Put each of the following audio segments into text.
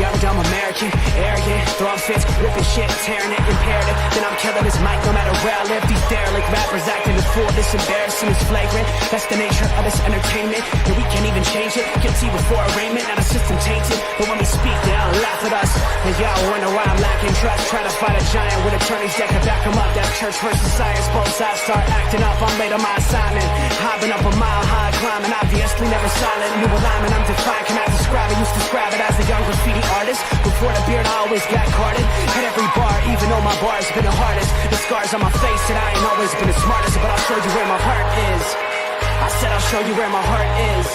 young, dumb American, arrogant, throwing fits, ripping shit, tearing it, imperative. Then I'm killing this mic no matter where I live. These derelict rappers acting the fool, this embarrassing is flagrant. That's the nature of this entertainment, and we can't even change it. Guilty before arraignment, now the system tainted. But when we speak, they all laugh at us. And y'all wonder why I'm lacking trust. Try to fight a giant with attorneys that can back them up. That's church versus science, both sides start acting up. I'm late on my assignment, hopping up a mile high, climbing, obviously never silent. New alignment, I'm defiant, cannot describe it. Used to describe it as a young graffiti artist. Before the beard, I always got carded. Hit every bar, even though my bar's been the hardest. The scars on my face, and I ain't always been the smartest. But I'll show you where my heart is. I said I'll show you where my heart is.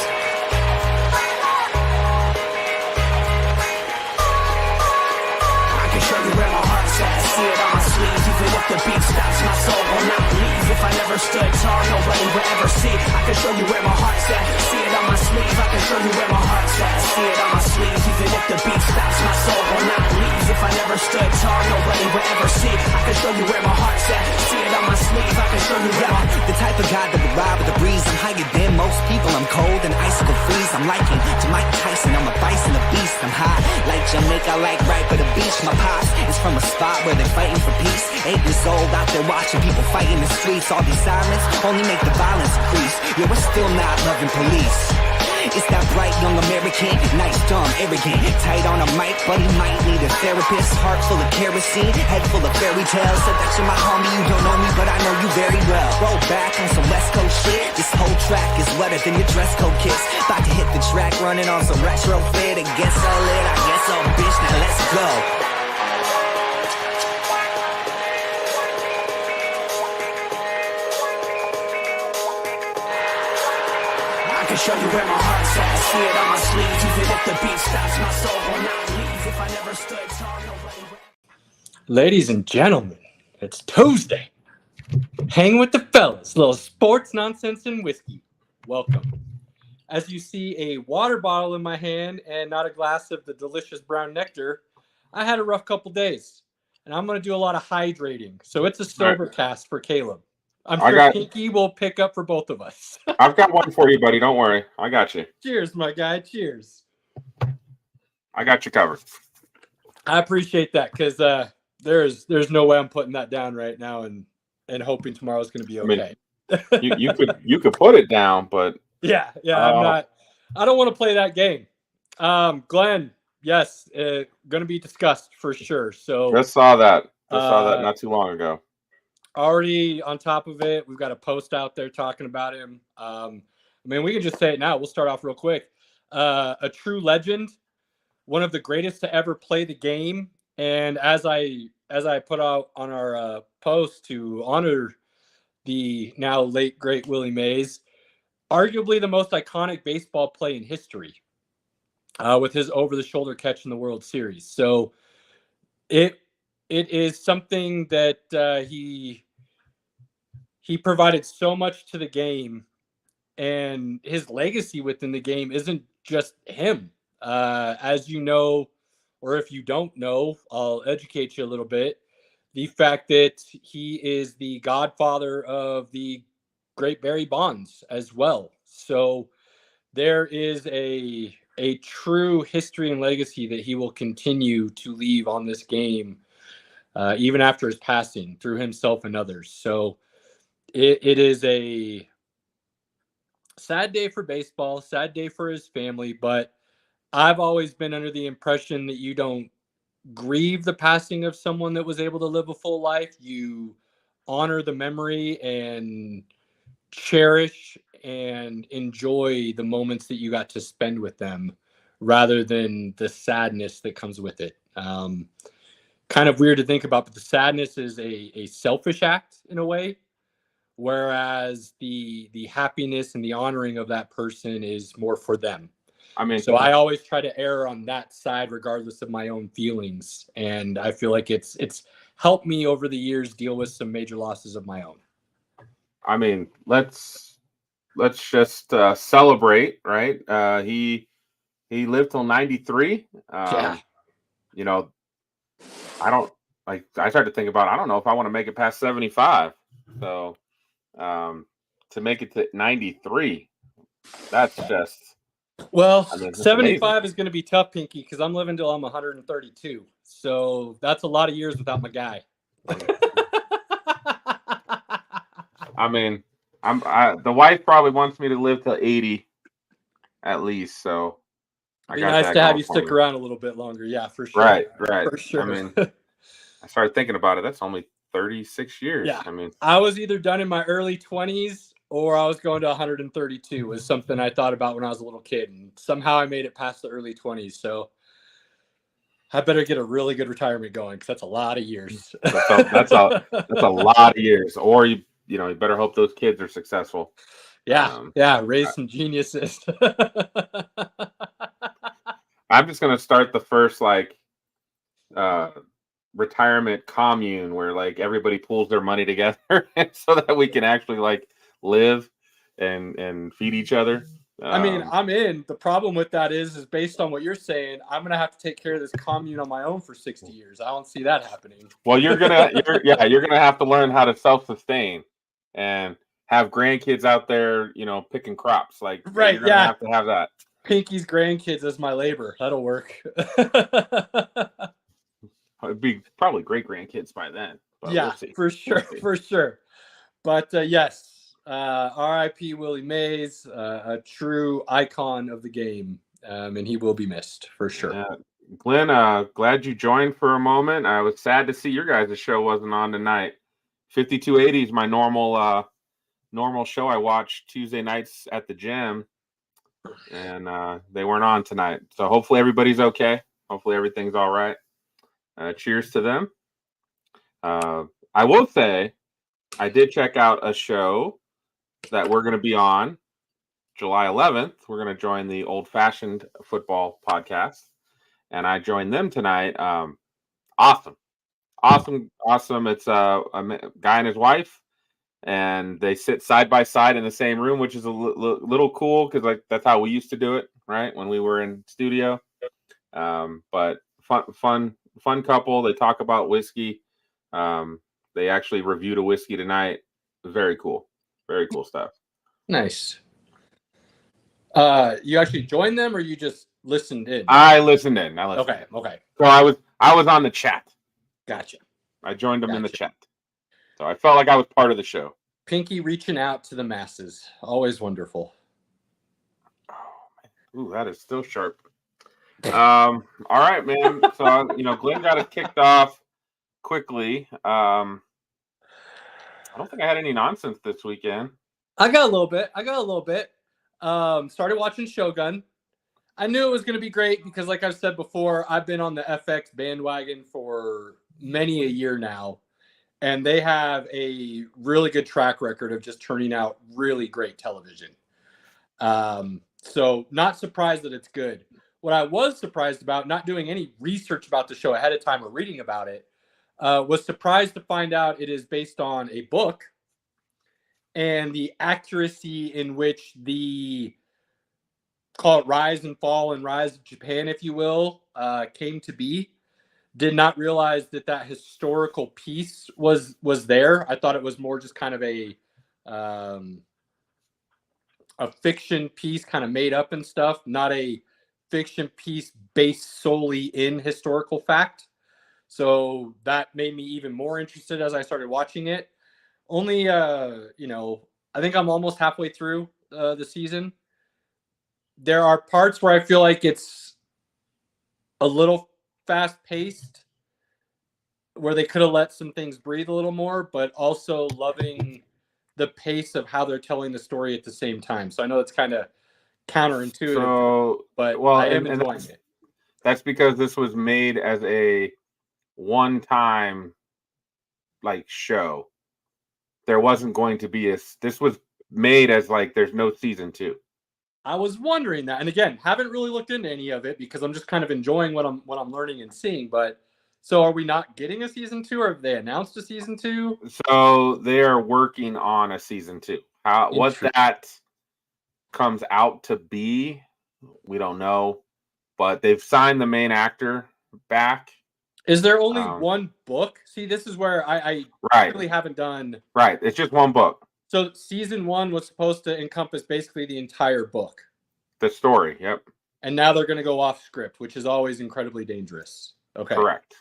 I can show you where my heart's at. See it on my sleeve. Even if the beat stops, my soul will not leave. If I never stood tall, nobody will ever see. I can show you where my heart's at. See it on my sleeve. I can show you where my heart's at. See it on my sleeve. Even if the beat stops, my soul will not leave. If I never stood tall, nobody will ever see. I can show you where my heart's at. See it on my sleeve. I can show you where the type of guy that would ride with the breeze. I'm higher than most people. I'm cold and icicle freeze. I'm liking to Mike Tyson. I'm a bison, a beast. I'm hot like Jamaica, like right by the beach. My pops is from a spot where they're fighting for peace. 8 years old, out there watching people fight in the streets. All these sirens only make the violence increase. Yeah, we're still not loving police. It's that bright young American, nice, dumb, arrogant. Tight on a mic, but he might need a therapist. Heart full of kerosene, head full of fairy tales. Said that you're my homie, you don't know me, but I know you very well. Roll back on some West Coast shit. This whole track is wetter than your dress code kiss. About to hit the track, running on some retro fit. I guess so lit, I guess so bitch, now let's go. I can show you where my heart's at. See it on my sleeve. Even if the beat stops, my soul will not leave. If I never stood tall, nobody will. Ladies and gentlemen, it's Tuesday. Hang with the fellas. Little sports nonsense and whiskey. Welcome. As you see a water bottle in my hand and not a glass of the delicious brown nectar, I had a rough couple days. And I'm going to do a lot of hydrating. So it's a sober cast for Caleb. I'm sure Pinky will pick up for both of us. I've got one for you, buddy. Don't worry. I got you. Cheers, my guy. Cheers. I got you covered. I appreciate that because there's no way I'm putting that down right now and hoping tomorrow's going to be okay. I mean, you could put it down, but yeah, I'm not. I don't want to play that game. Glenn, yes, going to be discussed for sure. So just saw that. Not too long ago. Already on top of it, we've got a post out there talking about him. I mean, we can just say it now. We'll start off real quick. A true legend, one of the greatest to ever play the game. And as I put out on our post to honor the now late great Willie Mays, arguably the most iconic baseball play in history, with his over-the-shoulder catch in the World Series. So it is something that he provided so much to the game, and his legacy within the game isn't just him. As you know, or if you don't know, I'll educate you a little bit. The fact that he is the godfather of the great Barry Bonds as well. So there is a true history and legacy that he will continue to leave on this game, even after his passing, through himself and others. So it is a sad day for baseball, sad day for his family, but I've always been under the impression that you don't grieve the passing of someone that was able to live a full life. You honor the memory and cherish and enjoy the moments that you got to spend with them rather than the sadness that comes with it. Kind of weird to think about, but the sadness is a selfish act in a way, whereas the happiness and the honoring of that person is more for them. I mean, so I always try to err on that side, regardless of my own feelings. And I feel like it's helped me over the years deal with some major losses of my own. I mean, let's just celebrate, right? He lived till 93. Yeah. You know, I tried to think about, I don't know if I want to make it past 75. So to make it to 93, that's just Well, I mean, it's 75 amazing. is going to be tough, Pinky, because I'm living till I'm 132. So that's a lot of years without my guy. I mean, the wife probably wants me to live till 80 at least. So It'd be nice to have you stick me. around a little bit longer. Yeah, for sure. Right. For sure. I mean, I started thinking about it. That's only 36 years. Yeah. I mean, I was either done in my early 20s or I was going to 132 was something I thought about when I was a little kid. And somehow I made it past the early 20s. So I better get a really good retirement going because that's a lot of years. that's a lot of years. Or you better hope those kids are successful. Yeah, raise some geniuses. I'm just gonna start the first retirement commune where everybody pulls their money together so that we can actually live and feed each other. I mean, I'm in. The problem with that is based on what you're saying, I'm gonna have to take care of this commune on my own for 60 years. I don't see that happening. Well, you're gonna have to learn how to self-sustain and have grandkids out there, picking crops. Right? You're gonna have to have that. Pinky's grandkids as my labor. That'll work. It'd be probably great grandkids by then. But yeah, we'll see. For sure, for sure. But yes. R.I.P. Willie Mays, a true icon of the game, and he will be missed for sure. Glenn, glad you joined for a moment. I was sad to see your guys' show wasn't on tonight. 5280 is my normal show. I watch Tuesday nights at the gym, and they weren't on tonight. So hopefully everybody's okay. Hopefully everything's all right. Cheers to them. I will say I did check out a show that we're going to be on July 11th. We're going to join the Old Fashioned Football podcast, and I joined them tonight. Awesome. It's a guy and his wife, and they sit side by side in the same room, which is a little cool because that's how we used to do it, right, when we were in studio. But fun couple. They talk about whiskey. They actually reviewed a whiskey tonight. Very cool stuff. Nice. You actually joined them, or you just listened in? I listened in. Okay. So I was on the chat. Gotcha. I joined them in the chat. So I felt like I was part of the show. Pinky reaching out to the masses. Always wonderful. Oh, ooh, that is still sharp. All right, man. So Glenn got it kicked off quickly. I don't think I had any nonsense this weekend. I got a little bit. Started watching Shogun. I knew it was going to be great because, like I've said before, I've been on the FX bandwagon for many a year now, and they have a really good track record of just turning out really great television. So not surprised that it's good. What I was surprised about, not doing any research about the show ahead of time or reading about it, was surprised to find out it is based on a book, and the accuracy in which the, call it rise and fall and rise of Japan, if you will, came to be. Did not realize that historical piece was there. I thought it was more just kind of a fiction piece kind of made up and stuff, not a fiction piece based solely in historical fact. So that made me even more interested as I started watching it. Only, I think I'm almost halfway through the season. There are parts where I feel like it's a little fast-paced, where they could have let some things breathe a little more, but also loving the pace of how they're telling the story at the same time. So I know it's kind of counterintuitive, but I am enjoying it. That's because this was made as a one-time show. There wasn't going to be this was made as there's no season 2. I was wondering that, and again, haven't really looked into any of it because I'm just kind of enjoying what I'm learning and seeing. But so, are we not getting a season 2, or have they announced a season 2? So they are working on a season 2. What that comes out to be, we don't know. But they've signed the main actor back. Is there only one book? See, this is where I really haven't done. Right, it's just one book. So season 1 was supposed to encompass basically the entire book. The story, yep. And now they're going to go off script, which is always incredibly dangerous. Okay. Correct.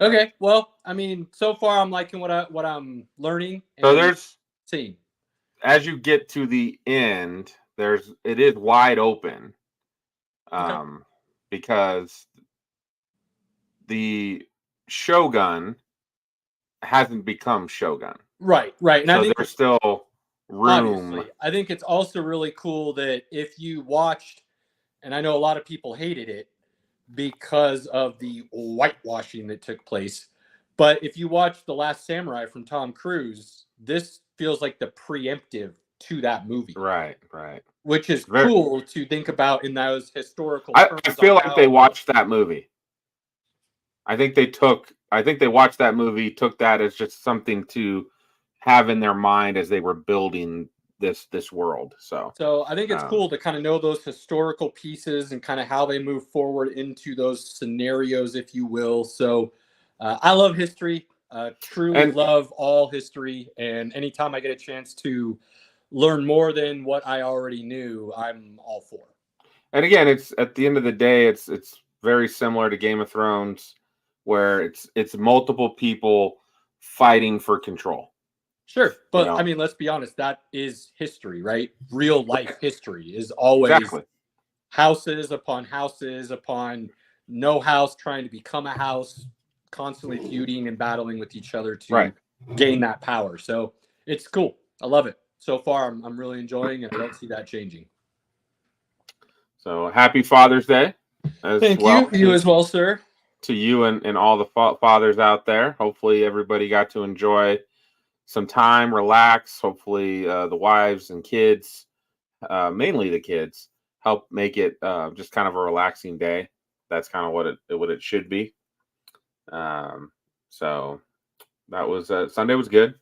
Okay. Well, I mean, so far I'm liking what I'm learning. And So there's seeing. As you get to the end, it is wide open. Because the Shogun hasn't become Shogun. Right. And so I think there's still room. Obviously. I think it's also really cool that if you watched, and I know a lot of people hated it because of the whitewashing that took place, but if you watch The Last Samurai from Tom Cruise, this feels like the preemptive to that movie. Right. Which is cool to think about in those historical terms. I feel like they watched that movie. I think they watched that movie, took that as just something to have in their mind as they were building this world. So I think it's cool to kind of know those historical pieces and kind of how they move forward into those scenarios, if you will. So I love history, truly love all history. And anytime I get a chance to learn more than what I already knew, I'm all for. And again, it's at the end of the day, it's very similar to Game of Thrones, where it's multiple people fighting for control. Sure. But I mean, let's be honest, that is history, right? Real life history is always houses upon no house trying to become a house, constantly feuding and battling with each other to gain that power. So it's cool. I love it. So far, I'm really enjoying it. I don't see that changing. So happy Father's Day. Thank you. You as well, sir. To you and all the fathers out there. Hopefully everybody got to enjoy some time, relax. Hopefully the wives and kids, mainly the kids, help make it just kind of a relaxing day. That's kind of what it should be. So that was Sunday was good.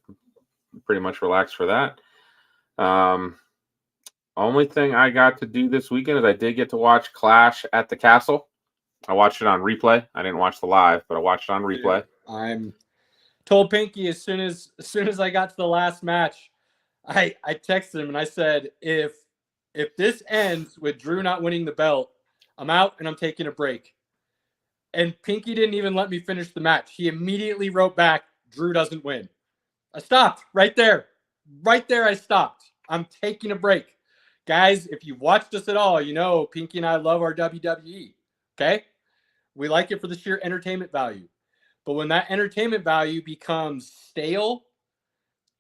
Pretty much relaxed for that. Only thing I got to do this weekend is I did get to watch Clash at the Castle. I watched it on replay. I didn't watch the live, but I watched it on replay. I'm told Pinky as soon as I got to the last match, I texted him and I said, if this ends with Drew not winning the belt, I'm out and I'm taking a break. And Pinky didn't even let me finish the match. He immediately wrote back, Drew doesn't win. I stopped right there. Right there, I stopped. I'm taking a break. Guys, if you've watched us at all, you know Pinky and I love our WWE. Okay? We like it for the sheer entertainment value. But when that entertainment value becomes stale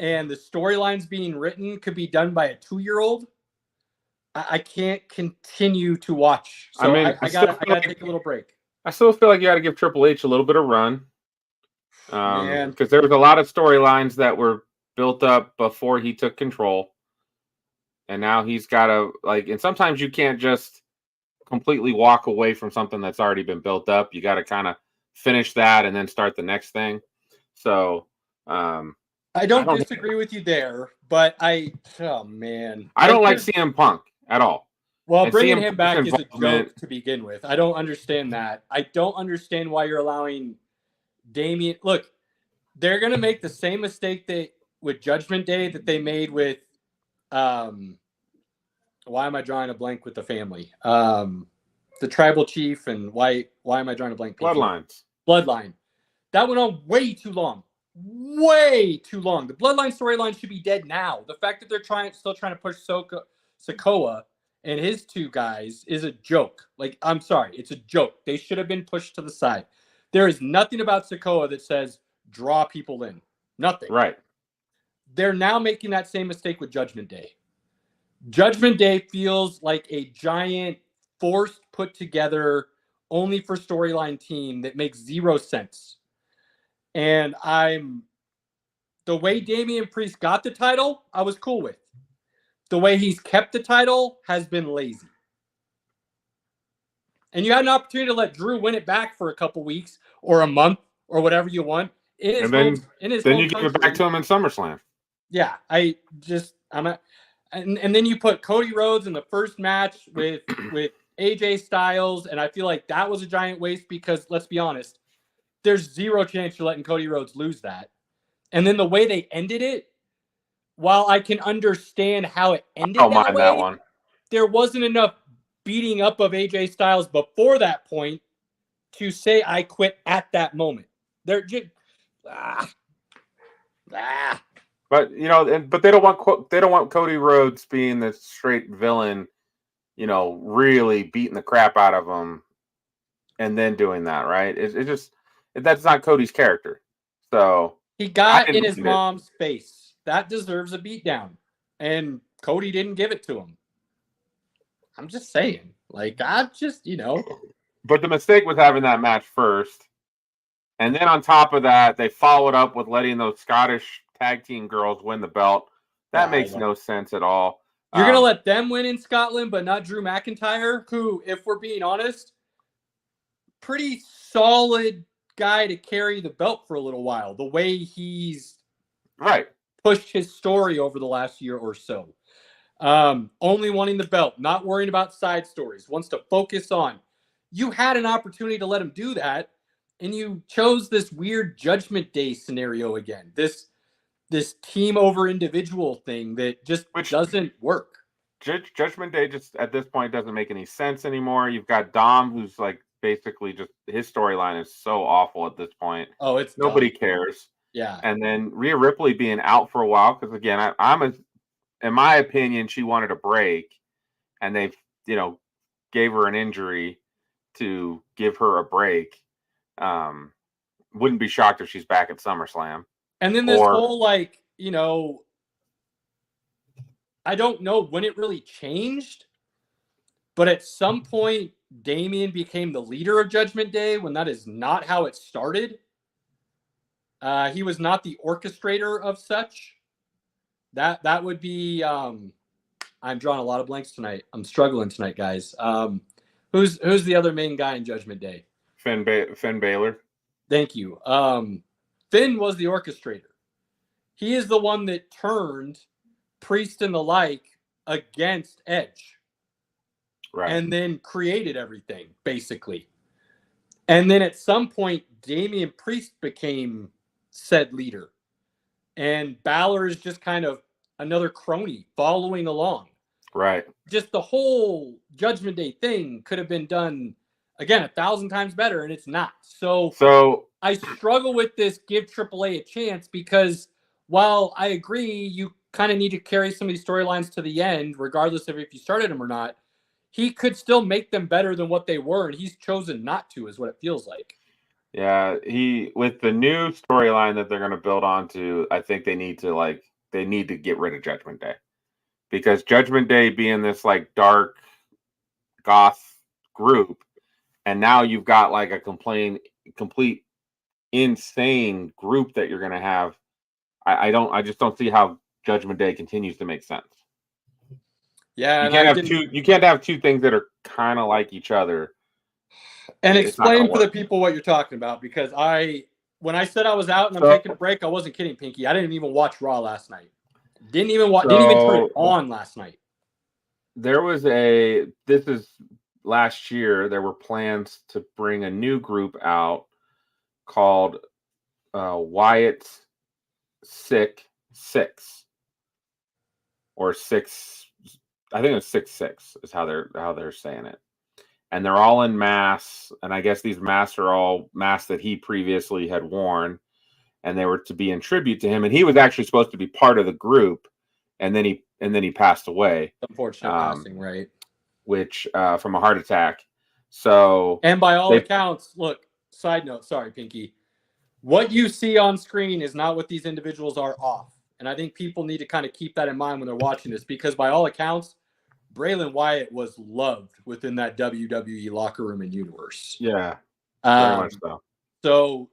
and the storylines being written could be done by a 2-year-old, I can't continue to watch. So I mean, I gotta take a little break. I still feel like you got to give Triple H a little bit of run. Because there was a lot of storylines that were built up before he took control. And now he's got to, and sometimes you can't just completely walk away from something that's already been built up. You got to kind of finish that and then start the next thing. So, I don't disagree with you there, but I don't like CM Punk at all. Well, bringing him back is a joke to begin with. I don't understand that. I don't understand why you're allowing Damian. Look, they're going to make the same mistake with Judgment Day that they made with why am I drawing a blank with the family? The tribal chief and why am I drawing a blank? Bloodline. That went on way too long. Way too long. The Bloodline storyline should be dead now. The fact that they're still trying to push Sikoa and his 2 guys is a joke. I'm sorry, it's a joke. They should have been pushed to the side. There is nothing about Sikoa that says draw people in. Nothing. Right. They're now making that same mistake with Judgment Day. Judgment Day feels like a giant, forced, put together, only for storyline team that makes 0 sense. And the way Damian Priest got the title, I was cool with. The way he's kept the title has been lazy. And you had an opportunity to let Drew win it back for a couple weeks or a month or whatever you want. Then you give it back to him in SummerSlam. Yeah, and then you put Cody Rhodes in the first match with AJ Styles, and I feel like that was a giant waste because, let's be honest, there's 0 chance you're letting Cody Rhodes lose that. And then the way they ended it, while I can understand how it ended that way, that one. There wasn't enough beating up of AJ Styles before that point to say I quit at that moment. They're just But but they don't want Cody Rhodes being the straight villain, really beating the crap out of him, and then doing that, right? That's not Cody's character. So he got in his mom's face. That deserves a beatdown, and Cody didn't give it to him. I'm just saying, But the mistake was having that match first. And then on top of that, they followed up with letting those Scottish tag team girls win the belt. That makes no sense at all. You're going to let them win in Scotland, but not Drew McIntyre, who, if we're being honest, pretty solid guy to carry the belt for a little while. The way he's pushed his story over the last year or so. Only wanting the belt, not worrying about side stories, wants to focus on. You had an opportunity to let him do that, and you chose this weird Judgment Day scenario again. This team over individual thing that just doesn't work. Judgment Day just at this point doesn't make any sense anymore. You've got Dom, who's basically just his storyline is so awful at this point. Oh, it's nobody cares. Yeah. And then Rhea Ripley being out for a while because again, in my opinion, she wanted a break, and they gave her an injury to give her a break. Wouldn't be shocked if she's back at SummerSlam. And then this whole I don't know when it really changed, but at some point Damian became the leader of Judgment Day when that is not how it started. He was not the orchestrator of such. That would be I'm drawing a lot of blanks tonight. I'm struggling tonight, guys. Who's the other main guy in Judgment Day? Finn Balor. Thank you. Finn was the orchestrator. He is the one that turned Priest and the like against Edge. Right. And then created everything, basically. And then at some point, Damian Priest became said leader. And Balor is just kind of another crony following along. Right. Just the whole Judgment Day thing could have been done, again, 1,000 times better, and it's not. So I struggle with this give AAA a chance because while I agree you kind of need to carry some of these storylines to the end, regardless of if you started them or not, he could still make them better than what they were, and he's chosen not to, is what it feels like. Yeah, with the new storyline that they're going to build onto, I think they need to get rid of Judgment Day. Because Judgment Day being this dark goth group, and now you've got a complete insane group that you're going to have. I just don't see how Judgment Day continues to make sense. Yeah, you can't have two things that are kind of like each other. And explain for the people what you're talking about, because when I said I was out and I'm taking a break, I wasn't kidding, Pinky. I didn't even watch Raw last night. Didn't even turn it on last night. This is last year. There were plans to bring a new group out called Wyatt's Sick Six or Six. I think it's 6-6 is how they're saying it. And they're all in masks, and I guess these masks are all masks that he previously had worn, and they were to be in tribute to him. And he was actually supposed to be part of the group, and then he passed away. Unfortunate passing, right? Which from a heart attack. So, and by all accounts, look. Side note, sorry, Pinky. What you see on screen is not what these individuals are off, and I think people need to kind of keep that in mind when they're watching this, because by all accounts, Braylon Wyatt was loved within that WWE locker room and universe. Yeah, very much so. So,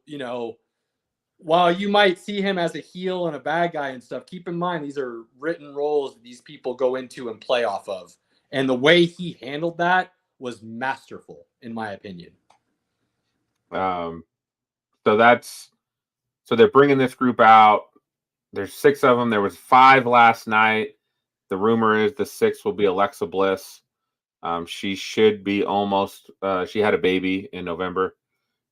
while you might see him as a heel and a bad guy and stuff, keep in mind these are written roles that these people go into and play off of. And the way he handled that was masterful, in my opinion. So they're bringing this group out. There's 6 of them. There was 5 last night. The rumor is the 6th will be Alexa Bliss. She should be almost. She had a baby in November,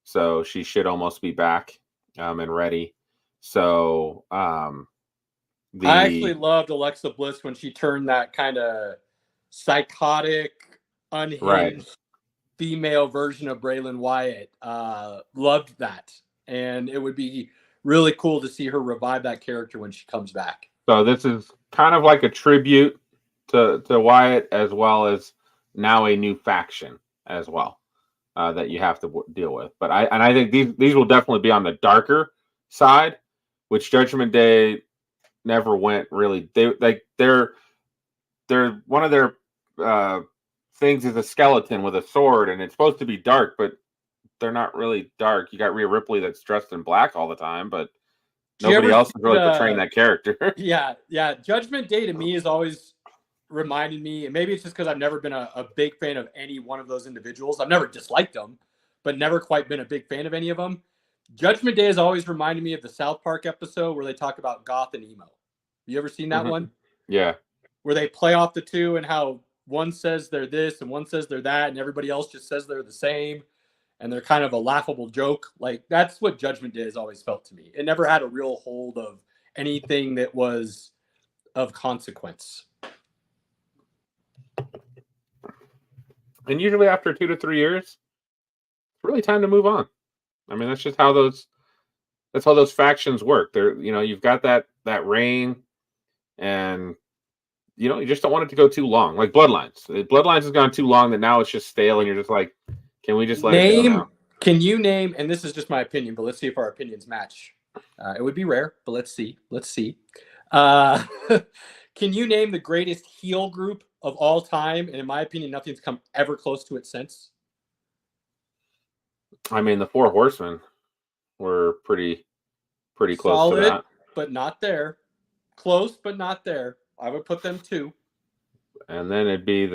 so she should almost be back and ready. So I actually loved Alexa Bliss when she turned that kind of psychotic, unhinged female version of Braylon Wyatt. Loved that. And it would be really cool to see her revive that character when she comes back. So this is kind of like a tribute to Wyatt, as well as now a new faction as well that you have to deal with. But I think these will definitely be on the darker side, which Judgment Day never went really. They're one of their things is a skeleton with a sword, and it's supposed to be dark, but they're not really dark. You got Rhea Ripley that's dressed in black all the time, but nobody else is really portraying that character. Yeah. Judgment Day to me has always reminded me, and maybe it's just because I've never been a big fan of any one of those individuals. I've never disliked them, but never quite been a big fan of any of them. Judgment Day has always reminded me of the South Park episode where they talk about goth and emo. You ever seen that one? Yeah. Where they play off the two and how one says they're this and one says they're that, and everybody else just says they're the same. And they're kind of a laughable joke. Like, that's what Judgment Day has always felt to me. It never had a real hold of anything that was of consequence. And usually after 2 to 3 years, it's really time to move on. I mean, that's just how those factions work. They're, you've got that reign, and you just don't want it to go too long. Like Bloodlines. Bloodlines has gone too long that now it's just stale, and you're just like, can we just let it go now? Can you name, and this is just my opinion, but let's see if our opinions match. It would be rare, but let's see. Can you name the greatest heel group of all time? And in my opinion, nothing's come ever close to it since. I mean, the Four Horsemen were pretty close Solid, to that. But not there. Close, but not there. I would put them 2. And then it'd be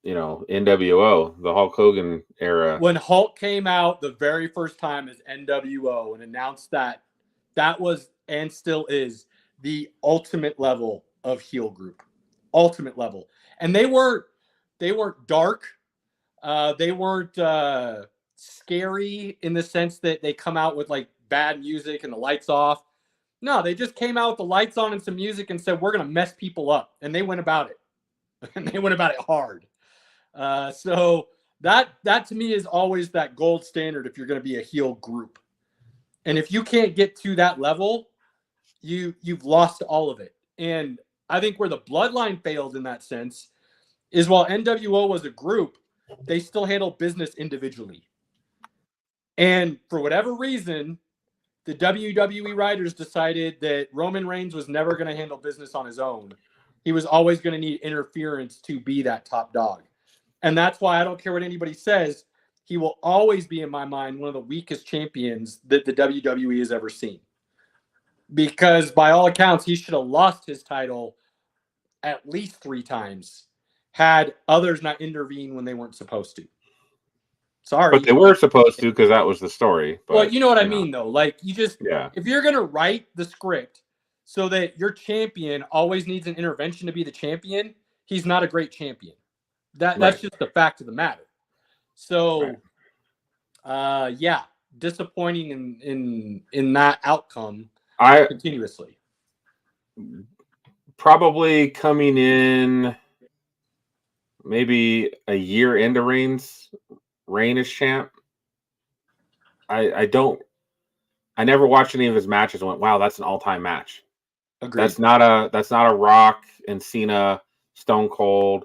NWO, the Hulk Hogan era. When Hulk came out the very first time as NWO and announced that was and still is the ultimate level of heel group. Ultimate level. And they weren't dark. They weren't scary in the sense that they come out with like bad music and the lights off. No, they just came out with the lights on and some music and said, we're going to mess people up. And they went about it. And they went about it hard. So that to me is always that gold standard if you're going to be a heel group. And if you can't get to that level, you've lost all of it. And I think where the Bloodline failed in that sense is while NWO was a group, they still handled business individually. And for whatever reason, the WWE writers decided that Roman Reigns was never going to handle business on his own. He was always going to need interference to be that top dog. And that's why I don't care what anybody says. He will always be, in my mind, one of the weakest champions that the WWE has ever seen. Because by all accounts, he should have lost his title at least 3 times had others not intervened when they weren't supposed to. Sorry. But they were supposed to, because that was the story. But, well, you know what I mean, though. Like, if you're going to write the script so that your champion always needs an intervention to be the champion, he's not a great champion. That's just the fact of the matter. So, disappointing in that outcome continuously. Probably coming in maybe a year into reign as champ. I never watched any of his matches and went, wow, that's an all-time match. Agreed. That's not a Rock and Cena, Stone Cold.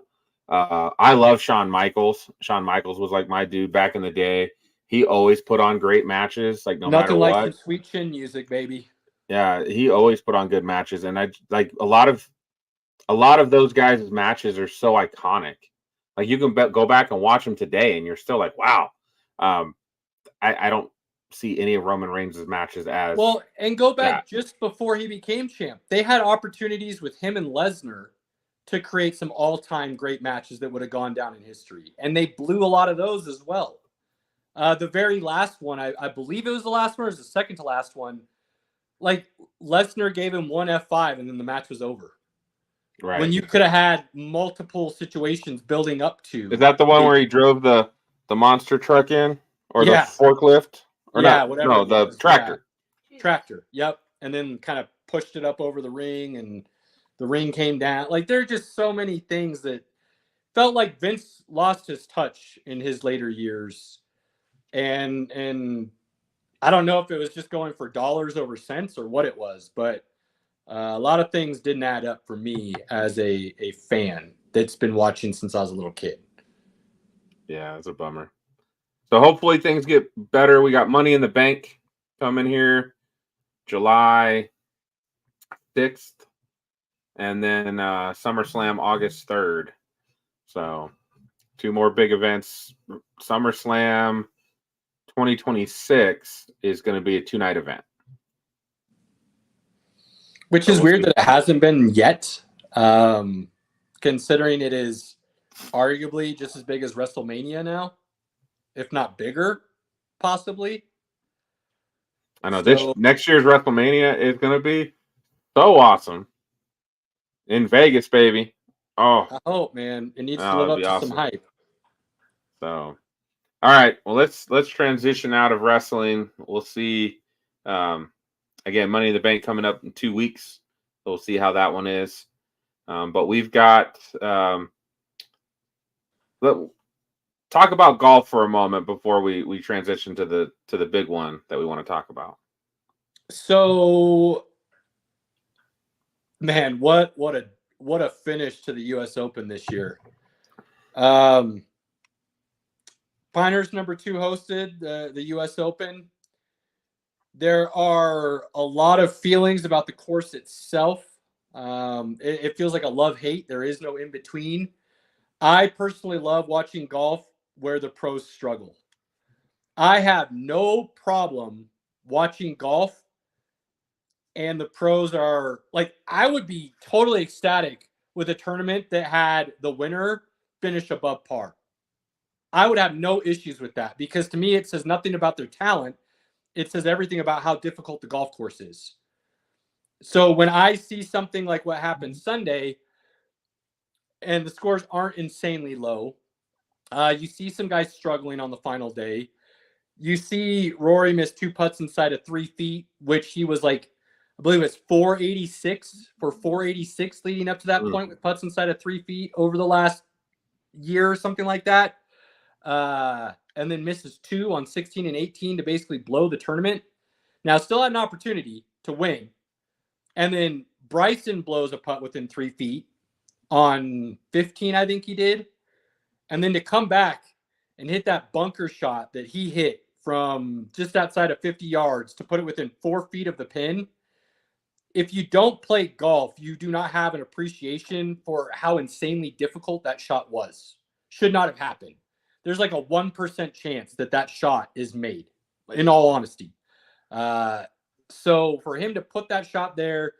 I love Shawn Michaels. Shawn Michaels was like my dude back in the day. He always put on great matches, like no matter what. Nothing like some sweet chin music, baby. Yeah, he always put on good matches, and I like a lot of those guys' matches are so iconic. Like you can go back and watch them today, and you're still like, wow. I don't see any of Roman Reigns' matches as well. And go back just before he became champ, they had opportunities with him and Lesnar to create some all-time great matches that would have gone down in history, and they blew a lot of those as well. The very last one, I believe it was the last one, or it was the second to last one. Like Lesnar gave him one F5 and then the match was over. Right. When you could have had multiple situations building up to. Is that the one where he drove the monster truck in, or the forklift, or whatever? No, the tractor. Yeah. Tractor. Yep. And then kind of pushed it up over the ring, and the ring came down. Like there are just so many things that felt like Vince lost his touch in his later years. And I don't know if it was just going for dollars over cents or what it was, but a lot of things didn't add up for me as a fan that's been watching since I was a little kid. Yeah, it's a bummer. So hopefully things get better. We got Money in the Bank coming here July 6th, and then SummerSlam August 3rd. So 2 more big events. SummerSlam 2026 is going to be a 2-night event. Which is weird that it hasn't been yet, considering it is arguably just as big as WrestleMania now, if not bigger, possibly. I know this next year's WrestleMania is going to be so awesome in Vegas, baby. Oh, I hope, man. It needs to live up to some hype. So, all right. Well, let's transition out of wrestling. We'll see. Again, Money in the Bank coming up in 2 weeks. So we'll see how that one is. But we've got talk about golf for a moment before we transition to the big one that we want to talk about. So, man, what a finish to the U.S. Open this year. Pinehurst #2 hosted the U.S. Open. There are a lot of feelings about the course itself. It feels like a love-hate. There is no in-between. I personally love watching golf where the pros struggle. I have no problem watching golf and the pros are like, I would be totally ecstatic with a tournament that had the winner finish above par. I would have no issues with that because to me, it says nothing about their talent. It says everything about how difficult the golf course is. So when I see something like what happened Sunday and the scores aren't insanely low, you see some guys struggling on the final day. You see Rory miss 2 putts inside of 3 feet, which he was like, I believe it's 486 leading up to that point with putts inside of 3 feet over the last year or something like that. And then misses 2 on 16 and 18 to basically blow the tournament. Now, still had an opportunity to win. And then Bryson blows a putt within 3 feet on 15, I think he did. And then to come back and hit that bunker shot that he hit from just outside of 50 yards to put it within 4 feet of the pin. If you don't play golf, you do not have an appreciation for how insanely difficult that shot was. Should not have happened. There's like a 1% chance that shot is made, in all honesty. So for him to put that shot there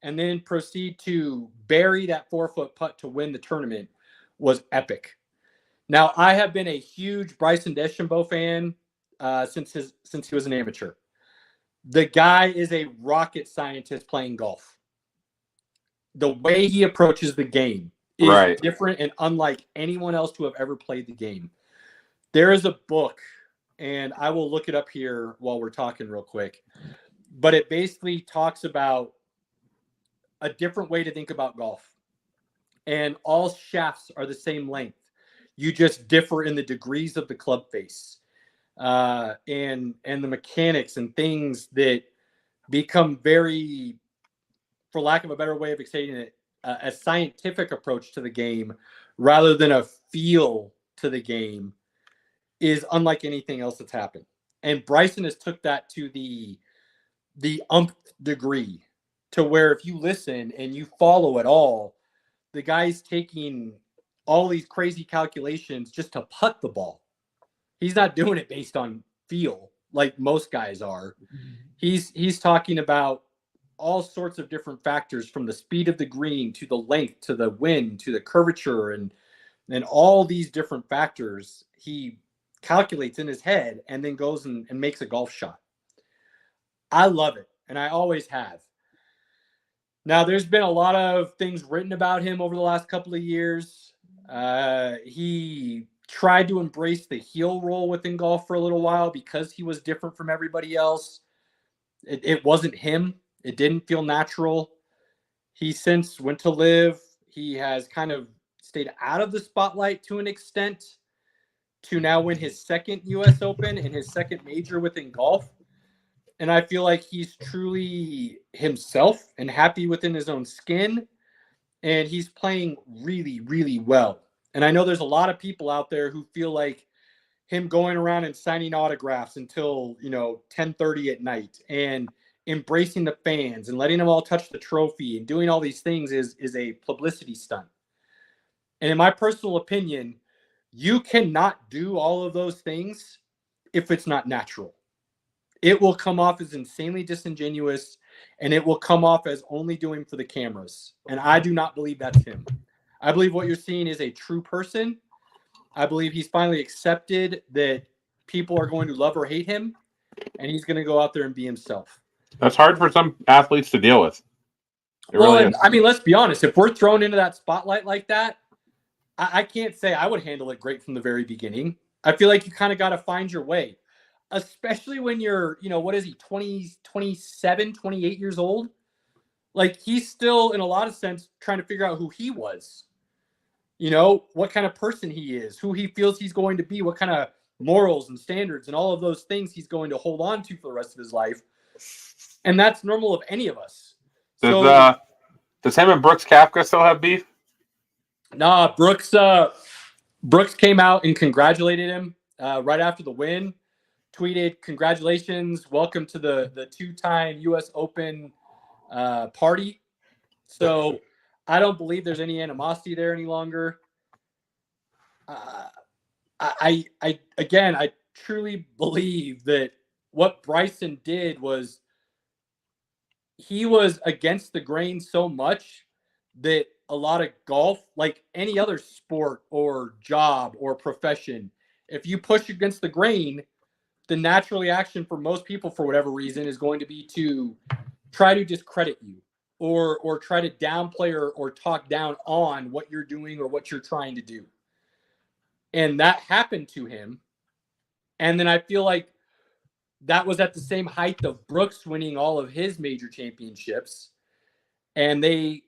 and then proceed to bury that 4-foot putt to win the tournament was epic. Now, I have been a huge Bryson DeChambeau fan since he was an amateur. The guy is a rocket scientist playing golf. The way he approaches the game is different and unlike anyone else to have ever played the game. There is a book, and I will look it up here while we're talking real quick, but it basically talks about a different way to think about golf. And all shafts are the same length. You just differ in the degrees of the club face. And the mechanics and things that become very, for lack of a better way of explaining it, a scientific approach to the game rather than a feel to the game is unlike anything else that's happened. And Bryson has took that to the umpth degree to where if you listen and you follow it all, the guy's taking all these crazy calculations just to putt the ball. He's not doing it based on feel like most guys are. He's talking about all sorts of different factors from the speed of the green to the length to the wind to the curvature and all these different factors he calculates in his head and then goes and makes a golf shot. I love it, and I always have. Now, there's been a lot of things written about him over the last couple of years. He tried to embrace the heel role within golf for a little while because he was different from everybody else. It wasn't him. It didn't feel natural. He since went to live. He has kind of stayed out of the spotlight to an extent to now win his second U.S. Open and his second major within golf. And I feel like he's truly himself and happy within his own skin. And he's playing really, really well. And I know there's a lot of people out there who feel like him going around and signing autographs until, 10:30 at night and embracing the fans and letting them all touch the trophy and doing all these things is a publicity stunt. And in my personal opinion, you cannot do all of those things if it's not natural. It will come off as insanely disingenuous, and it will come off as only doing for the cameras. And I do not believe that's him. I believe what you're seeing is a true person. I believe he's finally accepted that people are going to love or hate him, and he's going to go out there and be himself. That's hard for some athletes to deal with. I mean, let's be honest. If we're thrown into that spotlight like that, I can't say I would handle it great from the very beginning. I feel like you kind of got to find your way, especially when you're, what is he, 20, 27, 28 years old? Like, he's still, in a lot of sense, trying to figure out who he was. What kind of person he is, who he feels he's going to be, what kind of morals and standards and all of those things he's going to hold on to for the rest of his life. And that's normal of any of us. Does him and Brooks Koepka still have beef? Nah, Brooks came out and congratulated him right after the win. Tweeted, "Congratulations, welcome to the two-time U.S. Open party." So I don't believe there's any animosity there any longer. I truly believe that what Bryson did was he was against the grain so much that a lot of golf, like any other sport or job or profession, if you push against the grain, the natural reaction for most people, for whatever reason, is going to be to try to discredit you or try to downplay or talk down on what you're doing or what you're trying to do. And that happened to him. And then I feel like that was at the same height of Brooks winning all of his major championships. And they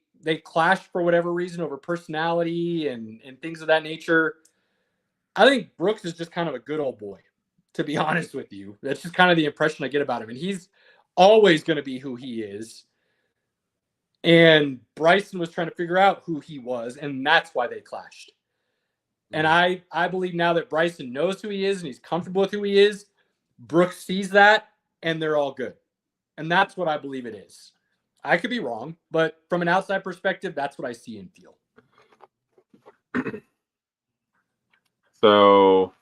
clashed for whatever reason over personality and things of that nature. I think Brooks is just kind of a good old boy, to be honest with you. That's just kind of the impression I get about him. And he's always going to be who he is. And Bryson was trying to figure out who he was, and that's why they clashed. And I believe now that Bryson knows who he is and he's comfortable with who he is, Brooks sees that, and they're all good. And that's what I believe it is. I could be wrong, but from an outside perspective, that's what I see and feel. So,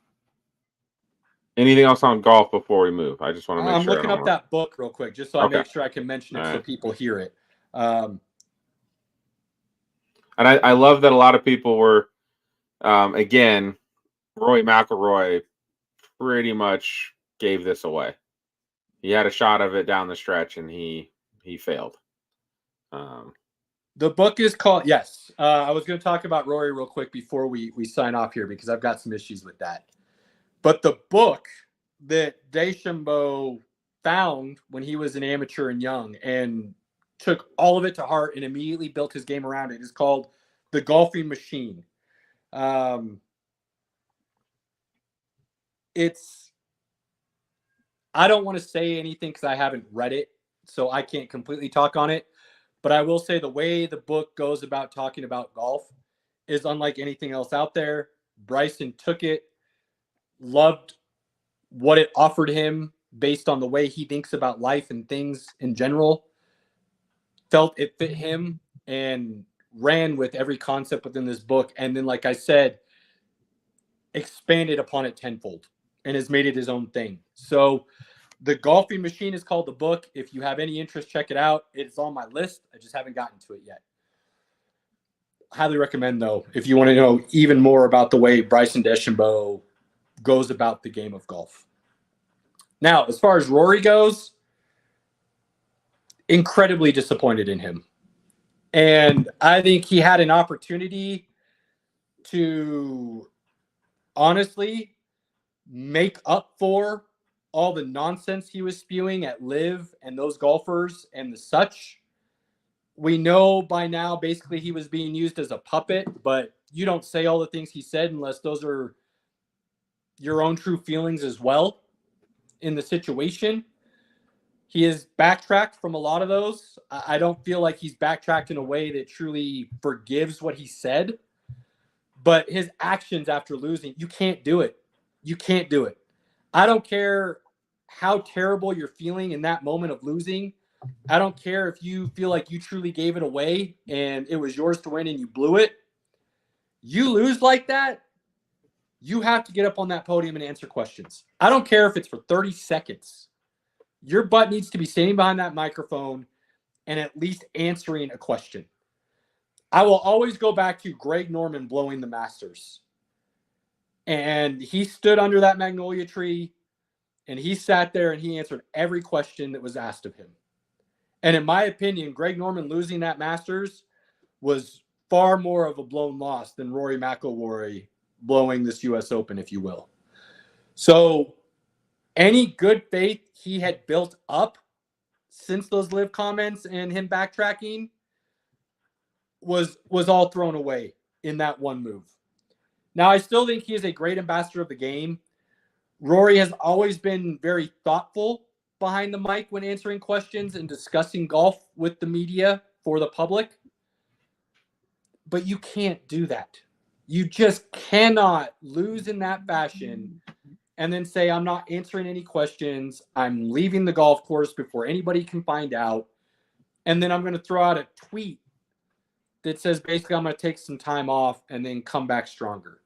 anything else on golf before we move? I just want to make sure. I'm looking up that book real quick, just so I make sure I can mention it so people hear it. And I love that a lot of people were, again, Rory McIlroy pretty much gave this away. He had a shot of it down the stretch, and he failed. The book is called, yes. I was going to talk about Rory real quick before we sign off here because I've got some issues with that. But the book that DeChambeau found when he was an amateur and young and took all of it to heart and immediately built his game around it is called The Golfing Machine. I don't want to say anything because I haven't read it, so I can't completely talk on it. But I will say the way the book goes about talking about golf is unlike anything else out there. Bryson took it, loved what it offered him based on the way he thinks about life and things in general, felt it fit him, and ran with every concept within this book. And then, like I said, expanded upon it tenfold and has made it his own thing. So The Golfing Machine is called the book. If you have any interest, check it out. It's on my list. I just haven't gotten to it yet. Highly recommend, though, if you want to know even more about the way Bryson DeChambeau goes about the game of golf. Now, as far as Rory goes, incredibly disappointed in him. And I think he had an opportunity to honestly make up for all the nonsense he was spewing at Liv and those golfers and the such. We know by now basically he was being used as a puppet, but you don't say all the things he said unless those are your own true feelings as well in the situation. He has backtracked from a lot of those. I don't feel like he's backtracked in a way that truly forgives what he said. But his actions after losing, you can't do it. You can't do it. I don't care how terrible you're feeling in that moment of losing. I don't care if you feel like you truly gave it away and it was yours to win and you blew it. You lose like that, you have to get up on that podium and answer questions. I don't care if it's for 30 seconds. Your butt needs to be standing behind that microphone and at least answering a question. I will always go back to Greg Norman blowing the Masters. And he stood under that magnolia tree and he sat there and he answered every question that was asked of him. And in my opinion, Greg Norman losing that Masters was far more of a blown loss than Rory McIlroy blowing this U.S. Open, if you will. So any good faith he had built up since those live comments and him backtracking was all thrown away in that one move. Now, I still think he is a great ambassador of the game. Rory has always been very thoughtful behind the mic when answering questions and discussing golf with the media for the public. But you can't do that. You just cannot lose in that fashion and then say, I'm not answering any questions. I'm leaving the golf course before anybody can find out. And then I'm going to throw out a tweet that says, basically, I'm going to take some time off and then come back stronger.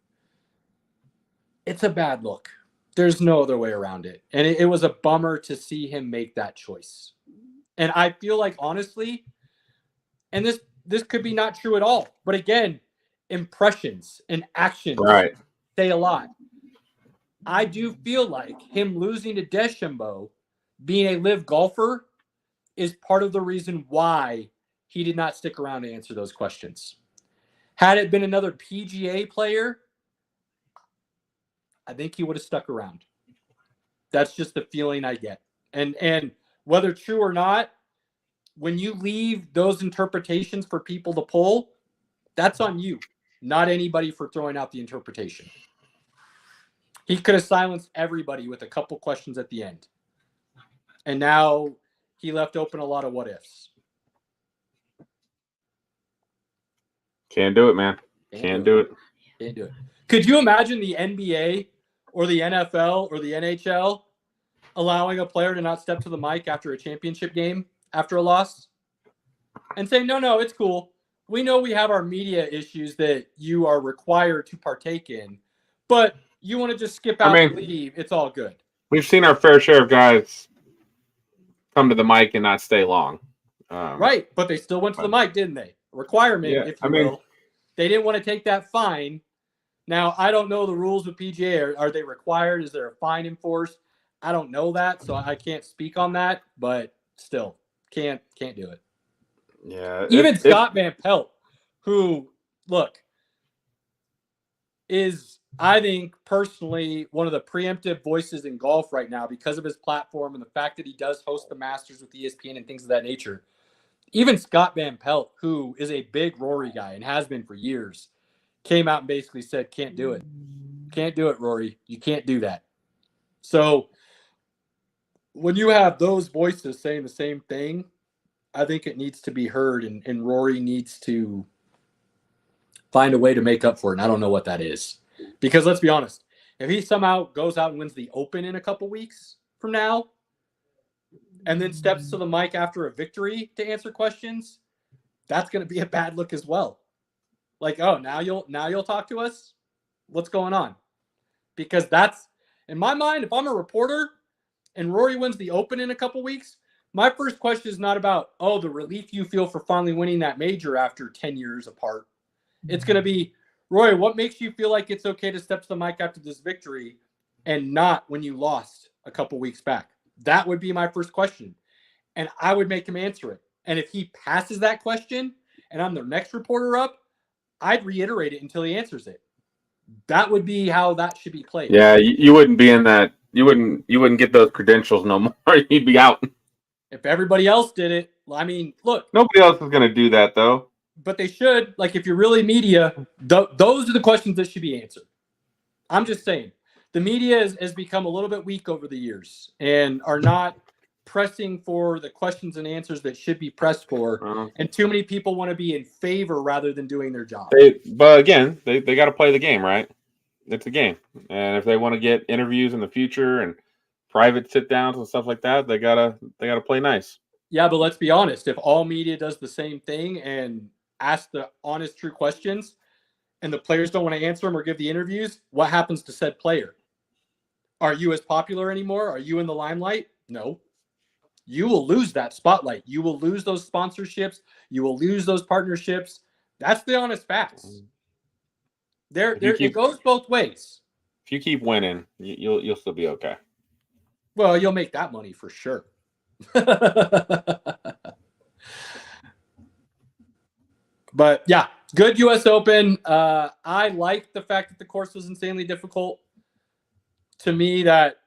It's a bad look. There's no other way around it. And it was a bummer to see him make that choice. And I feel like, honestly, and this could be not true at all, but again, impressions and actions say a lot. I do feel like him losing to DeChambeau, being a live golfer, is part of the reason why he did not stick around to answer those questions. Had it been another PGA player, I think he would have stuck around. That's just the feeling I get. And whether true or not, when you leave those interpretations for people to pull, that's on you, not anybody for throwing out the interpretation. He could have silenced everybody with a couple questions at the end. And now he left open a lot of what ifs. Can't do it, man. Can't do it. Can't do it. Could you imagine the NBA or the NFL or the NHL allowing a player to not step to the mic after a championship game, after a loss, and say, no, it's cool. We know we have our media issues that you are required to partake in, but you want to just skip out and leave, it's all good. We've seen our fair share of guys come to the mic and not stay long. Right, but they still went to the mic, didn't they? Requirement, if you will. They didn't want to take that fine. Now, I don't know the rules with PGA. Are they required? Is there a fine enforced? I don't know that, so I can't speak on that, but still, can't do it. Yeah. Even Scott Van Pelt, who, look, is, I think, personally, one of the preemptive voices in golf right now because of his platform and the fact that he does host the Masters with ESPN and things of that nature. Even Scott Van Pelt, who is a big Rory guy and has been for years, came out and basically said, can't do it. Can't do it, Rory. You can't do that. So when you have those voices saying the same thing, I think it needs to be heard, and Rory needs to find a way to make up for it. And I don't know what that is. Because let's be honest, if he somehow goes out and wins the Open in a couple weeks from now, and then steps to the mic after a victory to answer questions, that's going to be a bad look as well. Like, oh, now you'll talk to us? What's going on? Because that's, in my mind, if I'm a reporter and Rory wins the Open in a couple weeks, my first question is not about, oh, the relief you feel for finally winning that major after 10 years apart. It's going to be, Rory, what makes you feel like it's okay to step to the mic after this victory and not when you lost a couple weeks back? That would be my first question. And I would make him answer it. And if he passes that question and I'm the next reporter up, I'd reiterate it until he answers it. That would be how that should be played. Yeah, you wouldn't be in that. You wouldn't get those credentials no more. You'd be out. If everybody else did it, I mean, look. Nobody else is going to do that, though. but they should, like, if you're really media, those are the questions that should be answered. I'm just saying. The media has become a little bit weak over the years and are not pressing for the questions and answers that should be pressed for. And too many people want to be in favor rather than doing their job. But again, they got to play the game, right? It's a game. And if they want to get interviews in the future and private sit downs and stuff like that, they gotta play nice. Yeah, but let's be honest. If all media does the same thing and ask the honest, true questions, and the players don't want to answer them or give the interviews, what happens to said player? Are you as popular anymore? Are you in the limelight? No. You will lose that spotlight. You will lose those sponsorships. You will lose those partnerships. That's the honest facts. It goes both ways. If you keep winning, you'll still be okay. Well, you'll make that money for sure. But yeah, good U.S. Open. I like the fact that the course was insanely difficult. To me, that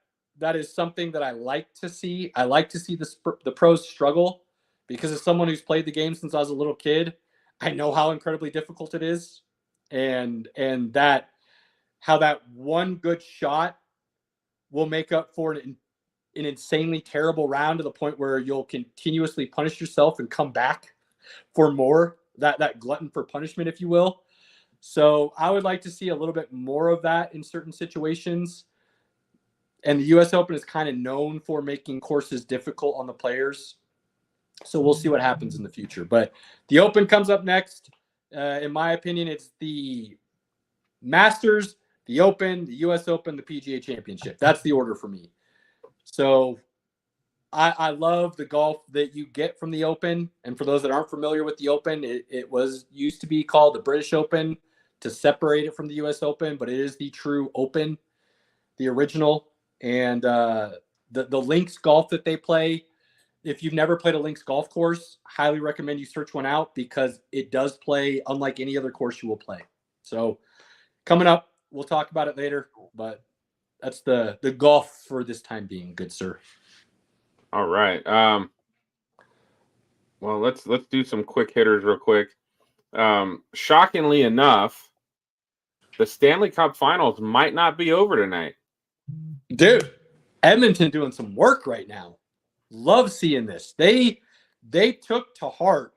is something that I like to see. I like to see the pros struggle because as someone who's played the game since I was a little kid, I know how incredibly difficult it is, and that how that one good shot will make up for an insanely terrible round to the point where you'll continuously punish yourself and come back for more. That glutton for punishment, if you will. So I would like to see a little bit more of that in certain situations. And the U.S. Open is kind of known for making courses difficult on the players. So we'll see what happens in the future. But the Open comes up next. In my opinion, it's the Masters, the Open, the U.S. Open, the PGA Championship. That's the order for me. So I love the golf that you get from the Open. And for those that aren't familiar with the Open, it was used to be called the British Open to separate it from the U.S. Open, but it is the true Open, the original. And the links golf that they play, if you've never played a links golf course, highly recommend you search one out because it does play unlike any other course you will play. So coming up, we'll talk about it later, but that's the golf for this time being, good sir. All right. Well, let's do some quick hitters real quick. Shockingly enough, the Stanley Cup Finals might not be over tonight. Dude, Edmonton doing some work right now. Love seeing this. They took to heart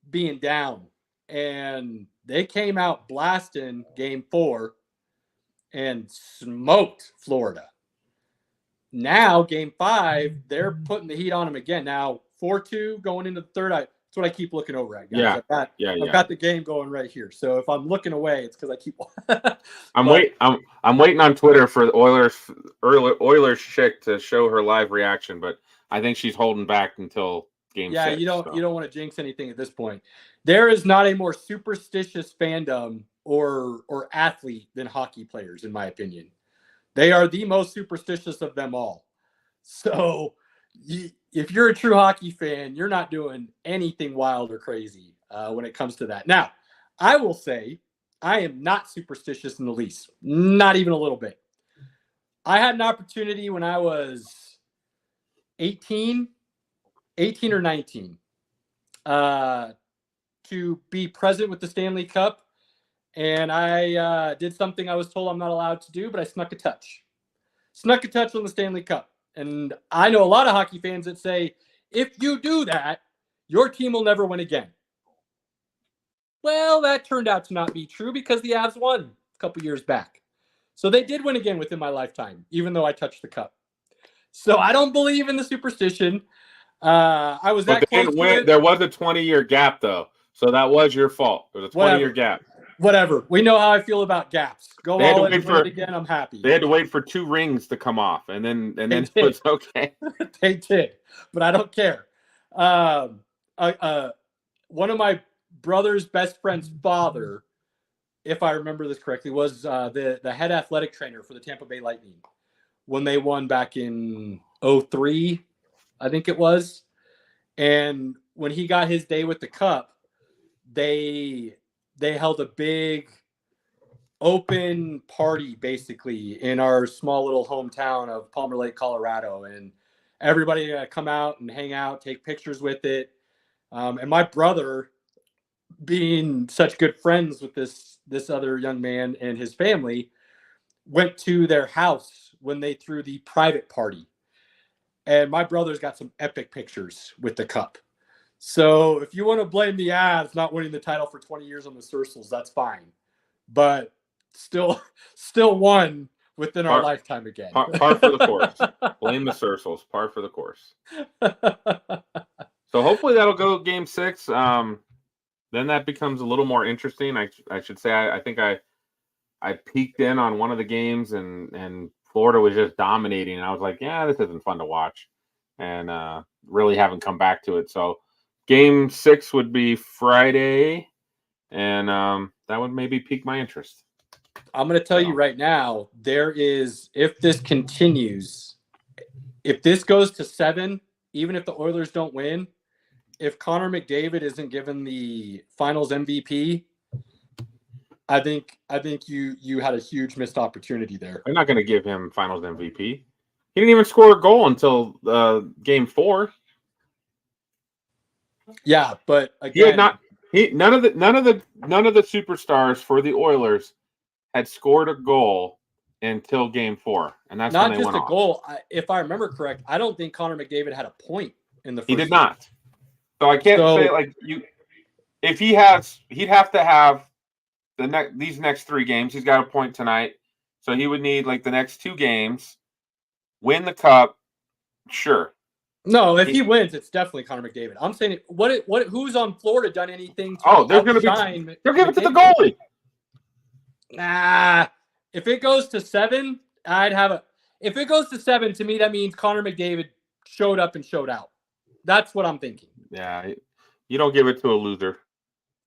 being down, and they came out blasting Game 4 and smoked Florida. Now, Game 5, they're putting the heat on them again. Now, 4-2 going into the third. That's what I keep looking over at, guys. Yeah. I've got the game going right here. So if I'm looking away, it's because I keep. I'm waiting on Twitter for the Oilers chick to show her live reaction, but I think she's holding back until Game 6. Yeah, you don't want to jinx anything at this point. There is not a more superstitious fandom or athlete than hockey players, in my opinion. They are the most superstitious of them all. So if you're a true hockey fan, you're not doing anything wild or crazy when it comes to that. Now, I will say I am not superstitious in the least, not even a little bit. I had an opportunity when I was 18 or 19 to be present with the Stanley Cup. And I did something I was told I'm not allowed to do, but I snuck a touch on the Stanley Cup. And I know a lot of hockey fans that say, if you do that, your team will never win again. Well, that turned out to not be true because the Avs won a couple years back. So they did win again within my lifetime, even though I touched the cup. So I don't believe in the superstition. I was that close to it. There was a 20-year gap, though. So that was your fault. It was a 20-year gap. Whatever. We know how I feel about gaps. Go all in for it again. I'm happy. They had to wait for 2 rings to come off, and then it was okay. They did, but I don't care. One of my brother's best friend's father, if I remember this correctly, was the head athletic trainer for the Tampa Bay Lightning when they won back in 2003, I think it was. And when he got his day with the cup, they held a big open party basically in our small little hometown of Palmer Lake, Colorado. And everybody come out and hang out, take pictures with it. And my brother being such good friends with this other young man and his family, went to their house when they threw the private party. And my brother's got some epic pictures with the cup. So if you want to blame the Avs not winning the title for 20 years on the Surcels, that's fine. But still won within our lifetime again. Par for the course. Blame the Surcels. Par for the course. So hopefully that'll go game 6. Then that becomes a little more interesting. I should say I think I peeked in on one of the games and Florida was just dominating. And I was like, yeah, this isn't fun to watch. And really haven't come back to it. So game 6 would be Friday. And that would maybe pique my interest. I'm going to tell you right now, if this continues, if this goes to 7, even if the Oilers don't win, if Connor McDavid isn't given the Finals MVP, I think you had a huge missed opportunity there. They're not going to give him Finals MVP. He didn't even score a goal until game 4. Yeah, but again, none of the superstars for the Oilers had scored a goal until game 4, and that's not when they just went a goal. If I remember correct, I don't think Connor McDavid had a point in the first. He did not. So I can't say like you. If he'd have to have these next 3 games. He's got a point tonight, so he would need like the next 2 games, win the cup. Sure. No, if he wins, it's definitely Connor McDavid. I'm saying who's on Florida done anything to they're going to be they'll give it to the goalie. Nah. If it goes to 7, if it goes to 7, to me that means Connor McDavid showed up and showed out. That's what I'm thinking. Yeah, you don't give it to a loser.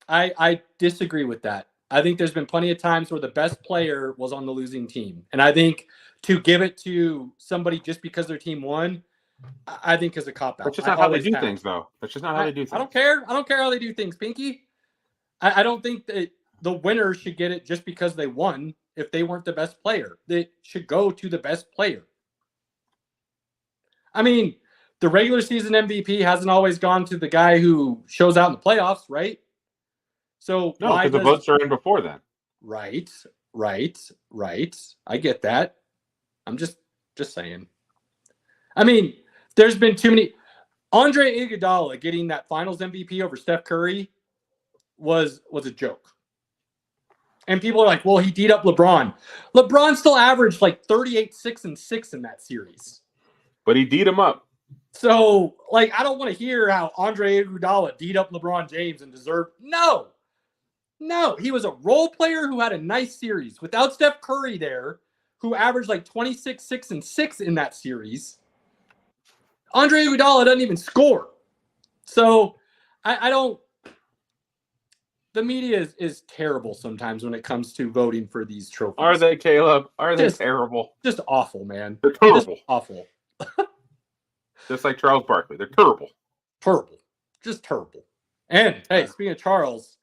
I disagree with that. I think there's been plenty of times where the best player was on the losing team. And I think to give it to somebody just because their team won, I think is a cop-out. That's just not how they do things, though. That's just not how they do things. I don't care. I don't care how they do things, Pinky. I don't think that the winner should get it just because they won if they weren't the best player. They should go to the best player. I mean, the regular season MVP hasn't always gone to the guy who shows out in the playoffs, right? So no, because the votes are in before then. Right. I get that. I'm just saying. I mean, there's been too many. Andre Iguodala getting that Finals MVP over Steph Curry was a joke. And people are like, well, he beat up LeBron. LeBron still averaged like 38, 6, and 6 in that series. But he beat him up. So, like, I don't want to hear how Andre Iguodala beat up LeBron James and deserved. No, he was a role player who had a nice series. Without Steph Curry there, who averaged like 26, 6, and 6 in that series, Andre Iguodala doesn't even score. So, I don't. The media is terrible sometimes when it comes to voting for these trophies. Are they, Caleb? Are they terrible? Just awful, man. They're terrible. Just awful. Just like Charles Barkley. They're terrible. Terrible. Just terrible. And, hey, speaking of Charles,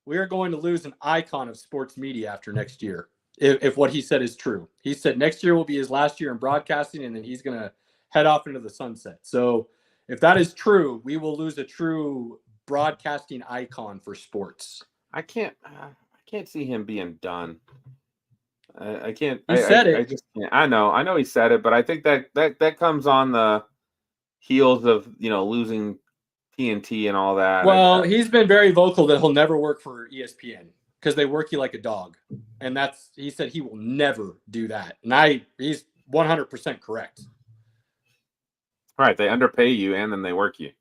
we are going to lose an icon of sports media after next year, if what he said is true. He said next year will be his last year in broadcasting, and then he's going to head off into the sunset. So if that is true, we will lose a true broadcasting icon for sports. I can't see him being done. I can't. He said it. I just can't. I know he said it, but I think that comes on the heels of losing TNT and all that. Well, he's been very vocal that he'll never work for ESPN because they work you like a dog, and he said he will never do that. And he's 100% correct. Right, they underpay you and then they work you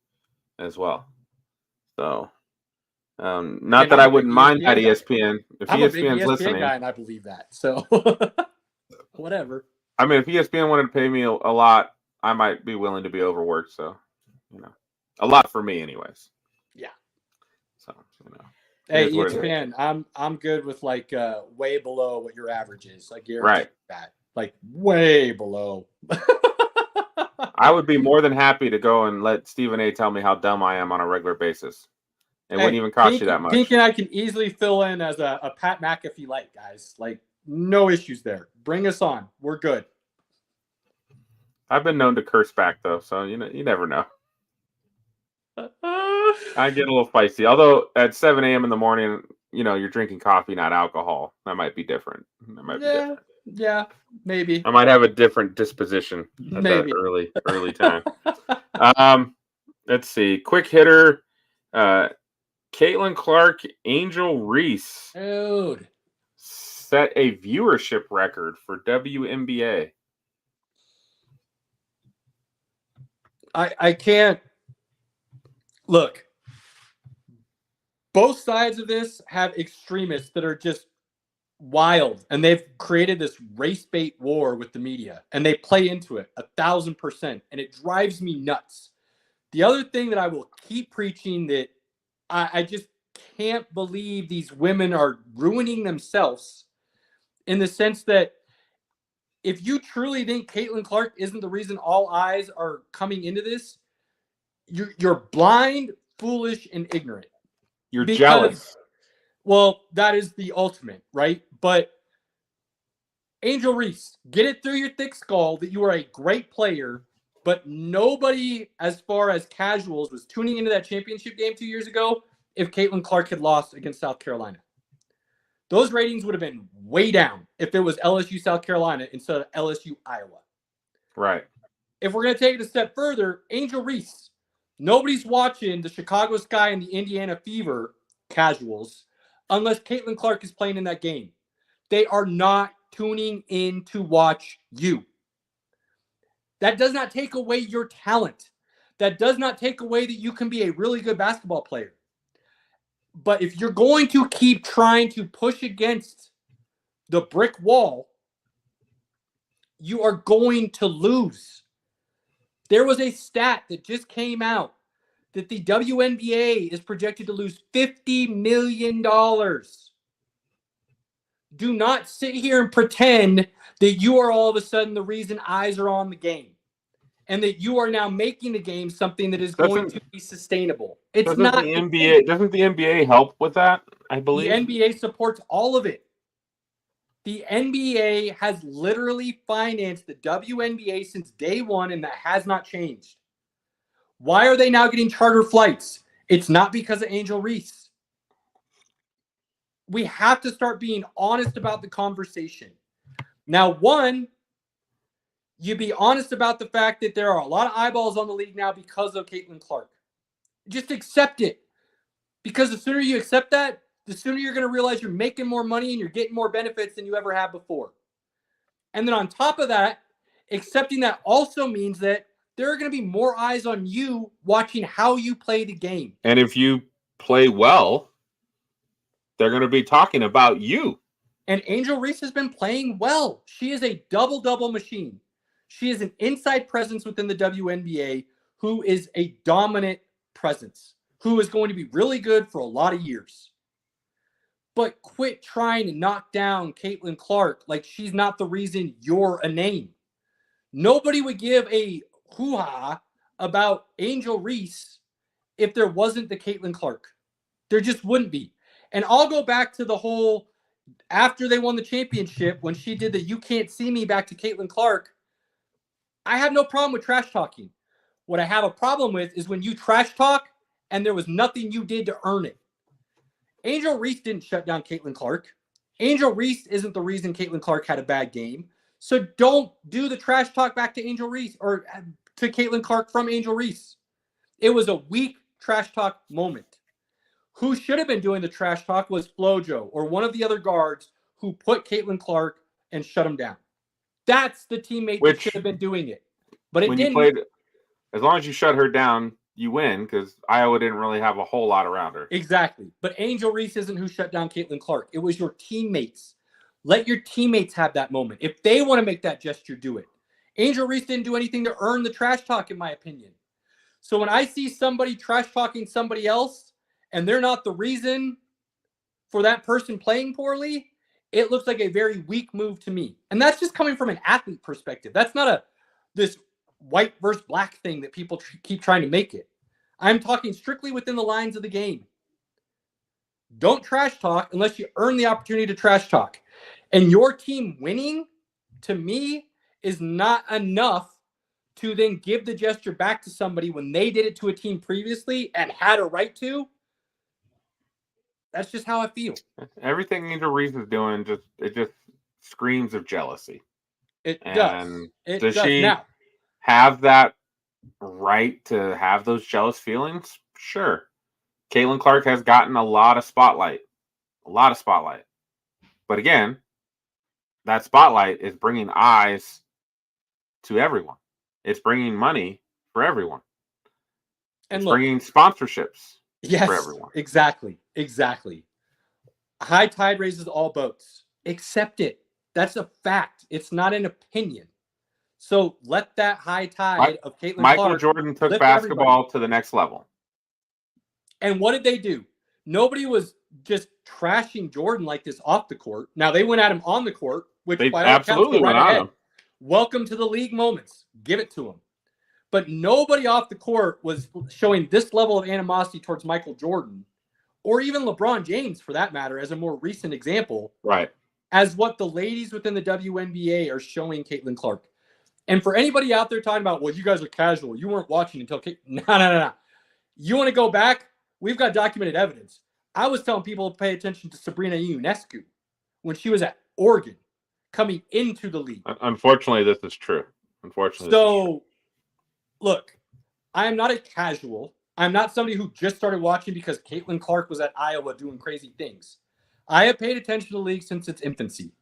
as well. So, not that I wouldn't mind that ESPN. If ESPN's listening, guy, and I believe that. So, whatever. I mean, if ESPN wanted to pay me a lot, I might be willing to be overworked. So, a lot for me, anyways. Yeah. So, Hey, ESPN, I'm good with like way below what your average is. I guarantee that. Like way below. I would be more than happy to go and let Stephen A. tell me how dumb I am on a regular basis. It wouldn't even cost you that much. Pink and I can easily fill in as a Pat McAfee light, guys. Like, no issues there. Bring us on. We're good. I've been known to curse back, though, so you never know. I get a little feisty. Although at 7 a.m. in the morning, you're drinking coffee, not alcohol. That might be different. That might be different. Yeah, maybe. I might have a different disposition at that early time. Let's see. Quick hitter. Caitlin Clark, Angel Reese. Dude. Set a viewership record for WNBA. I can't look. Both sides of this have extremists that are just wild, and they've created this race bait war with the media, and they play into it 1,000%, and it drives me nuts. The other thing that I will keep preaching that I just can't believe these women are ruining themselves in the sense that if you truly think Caitlin Clark isn't the reason all eyes are coming into this, you're blind, foolish, and ignorant. You're jealous. Well, that is the ultimate, right? But Angel Reese, get it through your thick skull that you are a great player, but nobody, as far as casuals, was tuning into that championship game 2 years ago if Caitlin Clark had lost against South Carolina. Those ratings would have been way down if it was LSU South Carolina instead of LSU Iowa. Right. If we're going to take it a step further, Angel Reese, nobody's watching the Chicago Sky and the Indiana Fever casuals unless Caitlin Clark is playing in that game. They are not tuning in to watch you. That does not take away your talent. That does not take away that you can be a really good basketball player. But if you're going to keep trying to push against the brick wall, you are going to lose. There was a stat that just came out that the WNBA is projected to lose $50 million. Do not sit here and pretend that you are all of a sudden the reason eyes are on the game and that you are now making the game something that is going to be sustainable. It's not the NBA. Doesn't the NBA help with that? I believe the NBA supports all of it. The NBA has literally financed the WNBA since day one, and that has not changed. Why are they now getting charter flights? It's not because of Angel Reese. We have to start being honest about the conversation. Now, one, you be honest about the fact that there are a lot of eyeballs on the league now because of Caitlin Clark. Just accept it. Because the sooner you accept that, the sooner you're going to realize you're making more money and you're getting more benefits than you ever have before. And then on top of that, accepting that also means that there are going to be more eyes on you watching how you play the game. And if you play well, they're going to be talking about you. And Angel Reese has been playing well. She is a double-double machine. She is an inside presence within the WNBA who is a dominant presence, who is going to be really good for a lot of years. But quit trying to knock down Caitlin Clark like she's not the reason you're a name. Nobody would give a hoo-ha about Angel Reese if there wasn't the Caitlin Clark. There just wouldn't be. And I'll go back to the whole, after they won the championship, when she did the "you can't see me" back to Caitlin Clark, I have no problem with trash talking. What I have a problem with is when you trash talk and there was nothing you did to earn it. Angel Reese didn't shut down Caitlin Clark. Angel Reese isn't the reason Caitlin Clark had a bad game. So don't do the trash talk back to Angel Reese or to Caitlin Clark from Angel Reese. It was a weak trash talk moment. Who should have been doing the trash talk was Flojo or one of the other guards who put Caitlin Clark and shut him down. That's the teammate that should have been doing it. But it didn't. As long as you shut her down, you win, because Iowa didn't really have a whole lot around her. Exactly. But Angel Reese isn't who shut down Caitlin Clark. It was your teammates. Let your teammates have that moment. If they want to make that gesture, do it. Angel Reese didn't do anything to earn the trash talk, in my opinion. So when I see somebody trash talking somebody else and they're not the reason for that person playing poorly, it looks like a very weak move to me. And that's just coming from an athlete perspective. That's not this white versus black thing that people keep trying to make it. I'm talking strictly within the lines of the game. Don't trash talk unless you earn the opportunity to trash talk. And your team winning, to me, is not enough to then give the gesture back to somebody when they did it to a team previously and had a right to, that's just how I feel. Everything Angel Reese is doing just screams of jealousy. It does. Does she have that right to have those jealous feelings? Sure. Caitlin Clark has gotten a lot of spotlight. But again, that spotlight is bringing eyes to everyone. It's bringing money for everyone. It's bringing sponsorships for everyone. Exactly. High tide raises all boats. Accept it. That's a fact. It's not an opinion. So let that high tide of Caitlin Clark. Michael Jordan took basketball to the next level. And what did they do? Nobody was just trashing Jordan like this off the court. Now, they went at him on the court, which they by all absolutely went at him. Welcome to the league moments. Give it to him. But nobody off the court was showing this level of animosity towards Michael Jordan, or even LeBron James, for that matter, as a more recent example. Right. As what the ladies within the WNBA are showing Caitlin Clark. And for anybody out there talking about, well, you guys are casual. You weren't watching until No. You want to go back? We've got documented evidence. I was telling people to pay attention to Sabrina Ionescu when she was at Oregon coming into the league. Unfortunately, this is true. Look, I am not a casual. I'm not somebody who just started watching because Caitlin Clark was at Iowa doing crazy things. I have paid attention to the league since its infancy.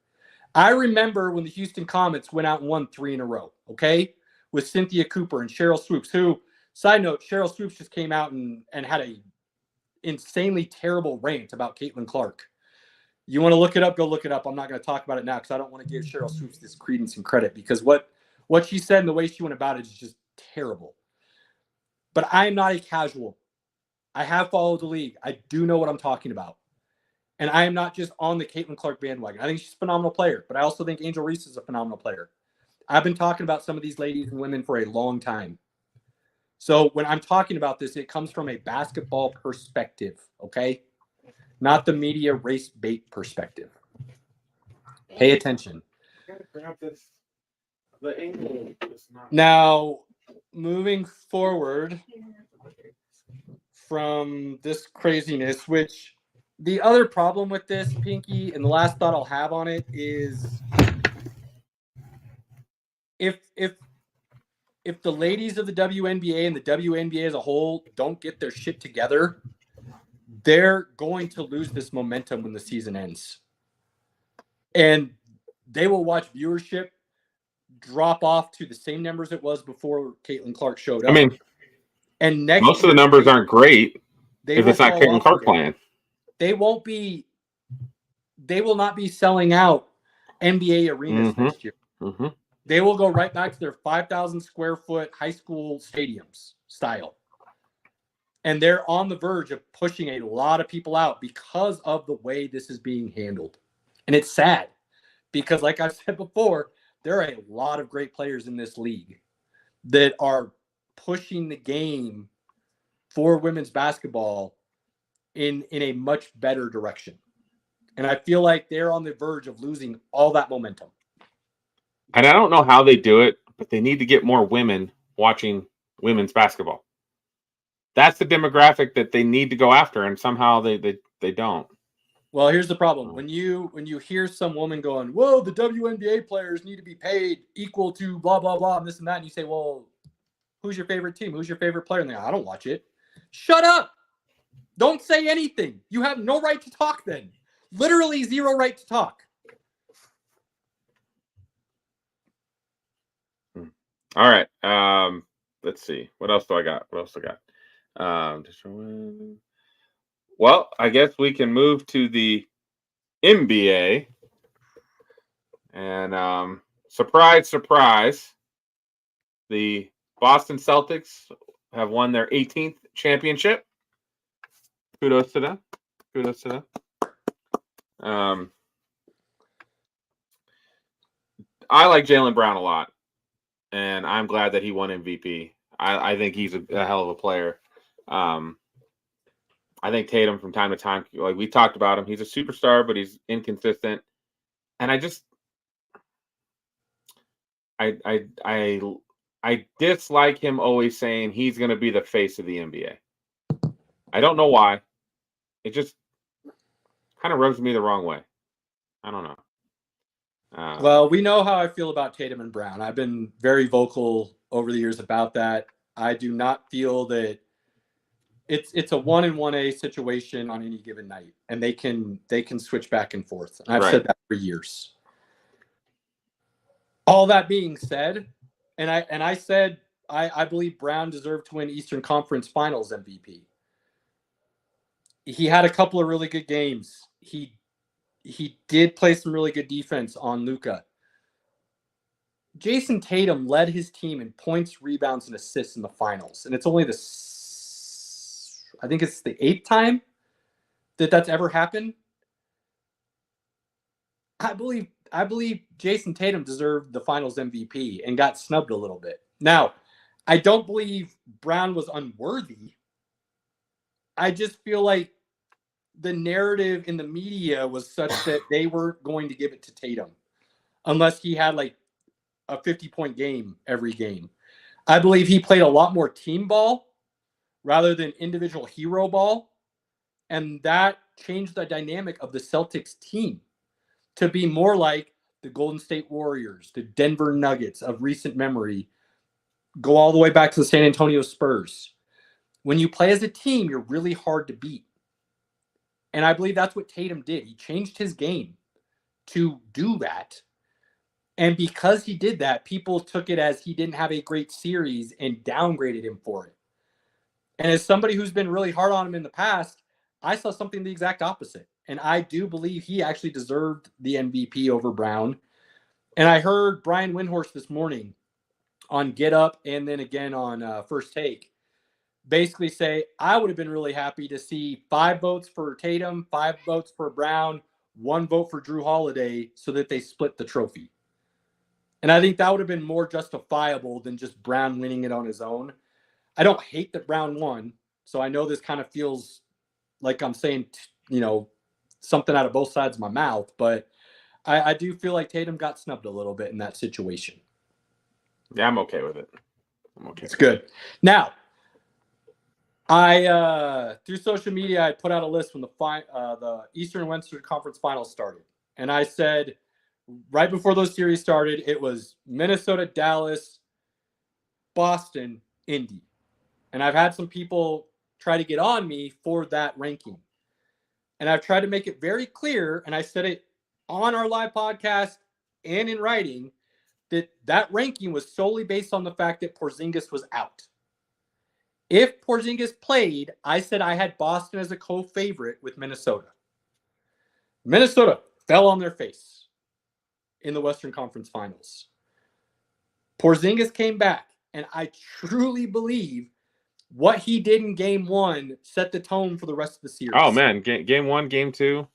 I remember when the Houston Comets went out and won 3 in a row, okay, with Cynthia Cooper and Cheryl Swoops, who, side note, Cheryl Swoops just came out and had a insanely terrible rant about Caitlin Clark. You want to look it up, go look it up. I'm not going to talk about it now because I don't want to give Cheryl Swoops this credence and credit, because what she said and the way she went about it is just terrible. But I am not a casual. I have followed the league. I do know what I'm talking about. And I am not just on the Caitlin Clark bandwagon. I think she's a phenomenal player, but I also think Angel Reese is a phenomenal player. I've been talking about some of these ladies and women for a long time. So when I'm talking about this, it comes from a basketball perspective, okay? Not the media race bait perspective. Pay attention. Now, moving forward from this craziness, which the other problem with this, Pinky, and the last thought I'll have on it is if the ladies of the WNBA and the WNBA as a whole don't get their shit together, they're going to lose this momentum when the season ends. And they will watch viewership drop off to the same numbers it was before Caitlin Clark showed up. I mean, and most of the numbers aren't great if it's not Caitlin Clark playing. They will not be selling out NBA arenas next year. Mm-hmm. They will go right back to their 5,000 square foot high school stadiums style. And they're on the verge of pushing a lot of people out because of the way this is being handled. And it's sad because, like I've said before, there are a lot of great players in this league that are pushing the game for women's basketball in a much better direction. And I feel like they're on the verge of losing all that momentum. And I don't know how they do it, but they need to get more women watching women's basketball. That's the demographic that they need to go after, and somehow they don't. Well, here's the problem. When you hear some woman going, whoa, the WNBA players need to be paid equal to blah, blah, blah, and this and that, and you say, well, who's your favorite team? Who's your favorite player? And they're like, I don't watch it. Shut up. Don't say anything. You have no right to talk then. Literally zero right to talk. All right. Let's see. What else do I got? Well, I guess we can move to the NBA. And surprise, surprise, the Boston Celtics have won their 18th championship. Kudos to them. I like Jaylen Brown a lot, and I'm glad that he won MVP. I think he's a hell of a player. I think Tatum, from time to time, like we talked about him, he's a superstar, but he's inconsistent. And I I dislike him always saying he's going to be the face of the NBA. I don't know why. It just kind of rubs me the wrong way. I don't know. Well, we know how I feel about Tatum and Brown. I've been very vocal over the years about that. I do not feel that it's a 1-1A situation on any given night, and they can switch back and forth. And I've said that for years. All that being said, and I said I believe Brown deserved to win Eastern Conference Finals MVP. He had a couple of really good games. He did play some really good defense on Luka. Jason Tatum led his team in points, rebounds, and assists in the finals. And it's only I think it's the 8th time that that's ever happened. I believe Jason Tatum deserved the finals MVP and got snubbed a little bit. Now, I don't believe Brown was unworthy. I just feel like the narrative in the media was such that they weren't going to give it to Tatum unless he had like a 50-point game every game. I believe he played a lot more team ball rather than individual hero ball. And that changed the dynamic of the Celtics team to be more like the Golden State Warriors, the Denver Nuggets of recent memory, go all the way back to the San Antonio Spurs. When you play as a team, you're really hard to beat. And I believe that's what Tatum did. He changed his game to do that. And because he did that, people took it as he didn't have a great series and downgraded him for it. And as somebody who's been really hard on him in the past, I saw something the exact opposite. And I do believe he actually deserved the MVP over Brown. And I heard Brian Windhorst this morning on Get Up and then again on First Take basically say, I would have been really happy to see 5 votes for Tatum, 5 votes for Brown, 1 vote for Drew Holiday so that they split the trophy. And I think that would have been more justifiable than just Brown winning it on his own. I don't hate that Brown won. So I know this kind of feels like I'm saying, something out of both sides of my mouth, but I do feel like Tatum got snubbed a little bit in that situation. Yeah, I'm okay with it. It's good. Now, I through social media, I put out a list when the Eastern and Western Conference Finals started. And I said, right before those series started, it was Minnesota, Dallas, Boston, Indy. And I've had some people try to get on me for that ranking. And I've tried to make it very clear, and I said it on our live podcast and in writing, that ranking was solely based on the fact that Porzingis was out. If Porzingis played, I said I had Boston as a co-favorite with Minnesota. Minnesota fell on their face in the Western Conference Finals. Porzingis came back, and I truly believe what he did in game 1 set the tone for the rest of the series. Oh, man. Game 1, game 2.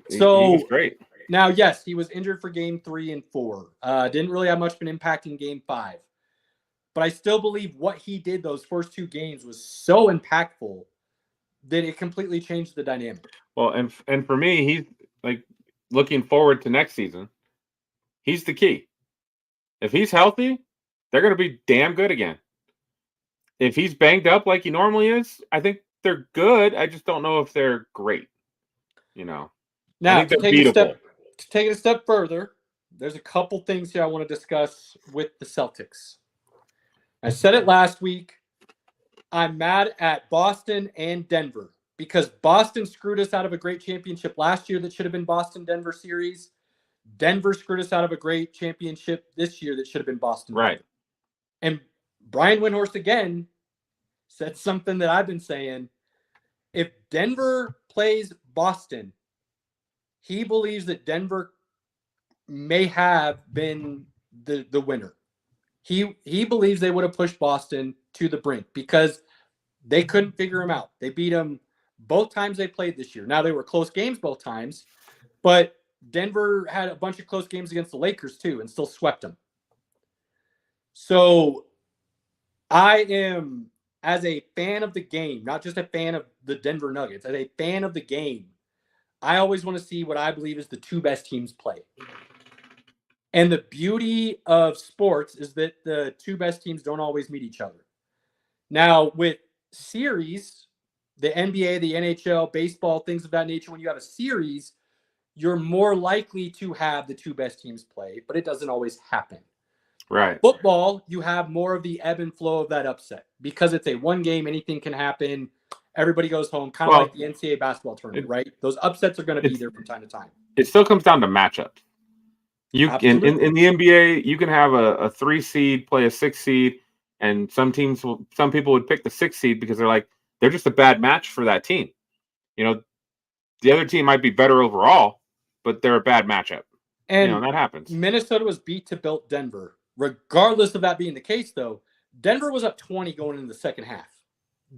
So, he was great. Now, yes, he was injured for game 3 and 4. Didn't really have much of an impact in game 5. But I still believe what he did those first 2 games was so impactful that it completely changed the dynamic. Well, and for me, he's like looking forward to next season. He's the key. If he's healthy, they're going to be damn good again. If he's banged up like he normally is, I think they're good. I just don't know if they're great. Now, I think they're beatable. To take it a step further, there's a couple things here I want to discuss with the Celtics. I said it last week. I'm mad at Boston and Denver because Boston screwed us out of a great championship last year that should have been Boston-Denver series. Denver screwed us out of a great championship this year that should have been Boston. Right. And Brian Windhorst again said something that I've been saying. If Denver plays Boston, he believes that Denver may have been the winner. He believes they would have pushed Boston to the brink because they couldn't figure him out. They beat him both times they played this year. Now, they were close games both times, but Denver had a bunch of close games against the Lakers too and still swept them. So I am, as a fan of the game, not just a fan of the Denver Nuggets, as a fan of the game, I always want to see what I believe is the 2 best teams play. And the beauty of sports is that the two best teams don't always meet each other. Now, with series, the NBA, the NHL, baseball, things of that nature, when you have a series, you're more likely to have the two best teams play, but it doesn't always happen. Right. Football, you have more of the ebb and flow of that upset because it's a one game, anything can happen. Everybody goes home, kind of like the NCAA basketball tournament, right? Those upsets are going to be there from time to time. It still comes down to matchups. You in the NBA, you can have a 3 seed play a 6 seed, and some people would pick the 6 seed because they're just a bad match for that team. You know, the other team might be better overall, but they're a bad matchup. And that happens. Minnesota was beat to belt Denver. Regardless of that being the case, though, Denver was up 20 going into the second half.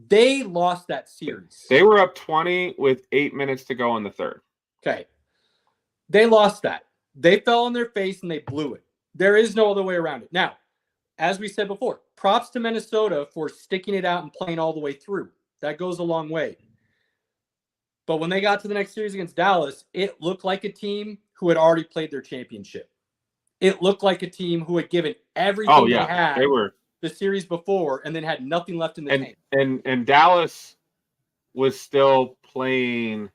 They lost that series. They were up 20 with 8 minutes to go in the third. Okay. They lost that. They fell on their face and they blew it. There is no other way around it. Now, as we said before, props to Minnesota for sticking it out and playing all the way through. That goes a long way. But when they got to the next series against Dallas, it looked like a team who had already played their championship. It looked like a team who had given everything they had the series before and then had nothing left in the tank. And Dallas was still playing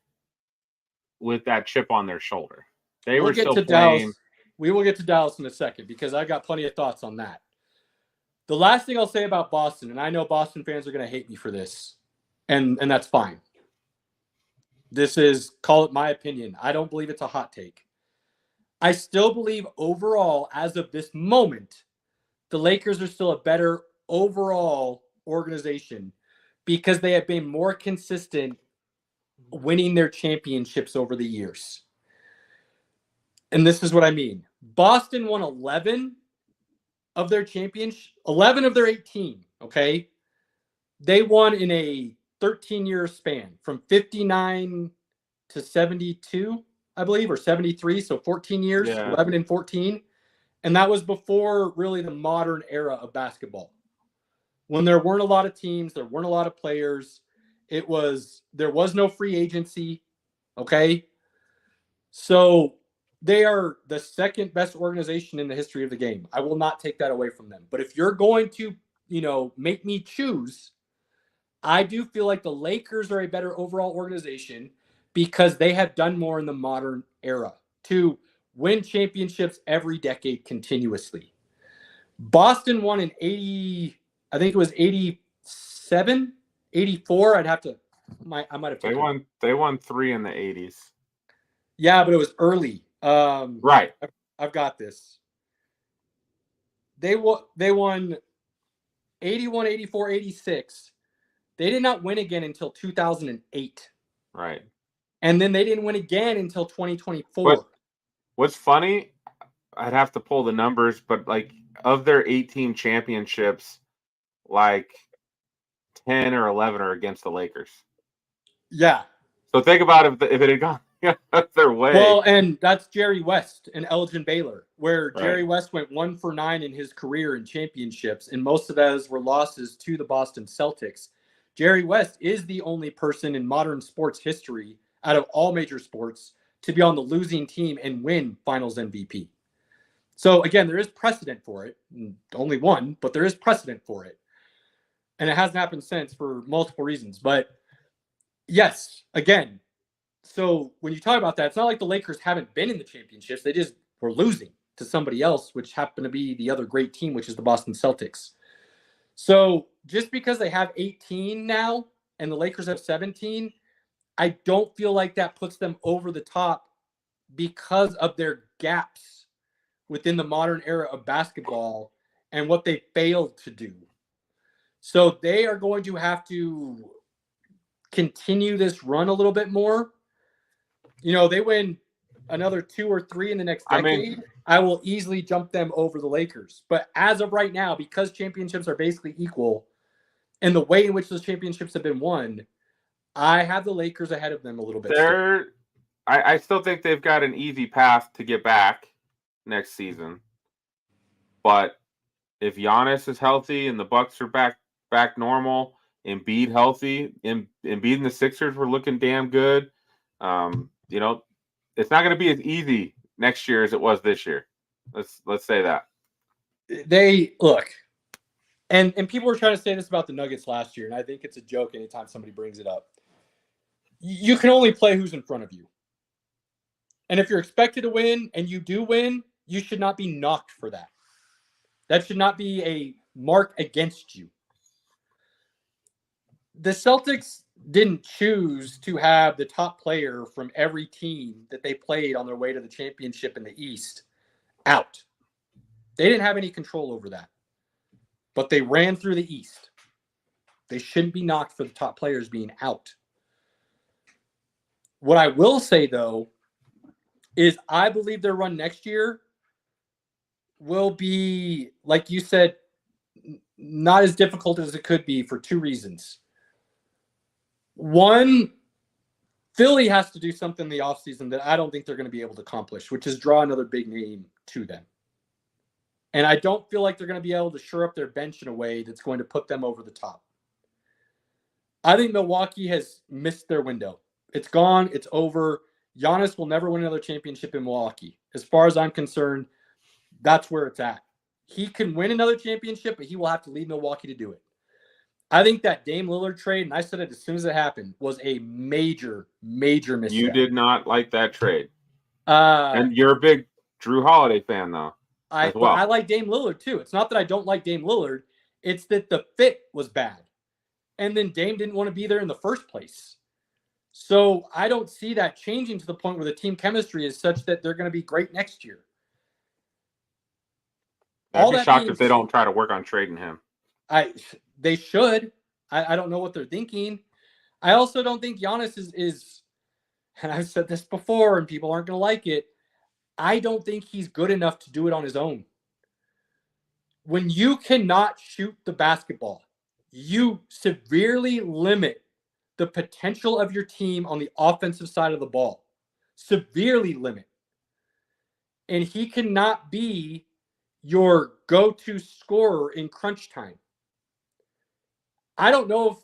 with that chip on their shoulder. We will get to Dallas in a second because I've got plenty of thoughts on that. The last thing I'll say about Boston, and I know Boston fans are going to hate me for this, and that's fine. Call it my opinion. I don't believe it's a hot take. I still believe overall, as of this moment, the Lakers are still a better overall organization because they have been more consistent winning their championships over the years. And this is what I mean. Boston won 11 of their championships, 11 of their 18, okay? They won in a 13-year span from 59 to 72, I believe, or 73, so 14 years, 11 and 14. And that was before really the modern era of basketball. When there weren't a lot of teams, there weren't a lot of players, there was no free agency, okay? So they are the second best organization in the history of the game. I will not take that away from them. But if you're going to, make me choose, I do feel like the Lakers are a better overall organization because they have done more in the modern era to win championships every decade continuously. Boston won in 80, I think it was 87, 84. I might have taken They won 3 in the 80s. Yeah, but it was early. Right. I've got this. They won 81, 84, 86. They did not win again until 2008. Right. And then they didn't win again until 2024. But what's funny, I'd have to pull the numbers, but of their 18 championships, 10 or 11 are against the Lakers. Yeah. So think about if it had gone their way. Well, and that's Jerry West and Elgin Baylor, where Jerry West went 1 for 9 in his career in championships, and most of those were losses to the Boston Celtics. Jerry West is the only person in modern sports history out of all major sports to be on the losing team and win Finals MVP. So again, there is precedent for it. Only one, but there is precedent for it. And it hasn't happened since for multiple reasons. But yes, again, so when you talk about that, it's not like the Lakers haven't been in the championships. They just were losing to somebody else, which happened to be the other great team, which is the Boston Celtics. So just because they have 18 now and the Lakers have 17, I don't feel like that puts them over the top because of their gaps within the modern era of basketball and what they failed to do. So they are going to have to continue this run a little bit more. They win another 2 or 3 in the next decade. I will easily jump them over the Lakers. But as of right now, because championships are basically equal and the way in which those championships have been won, I have the Lakers ahead of them a little bit. I still think they've got an easy path to get back next season. But if Giannis is healthy and the Bucks are back normal, Embiid healthy, Embiid and the Sixers were looking damn good. It's not going to be as easy next year as it was this year. Let's say that. They look, and people were trying to say this about the Nuggets last year, and I think it's a joke anytime somebody brings it up. You can only play who's in front of you. And if you're expected to win and you do win, you should not be knocked for that. That should not be a mark against you. The Celtics didn't choose to have the top player from every team that they played on their way to the championship in the East out. They didn't have any control over that. But they ran through the East. They shouldn't be knocked for the top players being out. What I will say, though, is I believe their run next year will be, like you said, not as difficult as it could be for two reasons. One, Philly has to do something in the offseason that I don't think they're going to be able to accomplish, which is draw another big name to them. And I don't feel like they're going to be able to shore up their bench in a way that's going to put them over the top. I think Milwaukee has missed their window. It's gone. It's over. Giannis will never win another championship in Milwaukee. As far as I'm concerned, that's where it's at. He can win another championship, but he will have to leave Milwaukee to do it. I think that Dame Lillard trade, and I said it as soon as it happened, was a major, major mistake. You did not like that trade. And you're a big Drew Holiday fan, though. I like Dame Lillard, too. It's not that I don't like Dame Lillard. It's that the fit was bad. And then Dame didn't want to be there in the first place. So I don't see that changing to the point where the team chemistry is such that they're going to be great next year. I'd be shocked if they don't try to work on trading him. They should. I don't know what they're thinking. I also don't think Giannis is, and I've said this before, and people aren't going to like it, I don't think he's good enough to do it on his own. When you cannot shoot the basketball, you severely limit the potential of your team on the offensive side of the ball. Severely limit. And he cannot be your go-to scorer in crunch time. I don't know if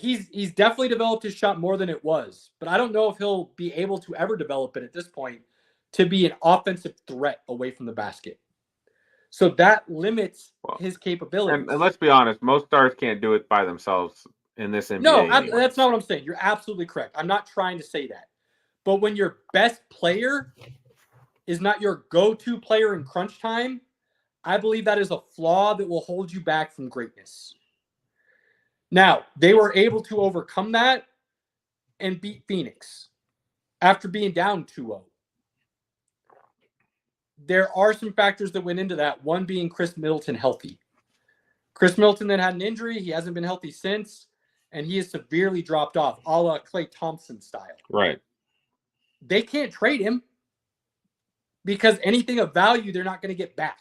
he's definitely developed his shot more than it was, but I don't know if he'll be able to ever develop it at this point to be an offensive threat away from the basket. So that limits his capabilities. And let's be honest, most stars can't do it by themselves in this NBA. No, that's not what I'm saying. You're absolutely correct. I'm not trying to say that. But when your best player is not your go-to player in crunch time, I believe that is a flaw that will hold you back from greatness. Now, they were able to overcome that and beat Phoenix after being down 2-0. There are some factors that went into that, one being Chris Middleton healthy. Chris Middleton then had an injury. He hasn't been healthy since, and he has severely dropped off, a la Klay Thompson style. Right. They can't trade him because anything of value they're not going to get back.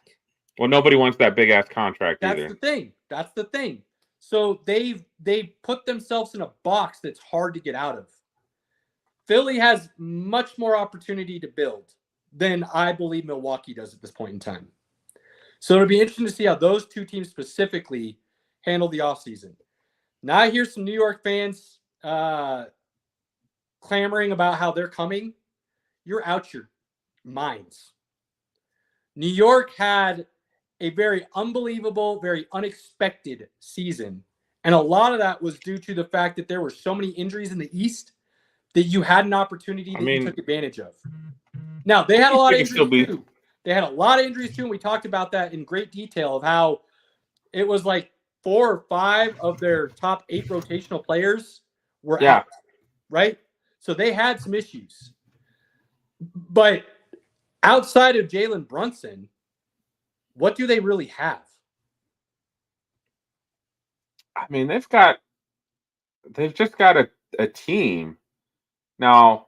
Well, nobody wants that big-ass contract either. That's the thing. So they've put themselves in a box that's hard to get out of. Philly has much more opportunity to build than I believe Milwaukee does at this point in time. So it'll be interesting to see how those two teams specifically handle the offseason. Now I hear some New York fans clamoring about how they're coming. You're out your minds. New York had a very unbelievable, very unexpected season. And a lot of that was due to the fact that there were so many injuries in the East that you had an opportunity that you took advantage of. Now, they had a lot of injuries too. They had a lot of injuries too, and we talked about that in great detail of how it was like 4 or 5 of their top 8 rotational players were out, right? So they had some issues. But outside of Jalen Brunson, what do they really have? I mean, they've just got a team. Now,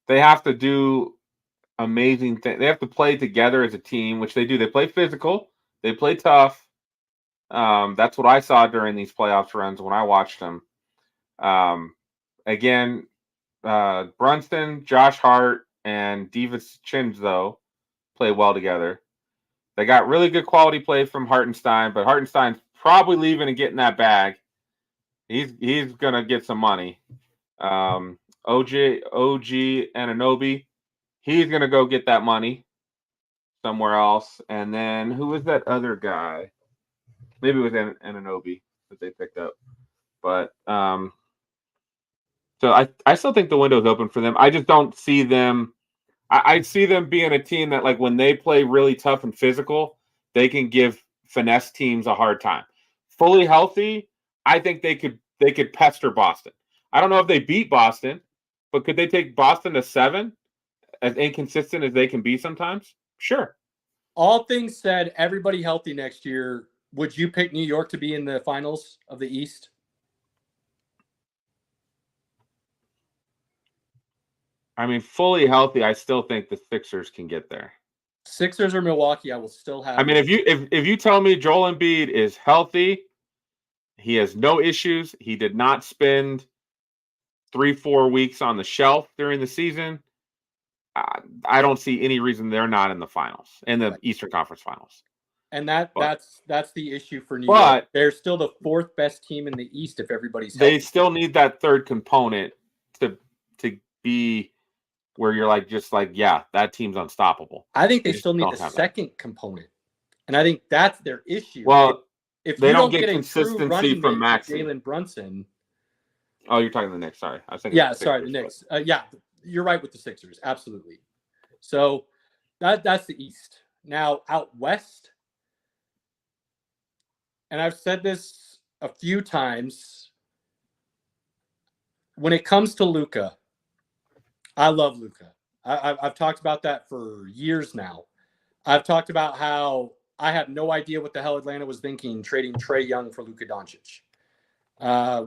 they have to do amazing things. They have to play together as a team, which they do. They play physical. They play tough. That's what I saw during these playoffs runs when I watched them. Again, Brunson, Josh Hart, and Davis Chinzo play well together. They got really good quality play from Hartenstein, but Hartenstein's probably leaving and getting that bag. He's gonna get some money. OG Anunoby, he's gonna go get that money somewhere else. And then who was that other guy? Maybe it was Anunoby that they picked up. But so I still think the window's open for them. I just don't see them. I see them being a team that, like, when they play really tough and physical, they can give finesse teams a hard time. Fully healthy, I think they could pester Boston. I don't know if they beat Boston, but could they take Boston to 7? As inconsistent as they can be sometimes? Sure. All things said, everybody healthy next year. Would you pick New York to be in the finals of the East? I mean, fully healthy, I still think the Sixers can get there. Sixers or Milwaukee, I will still have. I mean, if you tell me Joel Embiid is healthy, he has no issues. He did not spend 3-4 weeks on the shelf during the season. I don't see any reason they're not in the finals, in the Eastern Conference Finals. And that's the issue for New York. They're still the 4th best team in the East if everybody's healthy. They still need that third component to be where you're like, just like, yeah, that team's unstoppable. I think they still need the second component. And I think that's their issue. Well, if they you don't get consistency from Maxey. Jalen Brunson. Oh, you're talking the Knicks. Sorry. I was thinking the Knicks. Yeah, you're right with the Sixers. Absolutely. So that's the East. Now, out West, and I've said this a few times, when it comes to Luka, I love Luka. I've talked about that for years now. I've talked about how I have no idea what the hell Atlanta was thinking trading Trae Young for Luka Doncic.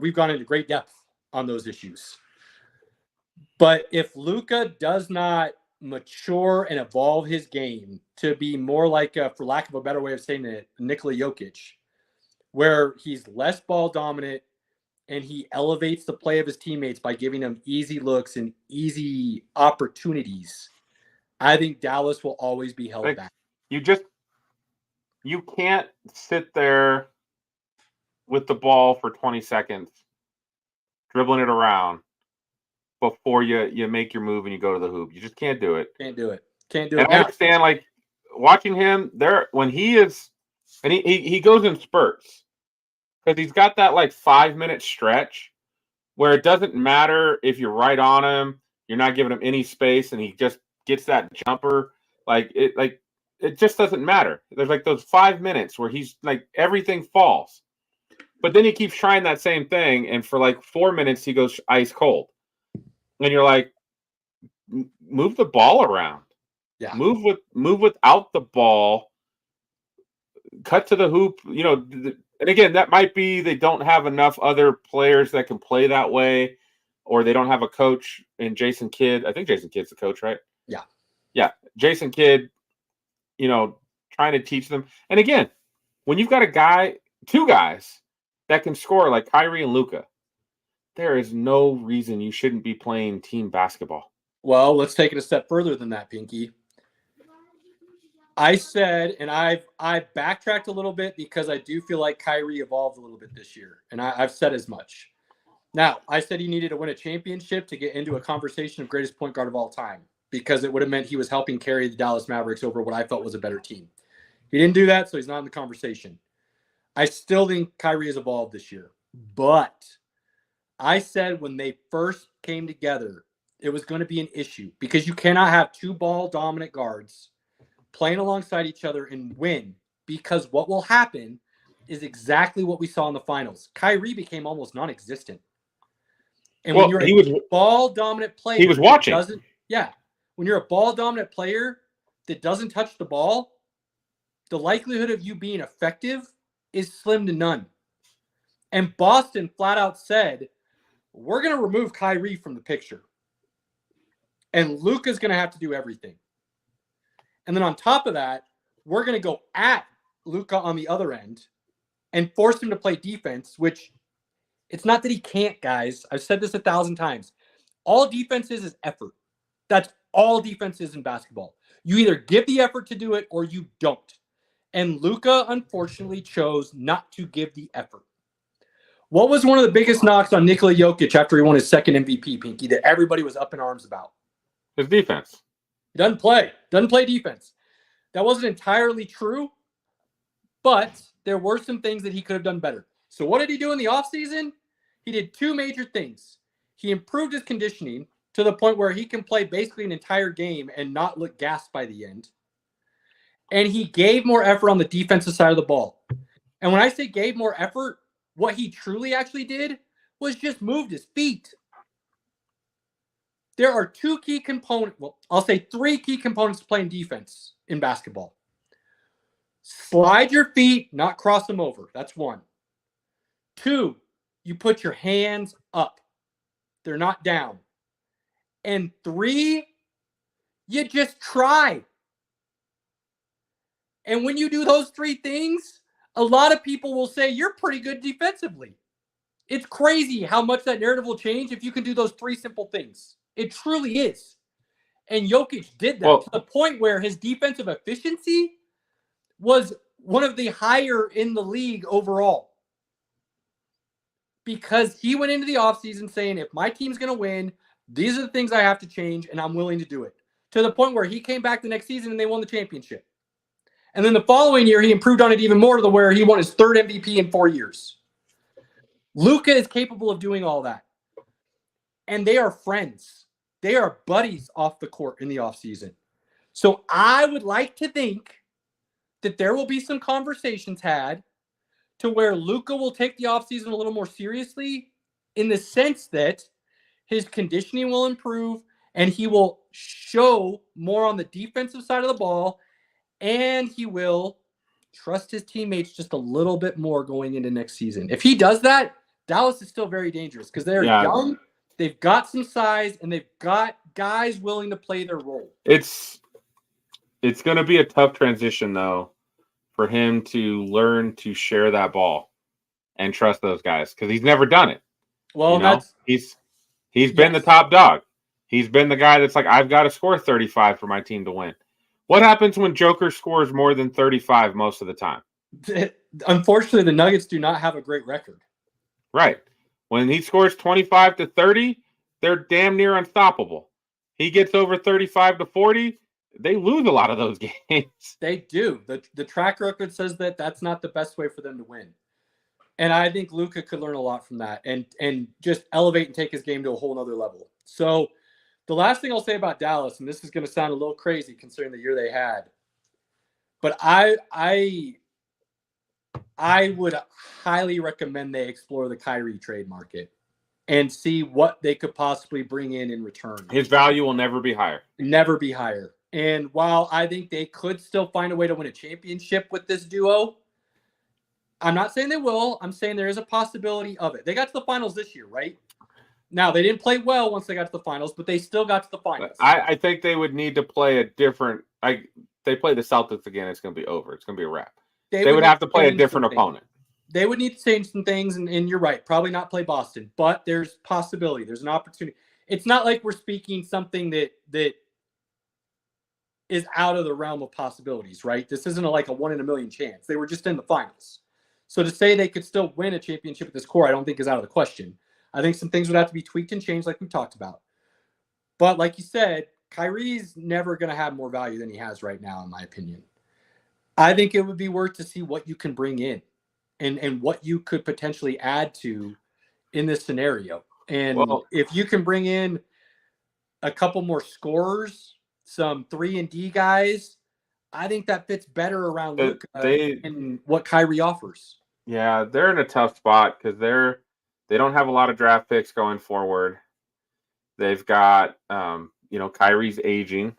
We've gone into great depth on those issues. But if Luka does not mature and evolve his game to be more like, for lack of a better way of saying it, Nikola Jokic, where he's less ball dominant and he elevates the play of his teammates by giving them easy looks and easy opportunities, I think Dallas will always be held back. You can't sit there with the ball for 20 seconds, dribbling it around before you make your move and you go to the hoop. You just can't do it. Can't do it. And I understand, like, watching him there when he is, and he goes in spurts, because he's got that like 5-minute stretch where it doesn't matter if you're right on him, you're not giving him any space, and he just gets that jumper. It just doesn't matter. There's like those 5 minutes where he's like, everything falls. But then he keeps trying that same thing, and for like 4 minutes he goes ice cold. And you're like, move the ball around. Yeah. Move without the ball. Cut to the hoop. And again, that might be they don't have enough other players that can play that way, or they don't have a coach in Jason Kidd. I think Jason Kidd's the coach, right? Yeah. Yeah. Jason Kidd, trying to teach them. And again, when you've got two guys that can score like Kyrie and Luka, there is no reason you shouldn't be playing team basketball. Well, let's take it a step further than that, Pinky. I said, and I backtracked a little bit because I do feel like Kyrie evolved a little bit this year, and I've said as much. Now, I said he needed to win a championship to get into a conversation of greatest point guard of all time, because it would have meant he was helping carry the Dallas Mavericks over what I felt was a better team. He didn't do that, so he's not in the conversation. I still think Kyrie has evolved this year, but I said when they first came together, it was going to be an issue because you cannot have two ball-dominant guards playing alongside each other and win, because what will happen is exactly what we saw in the finals. Kyrie became almost non-existent. And when you're a ball-dominant player, he was watching. When you're a ball-dominant player that doesn't touch the ball, the likelihood of you being effective is slim to none. And Boston flat out said, we're going to remove Kyrie from the picture. And Luka's going to have to do everything. And then on top of that, we're going to go at Luka on the other end and force him to play defense, which it's not that he can't, guys. I've said this 1,000 times. All defense is effort. That's all defense is in basketball. You either give the effort to do it or you don't. And Luka, unfortunately, chose not to give the effort. What was one of the biggest knocks on Nikola Jokic after he won his second MVP, Pinky, that everybody was up in arms about? His defense. He doesn't play defense. That wasn't entirely true, but there were some things that he could have done better. So what did he do in the offseason? He did two major things. He improved his conditioning to the point where he can play basically an entire game and not look gassed by the end. And he gave more effort on the defensive side of the ball. And when I say gave more effort, what he truly actually did was just moved his feet. There are two key components. Well, I'll say three key components to playing defense in basketball. Slide your feet, not cross them over. That's one. Two, you put your hands up. They're not down. And three, you just try. And when you do those three things, a lot of people will say you're pretty good defensively. It's crazy how much that narrative will change if you can do those three simple things. It truly is. And Jokic did that to the point where his defensive efficiency was one of the higher in the league overall. Because he went into the offseason saying, if my team's going to win, these are the things I have to change, and I'm willing to do it. To the point where he came back the next season and they won the championship. And then the following year, he improved on it even more to the where he won his third MVP in 4 years. Luka is capable of doing all that. And they are friends. They are buddies off the court in the offseason. So I would like to think that there will be some conversations had to where Luka will take the offseason a little more seriously in the sense that his conditioning will improve and he will show more on the defensive side of the ball, and he will trust his teammates just a little bit more going into next season. If he does that, Dallas is still very dangerous because they're young, they've got some size, and they've got guys willing to play their role. It's going to be a tough transition, though, for him to learn to share that ball and trust those guys because he's never done it. Well, he's been the top dog. He's been the guy that's like, I've got to score 35 for my team to win. What happens when Joker scores more than 35 most of the time? Unfortunately, the Nuggets do not have a great record. Right. When he scores 25 to 30, they're damn near unstoppable. He gets over 35 to 40, they lose a lot of those games. They do. The track record says that that's not the best way for them to win. And I think Luka could learn a lot from that and just elevate and take his game to a whole nother level. So the last thing I'll say about Dallas, and this is going to sound a little crazy considering the year they had, but I would highly recommend they explore the Kyrie trade market and see what they could possibly bring in return. His value will never be higher. Never be higher. And while I think they could still find a way to win a championship with this duo, I'm not saying they will. I'm saying there is a possibility of it. They got to the finals this year, right? Now, they didn't play well once they got to the finals, but they still got to the finals. I think they would need to play a different – they play the Celtics again, it's going to be over. It's going to be a wrap. They would have to play a different opponent. They would need to change some things, and you're right, probably not play Boston. But there's possibility. There's an opportunity. It's not like we're speaking something that is out of the realm of possibilities, right? This isn't like a 1 in a million chance. They were just in the finals. So to say they could still win a championship with this core, I don't think is out of the question. I think some things would have to be tweaked and changed like we talked about. But like you said, Kyrie's never going to have more value than he has right now, in my opinion. I think it would be worth to see what you can bring in and what you could potentially add to in this scenario. And if you can bring in a couple more scorers, some 3-and-D guys, I think that fits better around Luka and what Kyrie offers. Yeah, they're in a tough spot because they don't have a lot of draft picks going forward. They've got, Kyrie's aging.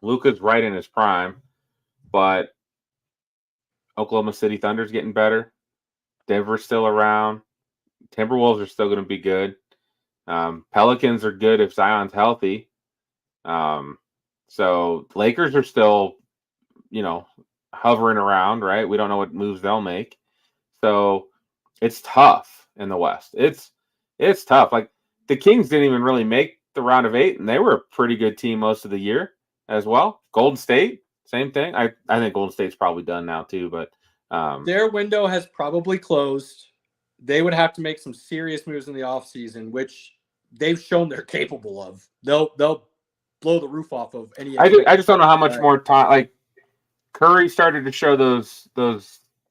Luka's right in his prime, but Oklahoma City Thunder's getting better. Denver's still around. Timberwolves are still going to be good. Pelicans are good if Zion's healthy. So Lakers are still, hovering around, right? We don't know what moves they'll make. So it's tough in the West. It's tough. Like the Kings didn't even really make the round of 8, and they were a pretty good team most of the year as well. Golden State, same thing. I think Golden State's probably done now too, but their window has probably closed. They would have to make some serious moves in the offseason, which they've shown they're capable of. They'll blow the roof off of any. I just don't know how much more time. Like Curry started to show those.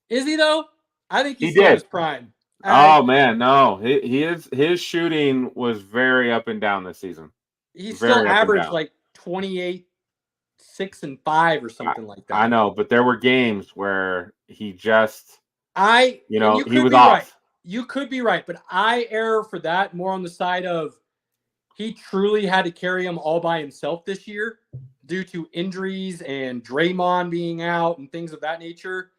Is he though? I think he's He still in did. his prime. Oh man, no, his shooting was very up and down this season. He Very still up and averaged down. like 28, 6 and 5 or something like that. I know, but there were games where he just, you he was off. Right. You could be right, but I err for that more on the side of he truly had to carry him all by himself this year due to injuries and Draymond being out and things of that nature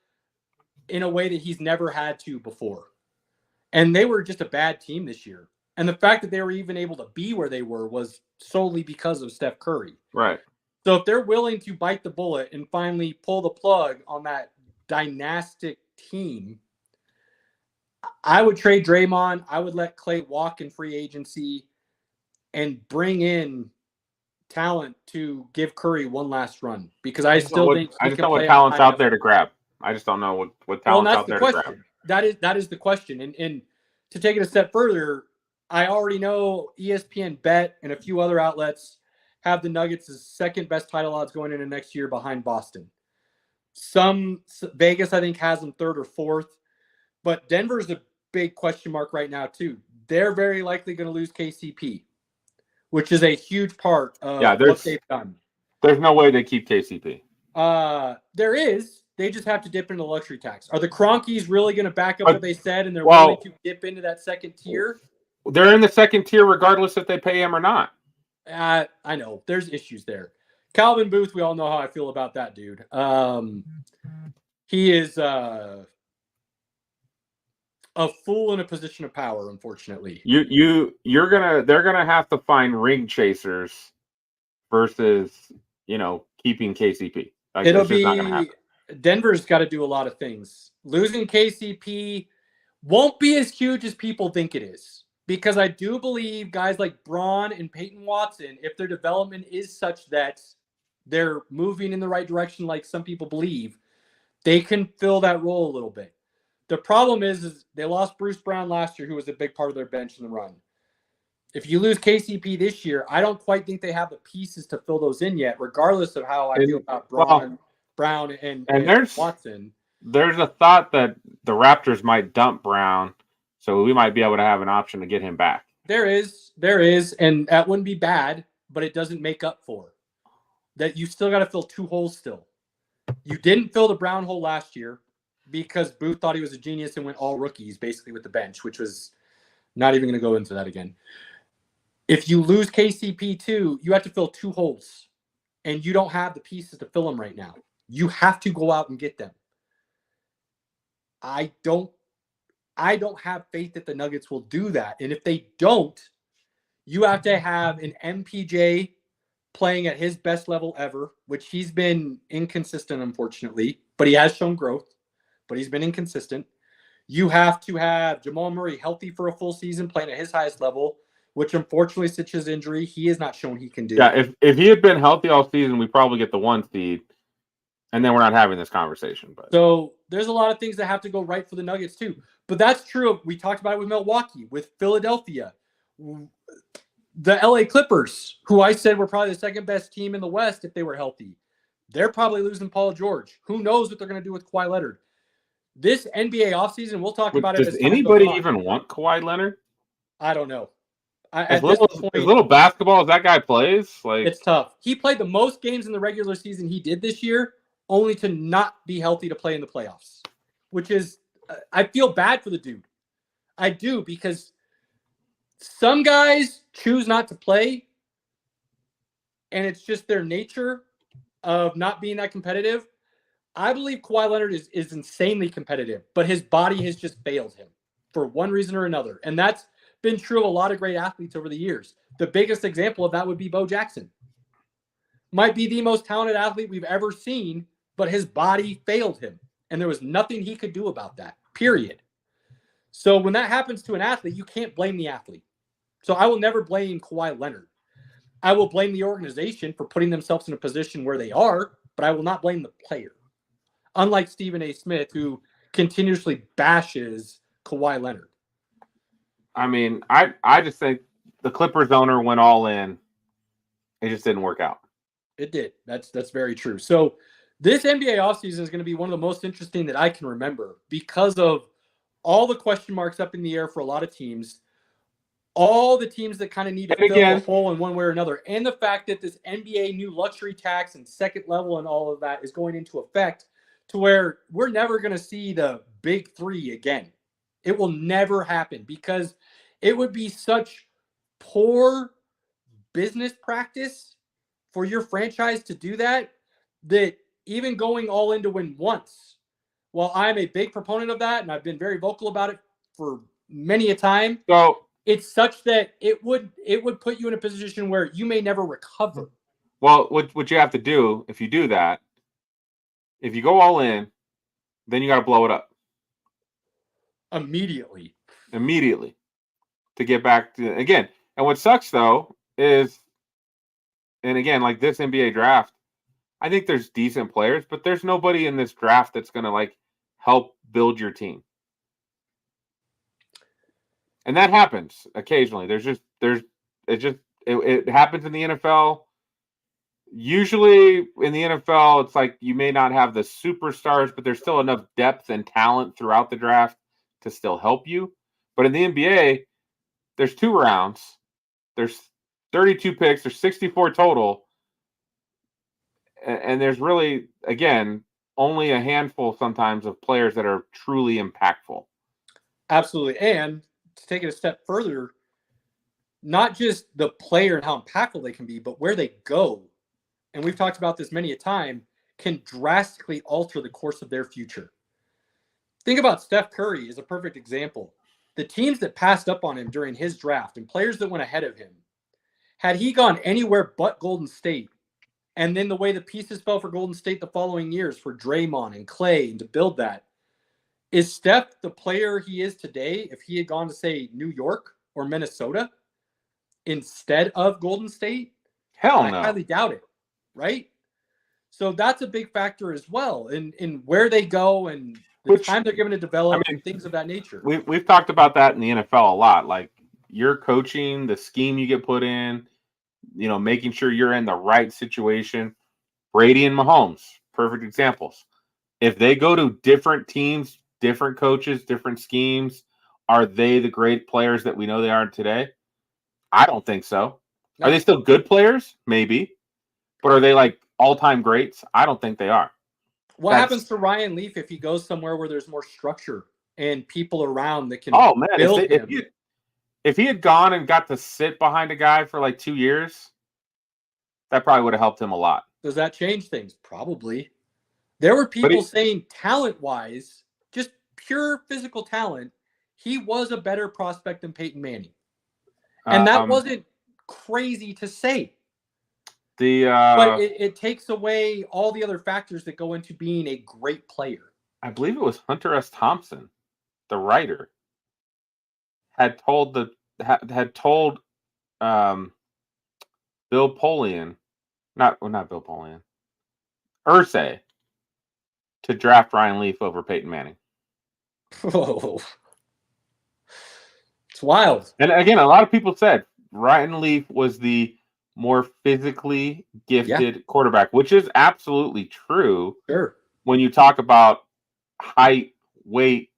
in a way that he's never had to before. And they were just a bad team this year. And the fact that they were even able to be where they were was solely because of Steph Curry. Right. So if they're willing to bite the bullet and finally pull the plug on that dynastic team, I would trade Draymond. I would let Klay walk in free agency and bring in talent to give Curry one last run, because I still think I just know what talent's out there to grab. I just don't know what talent's out there to grab. That is the question. And to take it a step further, I already know ESPN Bet and a few other outlets have the Nuggets as second best title odds going into next year behind Boston. Vegas, I think, has them third or fourth, but Denver's a big question mark right now too. They're very likely going to lose KCP, which is a huge part of what they've done. There's no way they keep KCP. There is. They just have to dip into the luxury tax. Are the Cronkies really going to back up what they said and they're willing to dip into that second tier? They're in the second tier regardless if they pay him or not. I know. There's issues there. Calvin Booth, we all know how I feel about that dude. He is a fool in a position of power, unfortunately. They're gonna have to find ring chasers versus keeping KCP. Like, it'll just not gonna happen. Denver's got to do a lot of things. Losing KCP won't be as huge as people think it is, because I do believe guys like Braun and Peyton Watson, if their development is such that they're moving in the right direction, like some people believe, they can fill that role a little bit. The problem is they lost Bruce Brown last year, who was a big part of their bench in the run. If you lose KCP this year, I don't quite think they have the pieces to fill those in yet, regardless of how I feel about Brown and Watson. There's a thought that the Raptors might dump Brown, so we might be able to have an option to get him back. There is, and that wouldn't be bad, but it doesn't make up for that. You still got to fill two holes still. You didn't fill the Brown hole last year because Booth thought he was a genius and went all rookies basically with the bench, which was not even going to go into that again. If you lose KCP too, you have to fill two holes, and you don't have the pieces to fill them right now. You have to go out and get them. I don't have faith that the Nuggets will do that. And if they don't, you have to have an MPJ playing at his best level ever, which he's been inconsistent, unfortunately, but he has shown growth, but he's been inconsistent. You have to have Jamal Murray healthy for a full season, playing at his highest level, which unfortunately, since his injury, he has not shown he can do. Yeah, if he had been healthy all season, we probably get the 1 seed, and then we're not having this conversation. But so there's a lot of things that have to go right for the Nuggets too. But that's true. We talked about it with Milwaukee, with Philadelphia, the LA Clippers, who I said were probably the second best team in the West if they were healthy. They're probably losing Paul George. Who knows what they're going to do with Kawhi Leonard? This NBA offseason, we'll talk about it. Does anybody even want Kawhi Leonard? I don't know. As little basketball as that guy plays, like, it's tough. He played the most games in the regular season he did this year, only to not be healthy to play in the playoffs, which is, I feel bad for the dude. I do, because some guys choose not to play, and it's just their nature of not being that competitive. I believe Kawhi Leonard is insanely competitive, but his body has just failed him for one reason or another. And that's been true of a lot of great athletes over the years. The biggest example of that would be Bo Jackson. Might be the most talented athlete we've ever seen, but his body failed him. And there was nothing he could do about that, period. So when that happens to an athlete, you can't blame the athlete. So I will never blame Kawhi Leonard. I will blame the organization for putting themselves in a position where they are, but I will not blame the player. Unlike Stephen A. Smith, who continuously bashes Kawhi Leonard. I mean, I just think the Clippers owner went all in It just didn't work out. It did. That's very true. So this NBA offseason is going to be one of the most interesting that I can remember because of all the question marks up in the air for a lot of teams, all the teams that kind of need to fill a hole in one way or another, and the fact that this NBA new luxury tax and second level and all of that is going into effect to where we're never going to see the big three again. It will never happen because it would be such poor business practice for your franchise to do that even going all in to win once, while I'm a big proponent of that, and I've been very vocal about it for many a time, so it's such that it would put you in a position where you may never recover. Well, what you have to do if you do that, if you go all in, then you got to blow it up immediately to get back to again. And what sucks though is, and again, like this NBA draft, I think there's decent players, but there's nobody in this draft that's going to like help build your team. And that happens occasionally. It happens in the NFL. Usually in the NFL, it's like you may not have the superstars, but there's still enough depth and talent throughout the draft to still help you. But in the NBA, there's 2 rounds. There's 32 picks. There's 64 total. And there's really, again, only a handful sometimes of players that are truly impactful. Absolutely. And to take it a step further, not just the player and how impactful they can be, but where they go, and we've talked about this many a time, can drastically alter the course of their future. Think about Steph Curry as a perfect example. The teams that passed up on him during his draft and players that went ahead of him, had he gone anywhere but Golden State, and then the way the pieces fell for Golden State the following years for Draymond and Clay and to build that, is Steph the player he is today if he had gone to, say, New York or Minnesota instead of Golden State? Hell no. I highly doubt it, right? So that's a big factor as well in where they go and the time they're given to develop and things of that nature. We've talked about that in the NFL a lot. Like your coaching, the scheme you get put in, making sure you're in the right situation. Brady and Mahomes, perfect examples. If they go to different teams, different coaches, different schemes, are they the great players that we know they are today? I don't think so. No. Are they still good players? Maybe. But are they like all-time greats? I don't think they are. What happens to Ryan Leaf if he goes somewhere where there's more structure and people around that can build him? If he had gone and got to sit behind a guy for like 2 years, that probably would have helped him a lot. Does that change things? Probably. There were people saying talent-wise, just pure physical talent, he was a better prospect than Peyton Manning. And that wasn't crazy to say. But it takes away all the other factors that go into being a great player. I believe it was Hunter S. Thompson, the writer, had told Bill Polian, not Bill Polian, Irsay, to draft Ryan Leaf over Peyton Manning. Whoa. It's wild. And again, a lot of people said Ryan Leaf was the more physically gifted quarterback, which is absolutely true. Sure. When you talk about height, weight,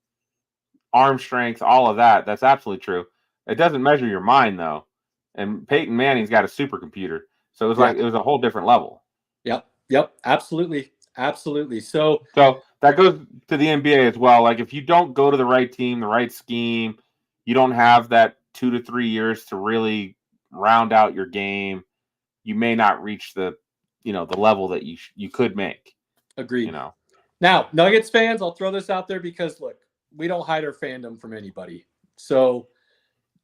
arm strength, all of that, that's absolutely true. It doesn't measure your mind, though. And Peyton Manning's got a supercomputer. So it was like it was a whole different level. Yep. Absolutely. So that goes to the NBA as well. Like if you don't go to the right team, the right scheme, you don't have that 2 to 3 years to really round out your game, you may not reach the level that you could make. Agreed. Now, Nuggets fans, I'll throw this out there because look, we don't hide our fandom from anybody. So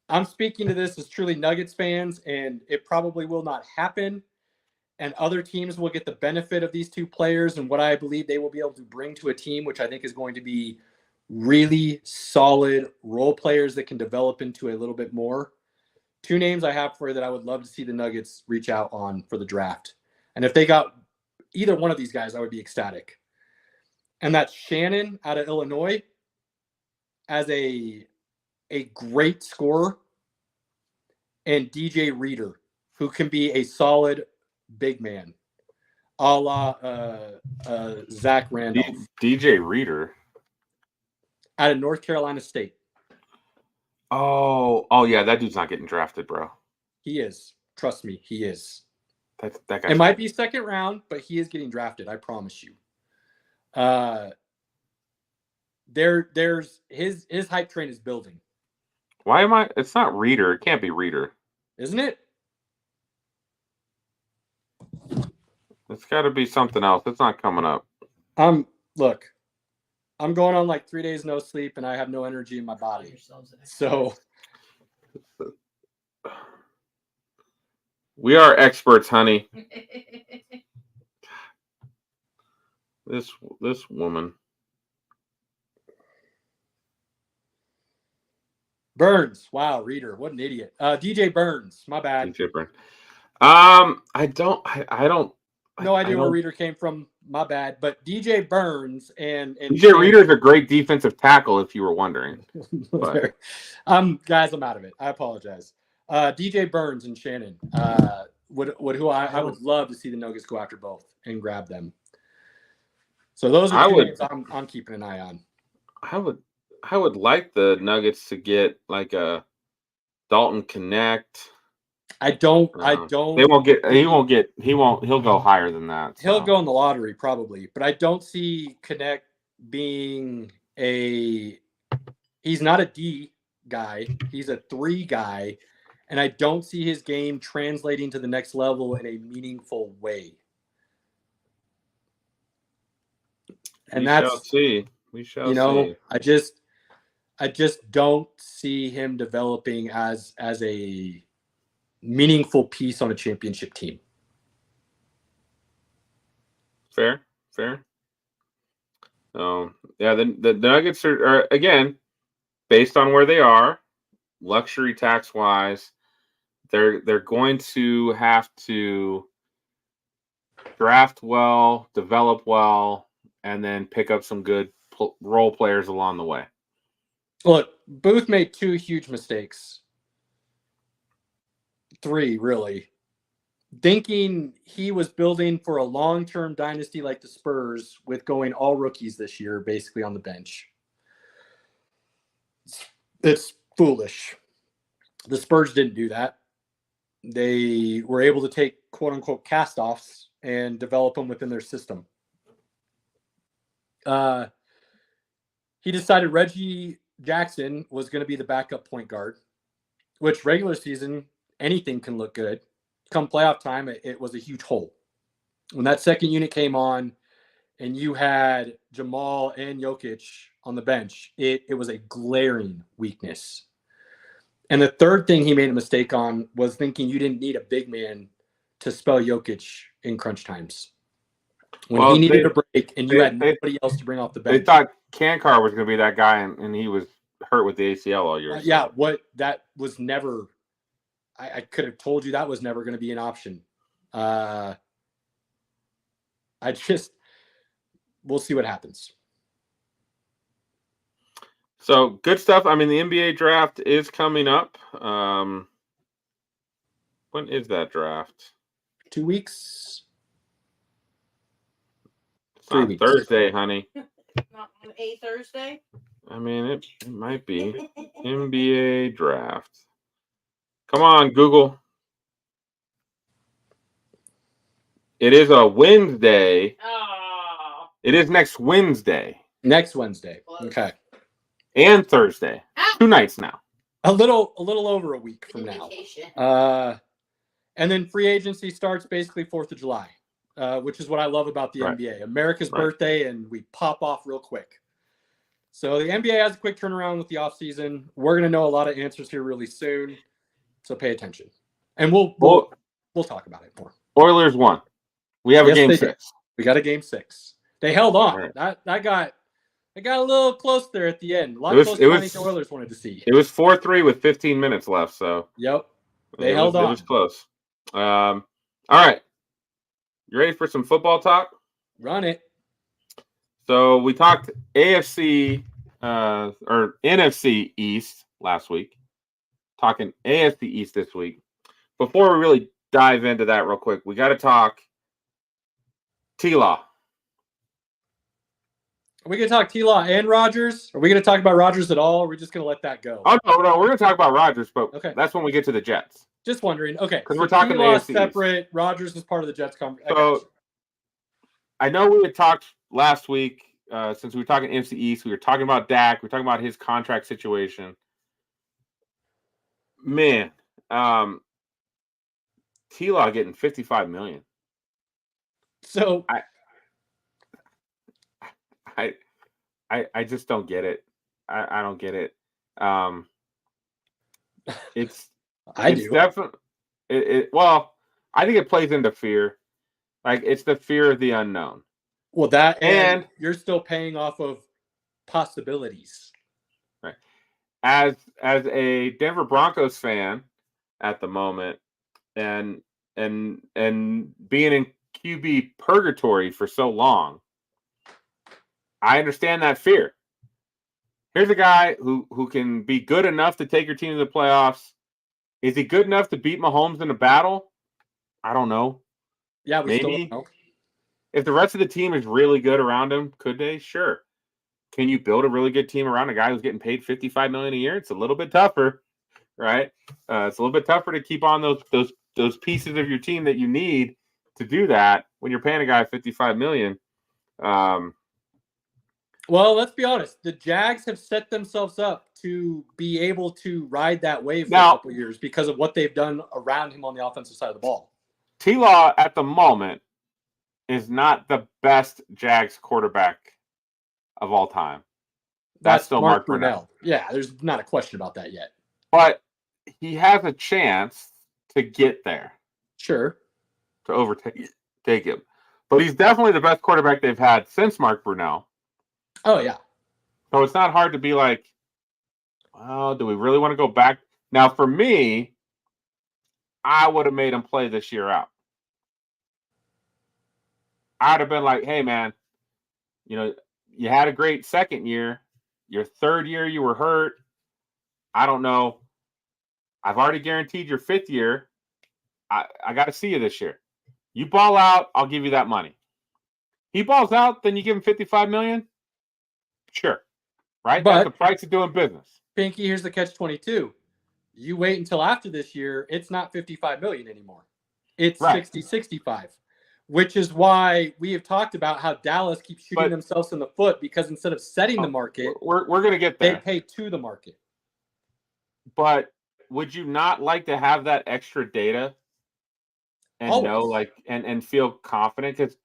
I'm speaking to this as truly Nuggets fans, and it probably will not happen. And other teams will get the benefit of these 2 players and what I believe they will be able to bring to a team, which I think is going to be really solid role players that can develop into a little bit more. 2 names I have for you that I would love to see the Nuggets reach out on for the draft. And if they got either one of these guys, I would be ecstatic. And that's Shannon out of Illinois as a great scorer, and DJ Reader who can be a solid big man, a la Zach Randolph DJ Reader out of North Carolina State. Oh yeah, that dude's not getting drafted, bro. He is. Trust me, he is. That guy. It might be second round, but he is getting drafted. I promise you. There's his hype train is building. Why am I? It's not Reader. It can't be Reader, isn't it? It's got to be something else. It's not coming up. Look, I'm going on like 3 days no sleep, and I have no energy in my body. So we are experts, honey. This woman. Burns. Wow, Reader. What an idiot. DJ Burns. My bad. DJ Burns. I don't. No idea where Reader came from. My bad. But DJ Burns and DJ Reader is a great defensive tackle, if you were wondering. Guys, I'm out of it. I apologize. DJ Burns and Shannon. I would love to see the Nuggets go after both and grab them. So those are two names I'm keeping an eye on. I would like the Nuggets to get like a Dalton Connect. I don't. They won't get. He'll go higher than that. So. He'll go in the lottery probably, but I don't see Connect being a. He's not a D guy. He's a 3 guy, and I don't see his game translating to the next level in a meaningful way. And we shall see. We shall see. I just don't see him developing as a meaningful piece on a championship team. Fair. Yeah, the Nuggets are again based on where they are, luxury tax wise. They're going to have to draft well, develop well, and then pick up some good role players along the way. Look, Booth made 2 huge mistakes. 3, really. Thinking he was building for a long-term dynasty like the Spurs with going all rookies this year, basically on the bench. It's foolish. The Spurs didn't do that. They were able to take quote-unquote cast-offs and develop them within their system. He decided Reggie Jackson was going to be the backup point guard, which regular season, anything can look good. Come playoff time, it was a huge hole. When that second unit came on and you had Jamal and Jokic on the bench, it was a glaring weakness. And the third thing he made a mistake on was thinking you didn't need a big man to spell Jokic in crunch times. When he needed a break and you had nobody else to bring off the bench. They thought Kankar was going to be that guy, and he was hurt with the ACL all year. That was never – I could have told you that was never going to be an option. We'll see what happens. So, good stuff. I mean, the NBA draft is coming up. When is that draft? 2 weeks. 3 weeks. Thursday, honey. Not on a Thursday? I mean, it might be. NBA draft. Come on, Google. It is a Wednesday. Oh. It is next Wednesday. Next Wednesday. Close. Okay. And Thursday. 2 nights now. A little over a week from now. And then free agency starts basically 4th of July, which is what I love about the NBA. America's birthday, and we pop off real quick. So the NBA has a quick turnaround with the offseason. We're going to know a lot of answers here really soon. So pay attention. And we'll talk about it more. Oilers won. We have a game 6. We got a game 6. They held on. Right. That got a little close there at the end. A lot closer than the Oilers wanted to see. It was 4-3 with 15 minutes left. So yep, they held on. It was close. All right, you ready for some football talk? Run it. So we talked AFC or NFC East last week. Talking AFC East this week. Before we really dive into that real quick. We got to talk T-Law. Are we going to talk T-Law and Rodgers? Are we going to talk about Rodgers at all? Or are we just going to let that go? Oh, no, we're going to talk about Rodgers, but Okay. that's when we get to the Jets. Just wondering. Okay. Because we're talking T-Law the AFC separate. Rodgers is part of the Jets conference. So I know we had talked last week, since we were talking NFC East, we were talking about Dak, we were talking about his contract situation. Man, T-Law getting $55 million. So I just don't get it. I don't get it. It's definitely well, I think it plays into fear. Like, it's the fear of the unknown. Well, that and you're still paying off of possibilities. Right. As a Denver Broncos fan at the moment, and being in QB purgatory for so long, I understand that fear. Here's a guy who can be good enough to take your team to the playoffs. Is he good enough to beat Mahomes in a battle? I don't know. Yeah, we maybe. still don't know. If the rest of the team is really good around him, could they? Sure. Can you build a really good team around a guy who's getting paid $55 million a year? It's a little bit tougher, right? It's a little bit tougher to keep on those pieces of your team that you need to do that when you're paying a guy $55 million. Well, let's be honest. The Jags have set themselves up to be able to ride that wave for a couple of years because of what they've done around him on the offensive side of the ball. T-Law at the moment is not the best Jags quarterback of all time. That's still Mark Brunell. Yeah, there's not a question about that yet. But he has a chance to get there. Sure. To overtake him. But he's definitely the best quarterback they've had since Mark Brunell. Oh, yeah. So it's not hard to be like, well, do we really want to go back? Now, for me, I would have made him play this year out. I'd have been like, hey, man, you had a great second year. Your third year, you were hurt. I don't know. I've already guaranteed your fifth year. I got to see you this year. You ball out, I'll give you that money. He balls out, then you give him $55 million? Sure. Right? But, that's the price of doing business. Pinky, here's the catch-22. You wait until after this year, it's not $55 million anymore. It's right. 60-65. Which is why we have talked about how Dallas keeps shooting themselves in the foot because instead of setting the market, we're going to get there. They pay to the market. But would you not like to have that extra data and Always. know, and feel confident? Because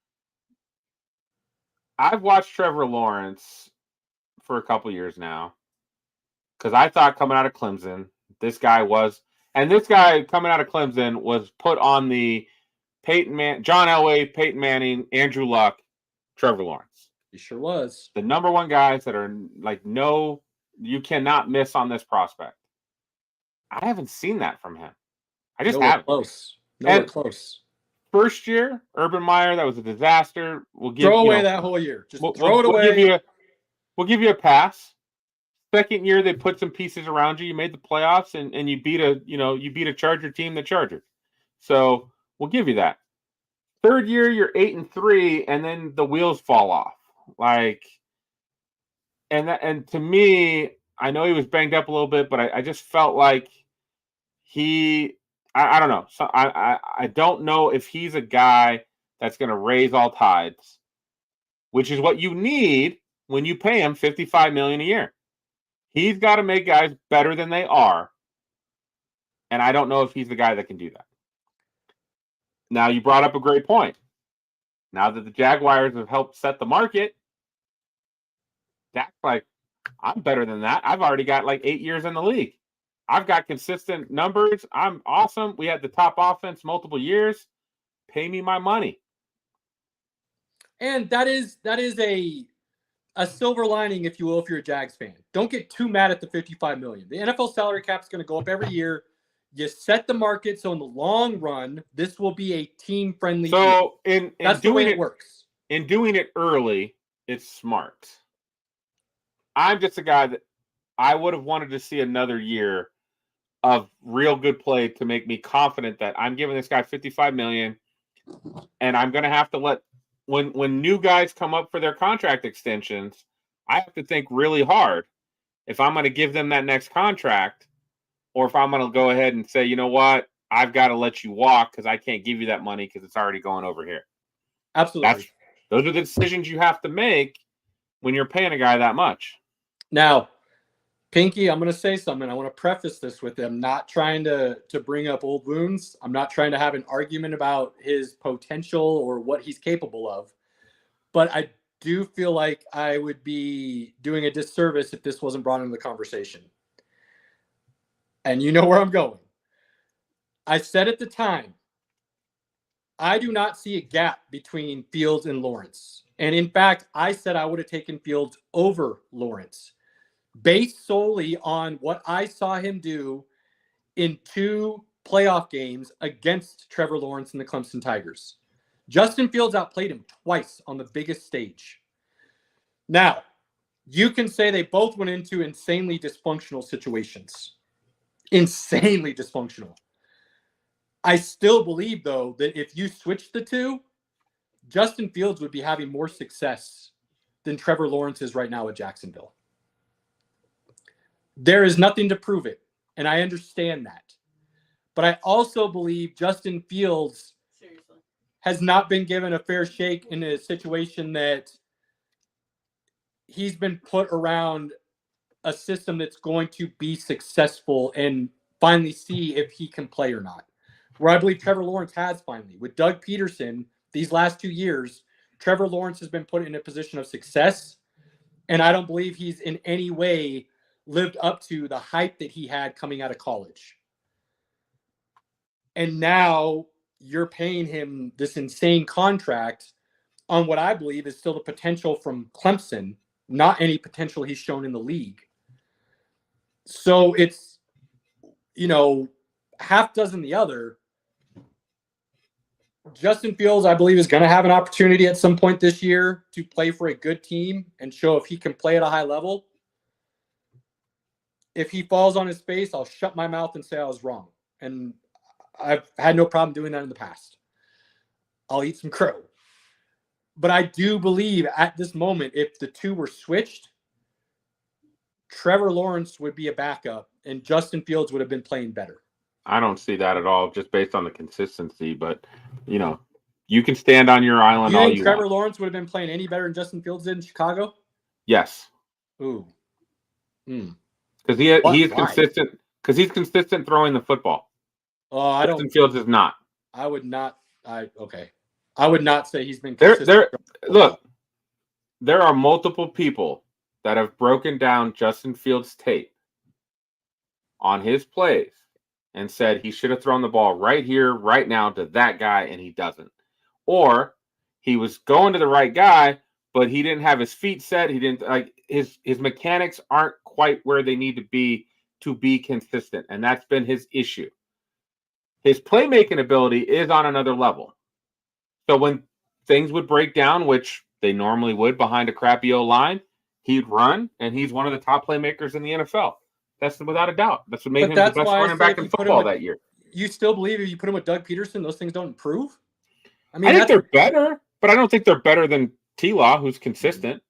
I've watched Trevor Lawrence for a couple years now. Because I thought coming out of Clemson, this guy coming out of Clemson was put on the John Elway, Peyton Manning, Andrew Luck, Trevor Lawrence. He sure was. The number one guys that are you cannot miss on this prospect. I haven't seen that from him. I just haven't. Close. Nowhere close. First year, Urban Meyer, that was a disaster. Throw away that whole year. Just throw it away. We'll give you a pass. Second year, they put some pieces around you. You made the playoffs, and you beat a Charger team, the Chargers. So we'll give you that. Third year, you're 8-3, and then the wheels fall off. And to me, I know he was banged up a little bit, but I just felt like I don't know. So I don't know if he's a guy that's going to raise all tides, which is what you need when you pay him $55 million a year. He's got to make guys better than they are, and I don't know if he's the guy that can do that. Now, you brought up a great point. Now that the Jaguars have helped set the market, Dak's like, I'm better than that. I've already got 8 years in the league. I've got consistent numbers. I'm awesome. We had the top offense multiple years. Pay me my money. And that is a silver lining, if you will, if you're a Jags fan. Don't get too mad at the $55 million. The NFL salary cap is going to go up every year. You set the market, so in the long run, this will be a team-friendly deal. That's the way it works. In doing it early, it's smart. I'm just a guy that I would have wanted to see another year of real good play to make me confident that I'm giving this guy $55 million, and I'm going to have to let when new guys come up for their contract extensions, I have to think really hard if I'm going to give them that next contract, or if I'm going to go ahead and say, you know what, I've got to let you walk because I can't give you that money because it's already going over here. Absolutely. Those are the decisions you have to make when you're paying a guy that much. Now, Pinky, I'm going to say something. I want to preface this with I'm not trying to bring up old wounds. I'm not trying to have an argument about his potential or what he's capable of. But I do feel like I would be doing a disservice if this wasn't brought into the conversation. And you know where I'm going. I said at the time, I do not see a gap between Fields and Lawrence. And in fact, I said I would have taken Fields over Lawrence, based solely on what I saw him do in 2 playoff games against Trevor Lawrence and the Clemson Tigers. Justin Fields outplayed him twice on the biggest stage. Now, you can say they both went into insanely dysfunctional situations. Insanely dysfunctional. I still believe, though, that if you switch the two, Justin Fields would be having more success than Trevor Lawrence is right now at Jacksonville. There is nothing to prove it, and I understand that. But I also believe Justin Fields has not been given a fair shake in a situation that he's been put around a system that's going to be successful and finally see if he can play or not. Where I believe Trevor Lawrence has finally. With Doug Peterson, these last 2 years, Trevor Lawrence has been put in a position of success, and I don't believe he's in any way lived up to the hype that he had coming out of college. And now you're paying him this insane contract on what I believe is still the potential from Clemson, not any potential he's shown in the league. So it's, half dozen the other. Justin Fields, I believe, is going to have an opportunity at some point this year to play for a good team and show if he can play at a high level. If he falls on his face, I'll shut my mouth and say I was wrong. And I've had no problem doing that in the past. I'll eat some crow. But I do believe at this moment, if the two were switched, Trevor Lawrence would be a backup and Justin Fields would have been playing better. I don't see that at all, just based on the consistency. But, you can stand on your island all you want. Trevor Lawrence would have been playing any better than Justin Fields did in Chicago? Yes. Ooh. Because he is consistent. Because he's consistent throwing the football. Oh, Justin Fields is not. I would not. Okay. I would not say he's been consistent. Look, there are multiple people that have broken down Justin Fields' tape on his plays and said he should have thrown the ball right here, right now to that guy, and he doesn't. Or he was going to the right guy, but he didn't have his feet set. He didn't his mechanics aren't quite where they need to be consistent, and that's been his issue. His playmaking ability is on another level. So when things would break down, which they normally would behind a crappy O-line, he'd run, and he's one of the top playmakers in the NFL. That's without a doubt. That's what made him the best running back in football that year. You still believe if you put him with Doug Peterson, those things don't improve? I think they're better, but I don't think they're better than T-Law, who's consistent.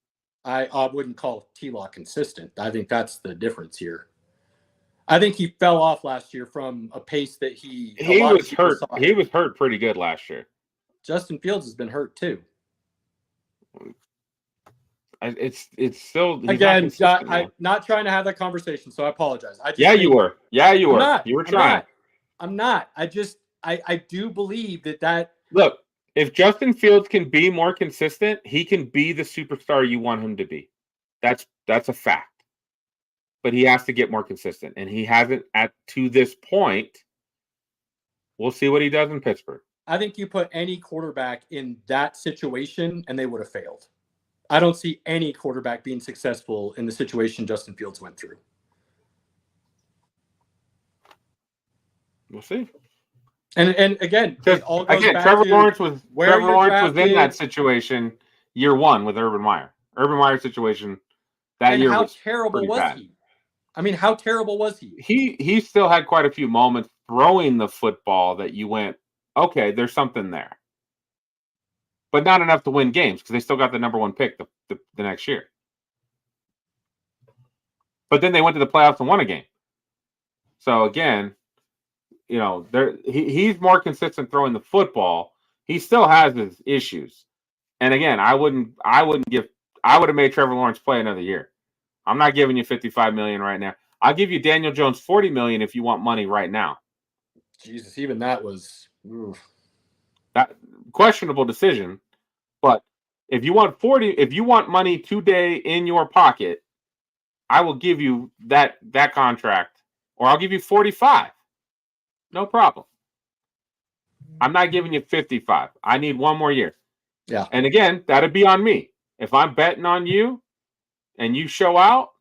I wouldn't call T-Law consistent. I think that's the difference here. I think he fell off last year from a pace that he was hurt. He was hurt pretty good last year. Justin Fields has been hurt too. It's still again. I'm not trying to have that conversation, so I apologize. You were. You were trying. I'm not. I do believe that. Look, if Justin Fields can be more consistent, he can be the superstar you want him to be. That's a fact. But he has to get more consistent, and he hasn't to this point. We'll see what he does in Pittsburgh. I think you put any quarterback in that situation, and they would have failed. I don't see any quarterback being successful in the situation Justin Fields went through. We'll see. And again, it all goes back Trevor to Lawrence was in that situation year one with Urban Meyer. Urban Meyer's situation that year how was terrible was bad. he? I mean, how terrible was he? He still had quite a few moments throwing the football that you went, okay, there's something there. But not enough to win games because they still got the number 1 pick the next year. But then they went to the playoffs and won a game. So again, you know, he's more consistent throwing the football. He still has his issues. And again, I would have made Trevor Lawrence play another year. I'm not giving you $55 million right now. I'll give you Daniel Jones $40 million if you want money right now. Jesus, even that was that questionable decision. But if you want money today in your pocket, I will give you that contract, or I'll give you 45. No problem. I'm not giving you 55. I need 1 more year. Yeah. And again, that'd be on me. If I'm betting on you and you show out,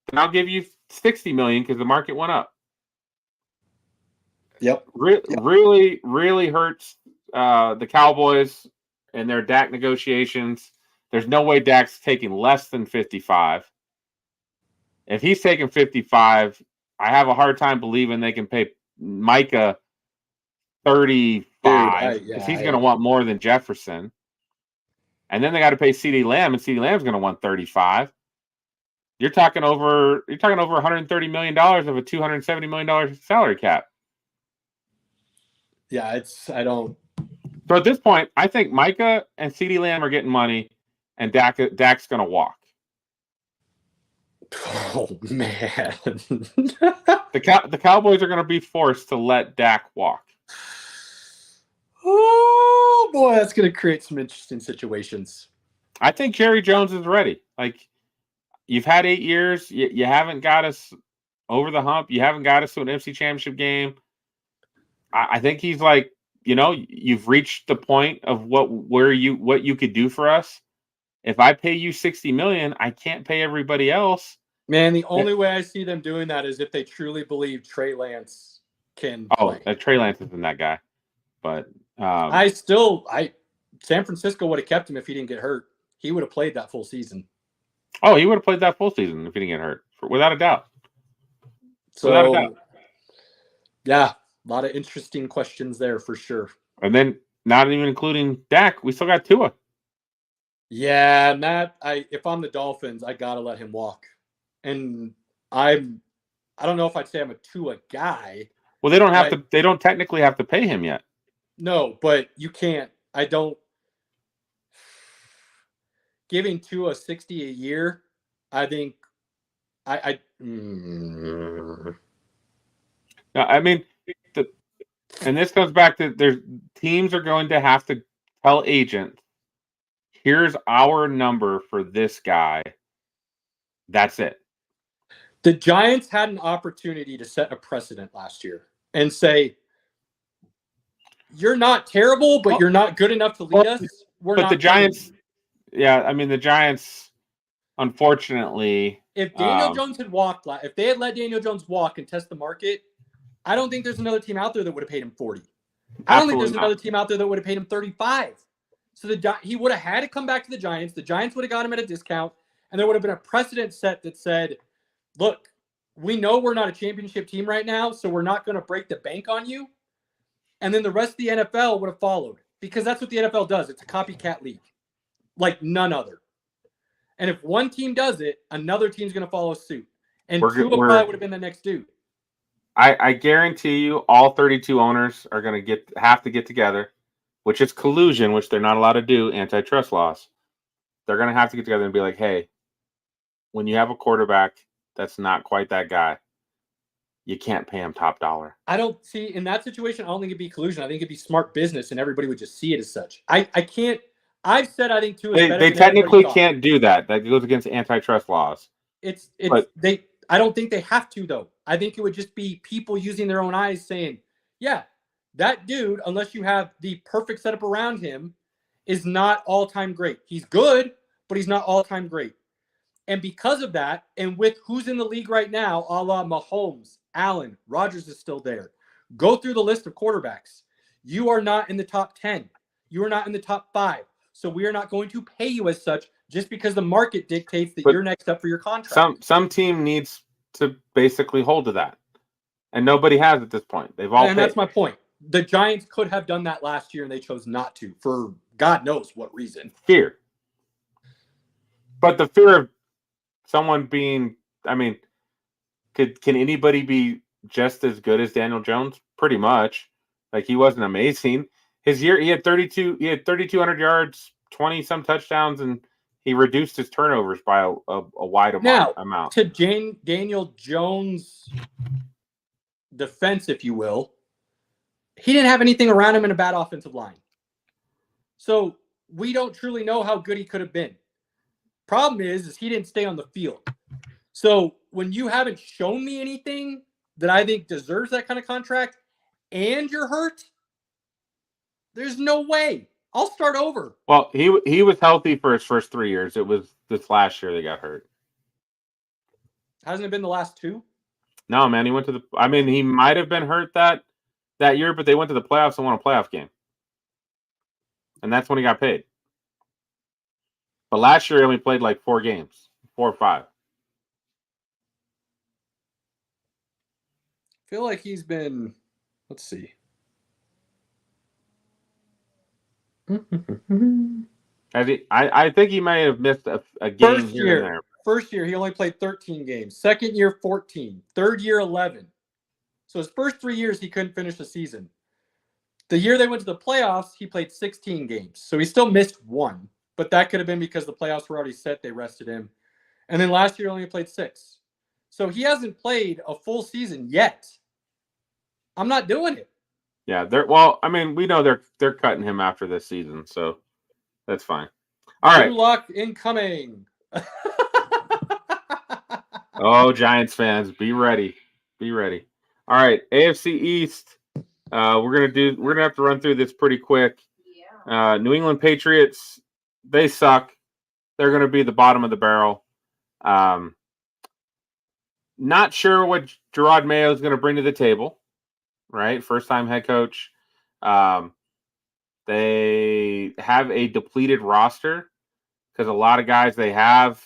then I'll give you $60 million because the market went up. Yep. Really, really hurts the Cowboys and their Dak negotiations. There's no way Dak's taking less than 55. If he's taking 55, I have a hard time believing they can pay Micah 35 because he's going to want more than Jefferson. And then they got to pay CeeDee Lamb, and CeeDee Lamb's going to want 35. You're talking over $130 million of a $270 million salary cap. Yeah, I don't. So at this point, I think Micah and CeeDee Lamb are getting money, and Dak's going to walk. Oh man, the Cowboys are going to be forced to let Dak walk. Oh boy, that's going to create some interesting situations. I think Jerry Jones is ready. Like, you've had 8 years, you haven't got us over the hump. You haven't got us to an NFC Championship game. I think he's like, you know, you've reached the point of what you could do for us. If I pay you $60 million, I can't pay everybody else. Man, the only way I see them doing that is if they truly believe Trey Lance can play. Trey Lance isn't that guy. But San Francisco would have kept him if he didn't get hurt. He would have played that full season. Oh, he would have played that full season if he didn't get hurt, without a doubt. Yeah, a lot of interesting questions there for sure. And then, not even including Dak, we still got Tua. Yeah, Matt. If I'm the Dolphins, I gotta let him walk. And I don't know if I'd say I'm a Tua guy. Well, they don't have to. They don't technically have to pay him yet. No, but you can't. I don't. Giving Tua 60 a year, I think. No, I mean, and this goes back to teams are going to have to tell agents, here's our number for this guy. That's it. The Giants had an opportunity to set a precedent last year and say, you're not terrible, but you're not good enough to lead us. But the Giants, the Giants, unfortunately. If Daniel Jones had walked, if they had let Daniel Jones walk and test the market, I don't think there's another team out there that would have paid him 40. I don't think there's another team out there that would have paid him 35. So he would have had to come back to the Giants. The Giants would have got him at a discount, and there would have been a precedent set that said, look, we know we're not a championship team right now, so we're not going to break the bank on you. And then the rest of the NFL would have followed, because that's what the NFL does. It's a copycat league like none other. And if one team does it, another team's going to follow suit. And Tua probably would have been the next dude. I guarantee you all 32 owners are going to have to get together, which is collusion, which they're not allowed to do, antitrust laws. They're going to have to get together and be like, hey, when you have a quarterback that's not quite that guy, you can't pay him top dollar. I don't see, in that situation, I don't think it'd be collusion. I think it'd be smart business, and everybody would just see it as such. I can't. I've said I think Tua is better. They technically can't do that. That goes against antitrust laws. I don't think they have to, though. I think it would just be people using their own eyes saying, yeah, that dude, unless you have the perfect setup around him, is not all-time great. He's good, but he's not all-time great. And because of that, and with who's in the league right now, a la Mahomes, Allen, Rodgers is still there. Go through the list of quarterbacks. You are not in the top 10. You are not in the top 5. So we are not going to pay you as such just because the market dictates that you're next up for your contract. Some team needs to basically hold to that. And nobody has at this point. They've all And paid. that's my point. The Giants could have done that last year, and they chose not to for God knows what reason. Fear. But the fear of someone being, I mean, can anybody be just as good as Daniel Jones? Pretty much. Like, he wasn't amazing. His year, he had 3,200 yards, 20 some touchdowns, and he reduced his turnovers by a wide amount. To Daniel Jones' defense, if you will, he didn't have anything around him in a bad offensive line. So we don't truly know how good he could have been. Problem is he didn't stay on the field. So when you haven't shown me anything that I think deserves that kind of contract and you're hurt, there's no way. I'll start over. Well, he was healthy for his first 3 years. It was this last year they got hurt. Hasn't it been the last two? No, man. He went to he might have been hurt that year, but they went to the playoffs and won a playoff game. And that's when he got paid. But last year he only played like 4 games, 4 or 5. I feel like he's been, let's see. I think he may have missed a game here and there. First year, he only played 13 games. Second year, 14. Third year, 11. So his first 3 years, he couldn't finish the season. The year they went to the playoffs, he played 16 games. So he still missed 1. But that could have been because the playoffs were already set. They rested him. And then last year, only played 6. So he hasn't played a full season yet. I'm not doing it. Yeah, we know they're cutting him after this season, so that's fine. All right. Good luck incoming. Oh, Giants fans, be ready. Be ready. All right, AFC East. We're gonna have to run through this pretty quick. Yeah. New England Patriots, they suck. They're gonna be the bottom of the barrel. Not sure what Gerard Mayo is gonna bring to the table. Right, first time head coach. They have a depleted roster because a lot of guys they have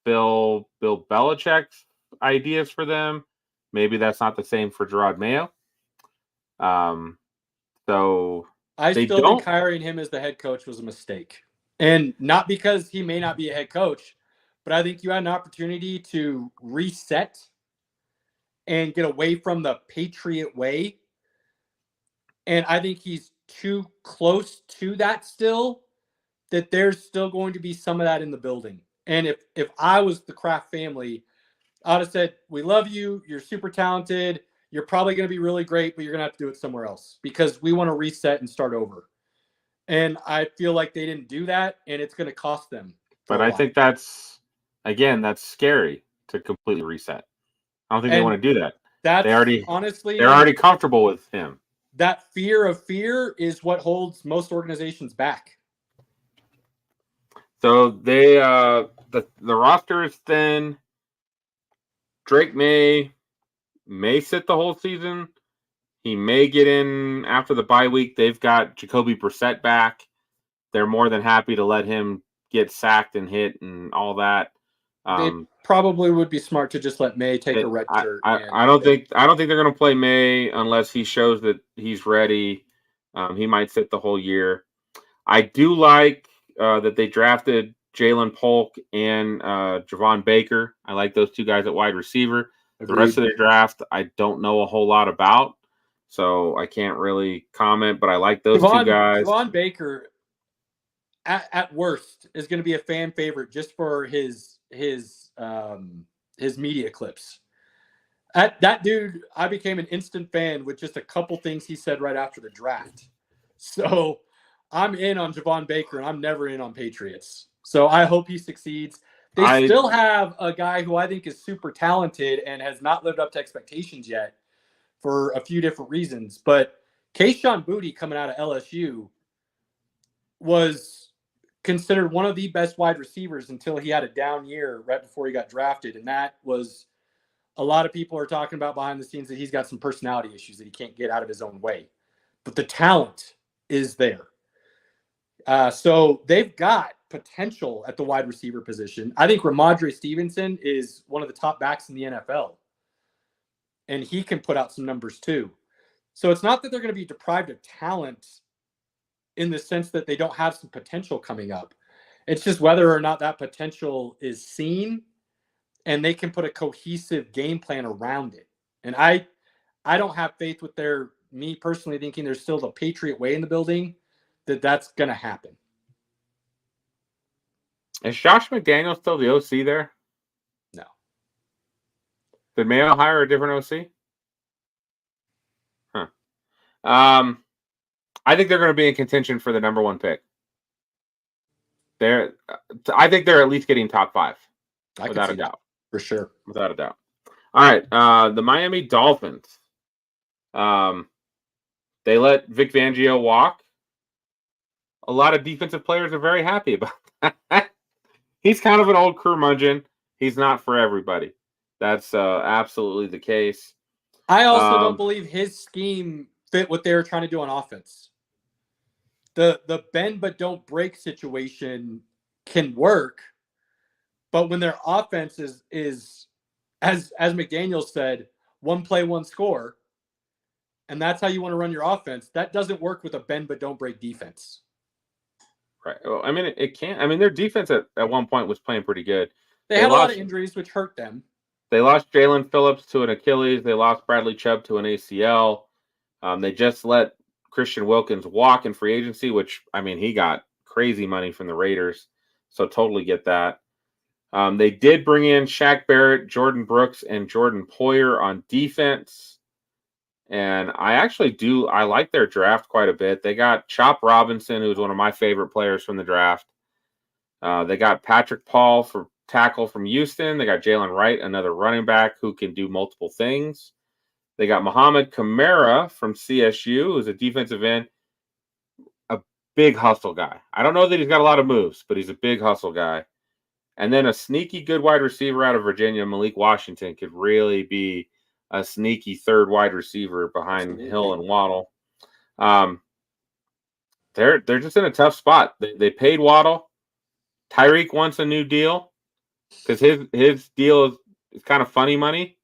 Bill Belichick's ideas for them. Maybe that's not the same for Gerard Mayo. So I still think hiring him as the head coach was a mistake. And not because he may not be a head coach, but I think you had an opportunity to reset and get away from the Patriot way. And I think he's too close to that still, that there's still going to be some of that in the building. And if I was the Kraft family, I would have said, we love you. You're super talented. You're probably going to be really great, but you're going to have to do it somewhere else because we want to reset and start over. And I feel like they didn't do that, and it's going to cost them. But I think that's scary to completely reset. I don't think they want to do that. They're already comfortable with him. That fear of fear is what holds most organizations back. So they the roster is thin. Drake may sit the whole season. He may get in after the bye week. They've got Jacoby Brissett back. They're more than happy to let him get sacked and hit and all that. They probably would be smart to just let May take a red shirt. I don't think they're going to play May unless he shows that he's ready. He might sit the whole year. I do like that they drafted Jalen Polk and Javon Baker. I like those two guys at wide receiver. Agreed. The rest of their draft, I don't know a whole lot about, so I can't really comment. But I like those two guys. Javon Baker, at worst, is going to be a fan favorite just for his media clips. That dude, I became an instant fan with just a couple things he said right after the draft. So I'm in on Javon Baker, and I'm never in on Patriots. So I hope he succeeds. They still have a guy who I think is super talented and has not lived up to expectations yet for a few different reasons. But Kayshon Boutte coming out of LSU was considered one of the best wide receivers until he had a down year right before he got drafted. And that was a lot of people are talking about behind the scenes that he's got some personality issues that he can't get out of his own way. But the talent is there. So they've got potential at the wide receiver position. I think Ramondre Stevenson is one of the top backs in the NFL. And he can put out some numbers too. So it's not that they're going to be deprived of talent in the sense that they don't have some potential coming up. It's just whether or not that potential is seen and they can put a cohesive game plan around it. And I don't have faith with me personally thinking there's still the Patriot way in the building that's going to happen. Is Josh McDaniels still the OC there? No. Did Mayo hire a different OC? Huh. I think they're going to be in contention for the number 1 pick. I think they're at least getting top 5, without a doubt. For sure. Without a doubt. All right. The Miami Dolphins. They let Vic Fangio walk. A lot of defensive players are very happy about that. He's kind of an old curmudgeon. He's not for everybody. That's absolutely the case. I also don't believe his scheme fit what they were trying to do on offense. The bend but don't break situation can work, but when their offense is as McDaniel said, 1 play, 1 score, and that's how you want to run your offense, that doesn't work with a bend but don't break defense. Right. Well, I mean, it can't. I mean, their defense at one point was playing pretty good. They had a lot of injuries, which hurt them. They lost Jalen Phillips to an Achilles. They lost Bradley Chubb to an ACL. They just let Christian Wilkins walk in free agency, which, I mean, he got crazy money from the Raiders. So totally get that. They did bring in Shaq Barrett, Jordan Brooks, and Jordan Poyer on defense. And I like their draft quite a bit. They got Chop Robinson, who's one of my favorite players from the draft. They got Patrick Paul for tackle from Houston. They got Jalen Wright, another running back who can do multiple things. They got Muhammad Kamara from CSU, who's a defensive end, a big hustle guy. I don't know that he's got a lot of moves, but he's a big hustle guy. And then a sneaky good wide receiver out of Virginia, Malik Washington, could really be a sneaky third wide receiver behind Hill and Waddle. They're just in a tough spot. They paid Waddle. Tyreek wants a new deal because his deal is kind of funny money.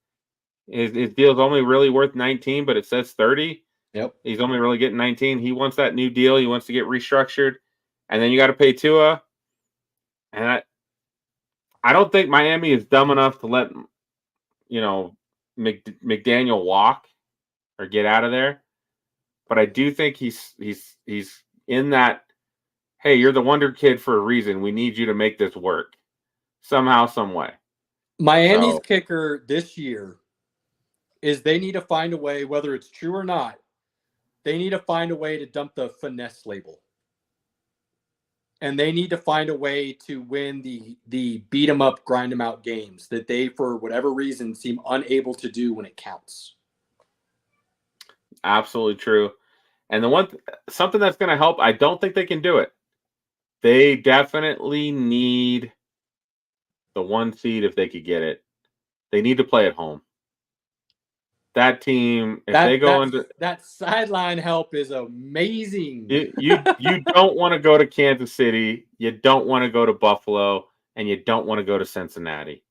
His deal is only really worth 19, but it says 30. Yep. He's only really getting 19. He wants that new deal. He wants to get restructured. And then you got to pay Tua. And I don't think Miami is dumb enough to let, McDaniel walk or get out of there. But I do think he's in that, hey, you're the wonder kid for a reason. We need you to make this work somehow, some way. Miami's kicker this year is they need to find a way, whether it's true or not, they need to find a way to dump the finesse label. And they need to find a way to win the beat 'em up, grind 'em out games that they, for whatever reason, seem unable to do when it counts. Absolutely true. And something that's going to help, I don't think they can do it. They definitely need the 1 seed if they could get it. They need to play at home. That team, that sideline help is amazing. You don't want to go to Kansas City, you don't want to go to Buffalo, and you don't want to go to Cincinnati.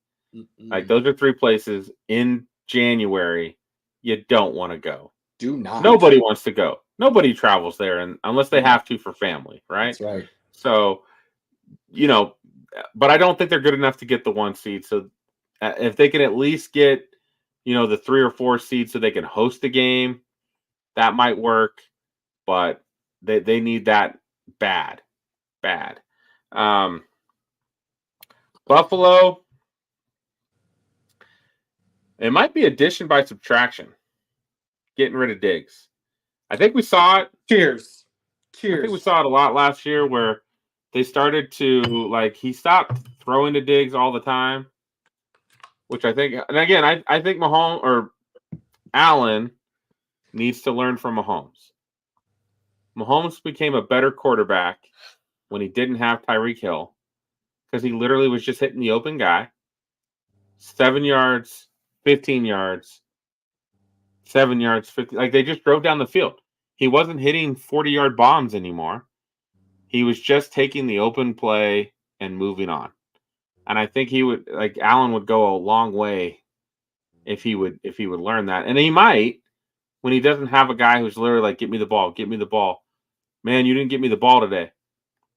Like, those are 3 places in January you don't want to go. Do not. Nobody wants to go. Nobody travels there, and unless they have to for family, right? That's right. So, but I don't think they're good enough to get the 1 seed. So if they can at least get, the 3 or 4 seeds so they can host a game, that might work. But they need that bad. Buffalo, it might be addition by subtraction, getting rid of Diggs. I think we saw it. Cheers. I think we saw it a lot last year where they started to, he stopped throwing to Diggs all the time, which I think, and again, I think Mahomes or Allen needs to learn from Mahomes. Mahomes became a better quarterback when he didn't have Tyreek Hill because he literally was just hitting the open guy. 7 yards, 15 yards, 7 yards, 50. Like, they just drove down the field. He wasn't hitting 40-yard bombs anymore. He was just taking the open play and moving on. And I think Allen would go a long way if he would learn that. And he might, when he doesn't have a guy who's literally like, get me the ball. Man, you didn't get me the ball today.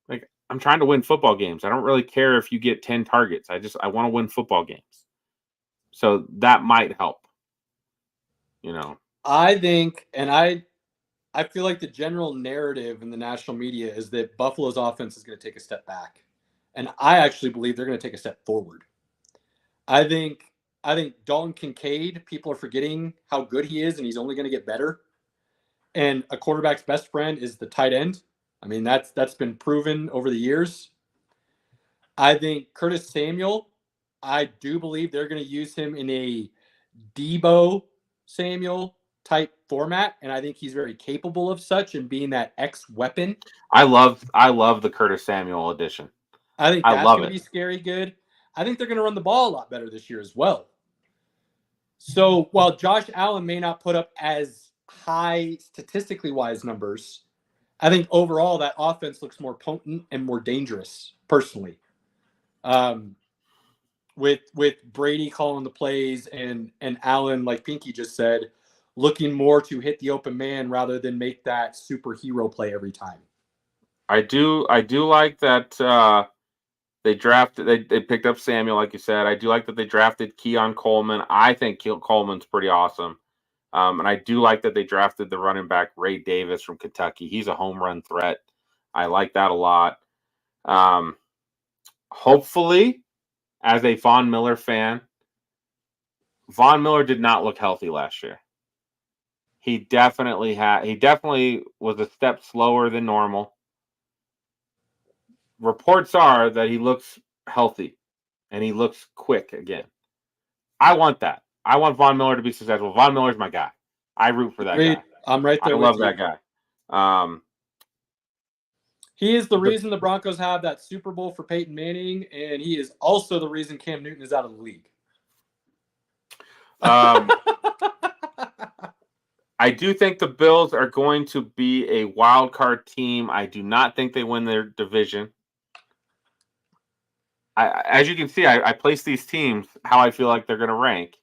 Like, I'm trying to win football games. I don't really care if you get 10 targets. I want to win football games. So that might help. I think, and I feel like the general narrative in the national media is that Buffalo's offense is going to take a step back. And I actually believe they're going to take a step forward. I think Dalton Kincaid, people are forgetting how good he is, and he's only going to get better. And a quarterback's best friend is the tight end. I mean, that's been proven over the years. I think Curtis Samuel, I do believe they're going to use him in a Debo Samuel type format, and I think he's very capable of such and being that X weapon. I love the Curtis Samuel addition. I think that's going to be scary good. I think they're going to run the ball a lot better this year as well. So while Josh Allen may not put up as high statistically wise numbers, I think overall that offense looks more potent and more dangerous personally. With Brady calling the plays and Allen, like Pinky just said, looking more to hit the open man rather than make that superhero play every time. I do like that they picked up Samuel, like you said. I do like that they drafted Keon Coleman. I think Coleman's pretty awesome. And I do like that they drafted the running back Ray Davis from Kentucky. He's a home run threat. I like that a lot. Hopefully, as a Von Miller fan, Von Miller did not look healthy last year. He definitely was a step slower than normal. Reports are that he looks healthy and he looks quick again. I want that. I want Von Miller to be successful. Von Miller's my guy. I root for that guy. I'm right there. I love that guy. He is the reason the Broncos have that Super Bowl for Peyton Manning, and he is also the reason Cam Newton is out of the league. I do think the Bills are going to be a wild card team. I do not think they win their division. As you can see, I place these teams how I feel like they're going to rank.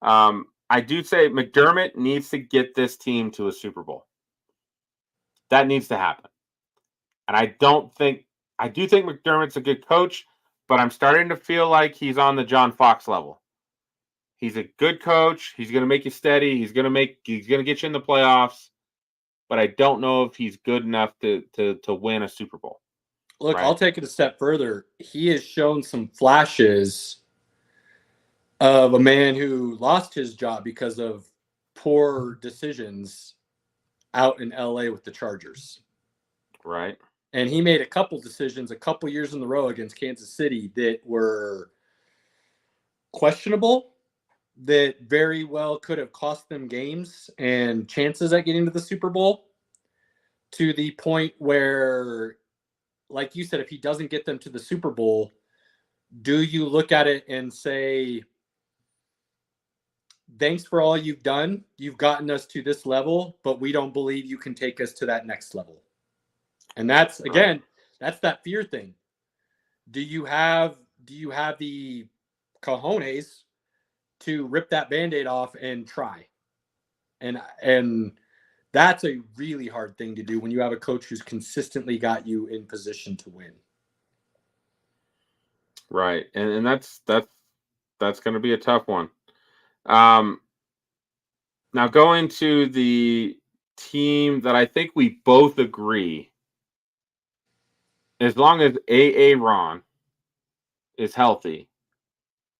I do say McDermott needs to get this team to a Super Bowl. That needs to happen. And I do think McDermott's a good coach, but I'm starting to feel like he's on the John Fox level. He's a good coach. He's going to make you steady. He's going to get you in the playoffs, but I don't know if he's good enough to win a Super Bowl. Look, right? I'll take it a step further. He has shown some flashes of a man who lost his job because of poor decisions out in LA with the Chargers. Right. And he made a couple decisions a couple years in a row against Kansas City that were questionable, that very well could have cost them games and chances at getting to the Super Bowl, to the point where, like you said, if he doesn't get them to the Super Bowl, do you look at it and say, thanks for all you've done. You've gotten us to this level, but we don't believe you can take us to that next level. And that's, again, that's that fear thing. Do you have the cojones to rip that Band-Aid off and try? And that's a really hard thing to do when you have a coach who's consistently got you in position to win. Right. And that's going to be a tough one. Now going to the team that I think we both agree, as long as Ron is healthy,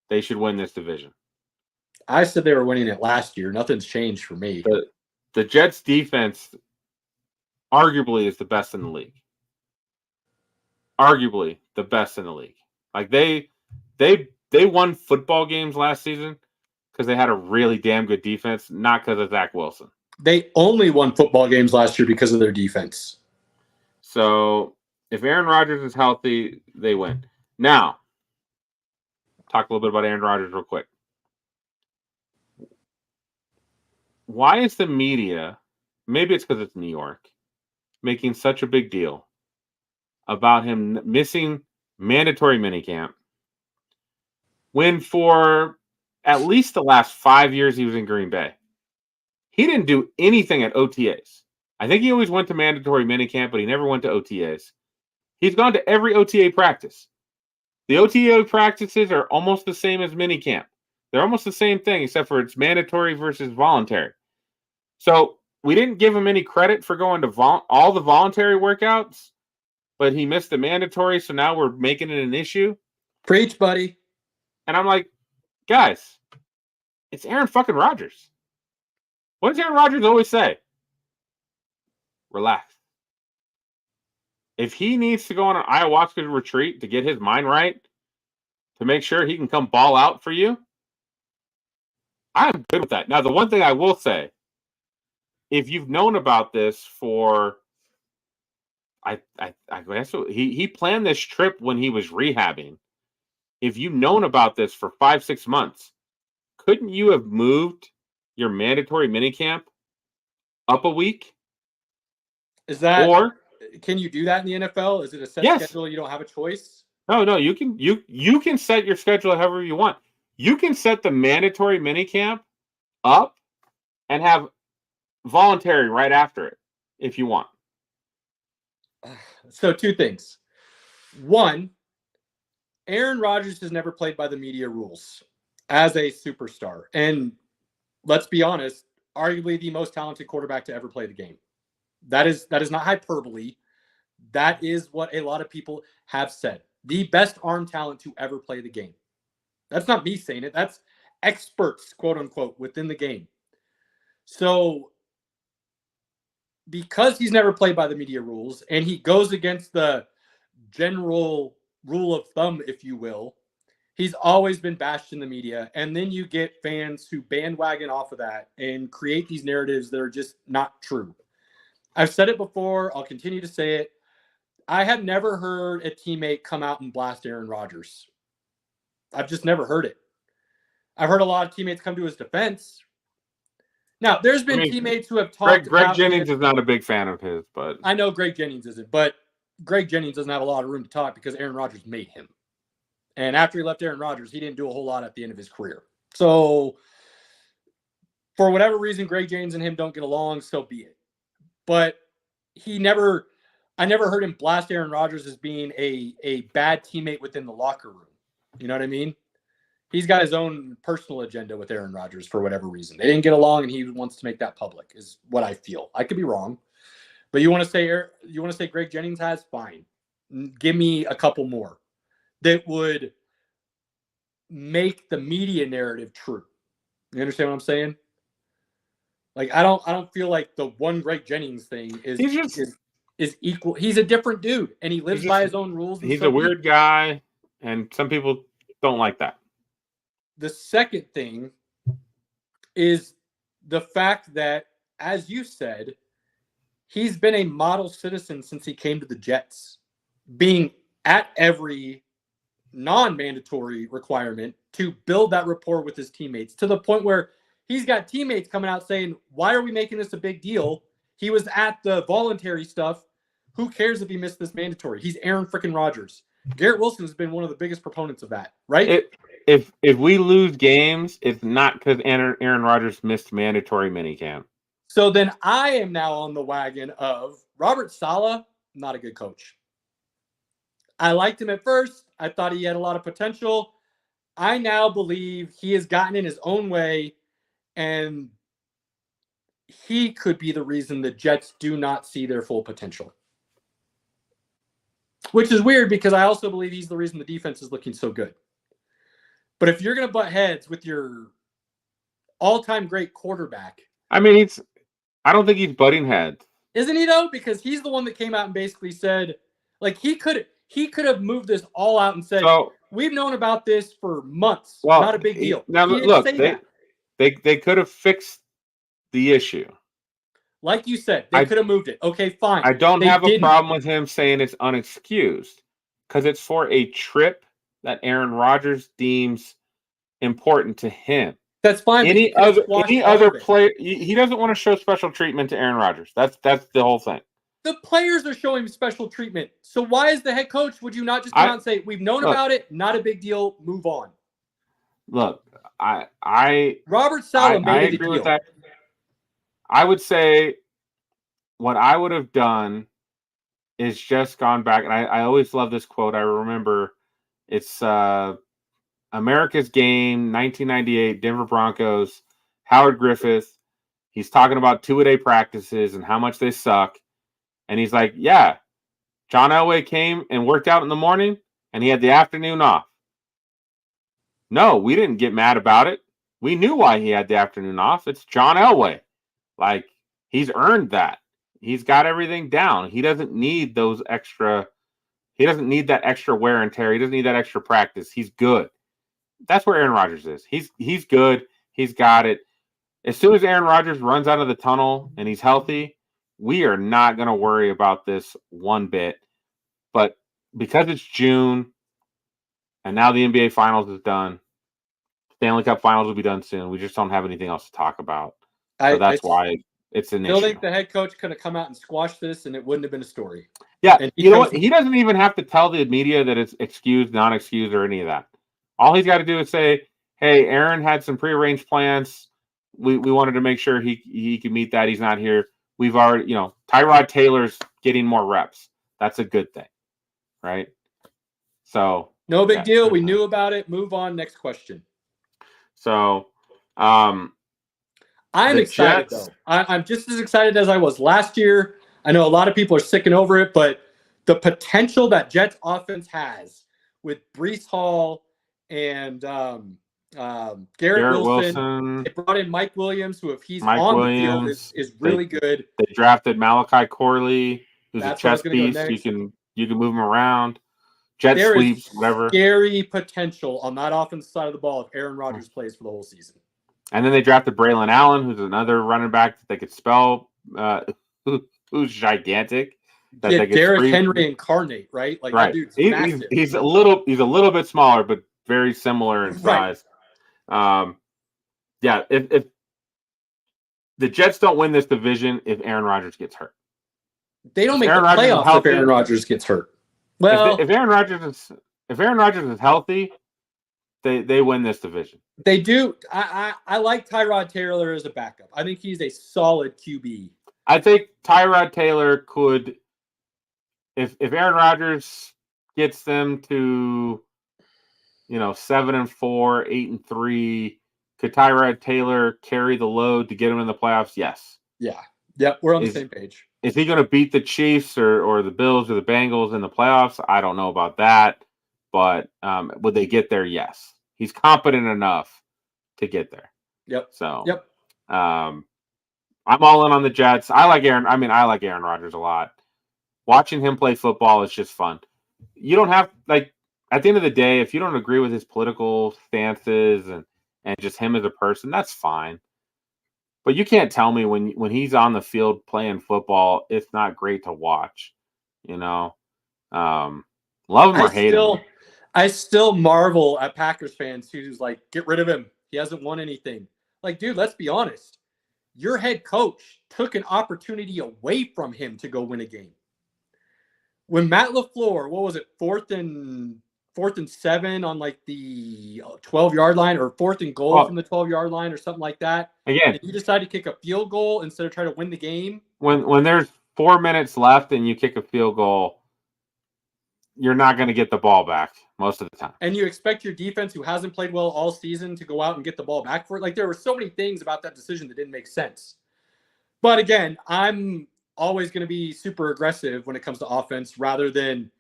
they should win this division. I said they were winning it last year. Nothing's changed for me. The Jets defense arguably is the best in the league. Arguably the best in the league. Like they won football games last season because they had a really damn good defense, not because of Zach Wilson. They only won football games last year because of their defense. So if Aaron Rodgers is healthy, they win. Now, talk a little bit about Aaron Rodgers real quick. Why is the media, maybe it's because it's New York, making such a big deal about him missing mandatory minicamp when for at least the last 5 years he was in Green Bay, he didn't do anything at OTAs. I think he always went to mandatory minicamp, but he never went to OTAs. He's gone to every OTA practice. The OTA practices are almost the same as minicamp. They're almost the same thing, except for it's mandatory versus voluntary. So we didn't give him any credit for going to all the voluntary workouts, but he missed the mandatory, so now we're making it an issue. Preach, buddy. And I'm like, guys, it's Aaron fucking Rodgers. What does Aaron Rodgers always say? Relax. If he needs to go on an ayahuasca retreat to get his mind right, to make sure he can come ball out for you, I'm good with that. Now, the one thing I will say, if you've known about this for, I guess he planned this trip when he was rehabbing. If you've known about this for 5-6 months, couldn't you have moved your mandatory minicamp up a week? Is that, or can you do that in the NFL? Is it a set schedule? You don't have a choice? No, you can set your schedule however you want. You can set the mandatory minicamp up and have voluntary right after it if you want. So 2 things. One, Aaron Rodgers has never played by the media rules as a superstar. And let's be honest, arguably the most talented quarterback to ever play the game. That is not hyperbole. That is what a lot of people have said. The best arm talent to ever play the game. That's not me saying it. That's experts, quote unquote, within the game. So because he's never played by the media rules and he goes against the general rule of thumb, if you will, he's always been bashed in the media. And then you get fans who bandwagon off of that and create these narratives that are just not true. I've said it before. I'll continue to say it. I have never heard a teammate come out and blast Aaron Rodgers. I've just never heard it. I've heard a lot of teammates come to his defense. Now, there's been teammates who have talked Greg about Jennings is not a big fan of his, but I know Greg Jennings isn't, but Greg Jennings doesn't have a lot of room to talk because Aaron Rodgers made him. And after he left Aaron Rodgers, he didn't do a whole lot at the end of his career. So for whatever reason, Greg Jennings and him don't get along, so be it. But I never heard him blast Aaron Rodgers as being a bad teammate within the locker room. You know what I mean? He's got his own personal agenda with Aaron Rodgers for whatever reason. They didn't get along, and he wants to make that public, is what I feel. I could be wrong. But you want to say Greg Jennings has? Fine. Give me a couple more that would make the media narrative true. You understand what I'm saying? Like I don't feel like the one Greg Jennings thing is equal. He's a different dude, and he lives by his own rules. He's a weird guy, and some people don't like that. The second thing is the fact that, as you said, he's been a model citizen since he came to the Jets, being at every non-mandatory requirement to build that rapport with his teammates to the point where he's got teammates coming out saying, why are we making this a big deal? He was at the voluntary stuff. Who cares if he missed this mandatory? He's Aaron freaking Rodgers. Garrett Wilson has been one of the biggest proponents of that, right? If we lose games, it's not because Aaron Rodgers missed mandatory minicamp. So then I am now on the wagon of Robert Saleh, not a good coach. I liked him at first. I thought he had a lot of potential. I now believe he has gotten in his own way, and he could be the reason the Jets do not see their full potential. Which is weird because I also believe he's the reason the defense is looking so good. But if you're going to butt heads with your all-time great quarterback. I mean, I don't think he's butting heads. Isn't he, though? Because he's the one that came out and basically said, like, he could have moved this all out and said, we've known about this for months. Well, not a big deal. Now, look, they could have fixed the issue. Like you said, they could have moved it. Okay, fine. I don't have a problem with him saying it's unexcused because it's for a trip that Aaron Rodgers deems important to him. That's fine. Any other player, he doesn't want to show special treatment to Aaron Rodgers. That's the whole thing. The players are showing special treatment. So why is the head coach? Would you not just come out and say, we've known about it, not a big deal, move on? Look, I Robert Saleh made it a agree deal. with that. I would say what I would have done is just gone back, and I always love this quote. I remember it's America's Game, 1998, Denver Broncos, Howard Griffith. He's talking about two-a-day practices and how much they suck. And he's like, yeah, John Elway came and worked out in the morning, and he had the afternoon off. No, we didn't get mad about it. We knew why he had the afternoon off. It's John Elway. Like, he's earned that. He's got everything down. He doesn't need those extra. He doesn't need that extra wear and tear. He doesn't need that extra practice. He's good. That's where Aaron Rodgers is. He's good. He's got it. As soon as Aaron Rodgers runs out of the tunnel and he's healthy, we are not going to worry about this one bit. But because it's June and now the NBA Finals is done, Stanley Cup Finals will be done soon. We just don't have anything else to talk about. So that's why it's an issue. I think the head coach could have come out and squashed this, and it wouldn't have been a story. Yeah, and you know what? He doesn't even have to tell the media that it's excused, non-excused, or any of that. All he's got to do is say, hey, Aaron had some prearranged plans. We wanted to make sure he could meet that. He's not here. We've already, Tyrod Taylor's getting more reps. That's a good thing, right? So no big deal. We knew about it. Move on. Next question. So, I'm excited, though. I'm just as excited as I was last year. I know a lot of people are sick and over it, but the potential that Jets offense has with Breece Hall and Garrett Wilson. They brought in Mike Williams, who, if he's on the field, is really good. They drafted Malachi Corley, who's a chess piece. You can move him around. Jet sweeps, whatever. Scary potential on that offensive side of the ball if Aaron Rodgers plays for the whole season. And then they drafted Braylon Allen, who's another running back that they could spell, who's gigantic. Derrick Henry incarnate, right? Like, right. That dude's massive. He's a little bit smaller, but very similar in size. Right. If the Jets don't win this division, if Aaron Rodgers gets hurt, they don't make the playoffs if Aaron Rodgers gets hurt. Well, if Aaron Rodgers is healthy, they win this division. They do. I like Tyrod Taylor as a backup. I think he's a solid QB. I think Tyrod Taylor could, if Aaron Rodgers gets them to, 7-4, 8-3, could Tyrod Taylor carry the load to get him in the playoffs? Yes. Yeah. Yep. We're on the same page. Is he going to beat the Chiefs or the Bills or the Bengals in the playoffs? I don't know about that, but would they get there? Yes. He's competent enough to get there. Yep. So, I'm all in on the Jets. I like Aaron Rodgers a lot. Watching him play football is just fun. You don't have, at the end of the day, if you don't agree with his political stances and just him as a person, that's fine. But you can't tell me when he's on the field playing football, it's not great to watch. Love him or hate him. I still marvel at Packers fans who's like, get rid of him. He hasn't won anything. Like, dude, let's be honest. Your head coach took an opportunity away from him to go win a game. When Matt LaFleur, what was it, fourth and 7 on like the 12-yard line, or fourth and goal from the 12-yard line or something like that. Again, and you decide to kick a field goal instead of trying to win the game. When there's 4 minutes left and you kick a field goal, you're not going to get the ball back most of the time. And you expect your defense, who hasn't played well all season, to go out and get the ball back for it. Like, there were so many things about that decision that didn't make sense. But again, I'm always going to be super aggressive when it comes to offense, rather than